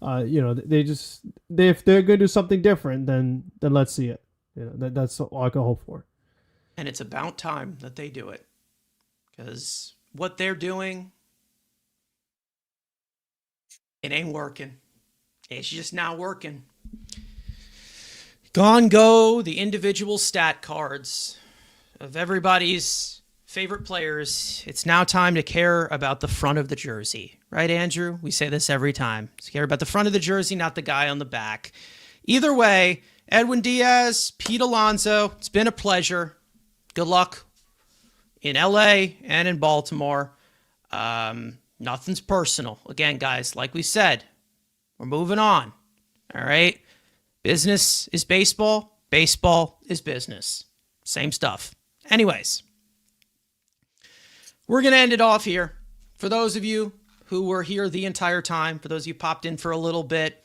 if they're going to do something different, then let's see it. That's all I can hope for. And it's about time that they do it, because what they're doing, it ain't working. It's just not working. Gone go the individual stat cards of everybody's favorite players. It's now time to care about the front of the jersey. Right, Andrew? We say this every time. Let's care about the front of the jersey, not the guy on the back. Either way, Edwin Diaz, Pete Alonso, it's been a pleasure. Good luck in LA and in Baltimore. Nothing's personal. Again, guys, like we said, we're moving on. All right? Business is baseball. Baseball is business. Same stuff. Anyways, we're going to end it off here. For those of you who were here the entire time, for those of you who popped in for a little bit,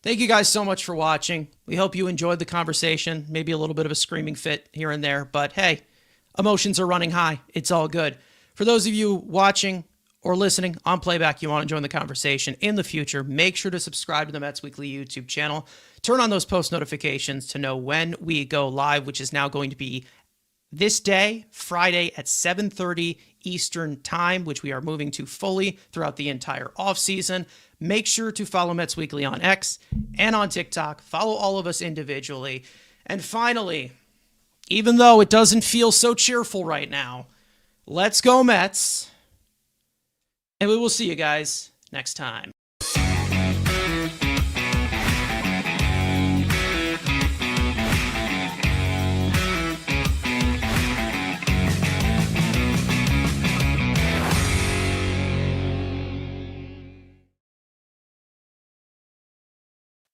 thank you guys so much for watching. We hope you enjoyed the conversation. Maybe a little bit of a screaming fit here and there, but hey, emotions are running high. It's all good. For those of you watching or listening on playback, you want to join the conversation in the future, make sure to subscribe to the Mets Weekly YouTube channel. Turn on those post notifications to know when we go live, which is now going to be this day, Friday at 7:30 Eastern Time, which we are moving to fully throughout the entire offseason. Make sure to follow Mets Weekly on X and on TikTok. Follow all of us individually. And finally, even though it doesn't feel so cheerful right now, let's go Mets. And we will see you guys next time.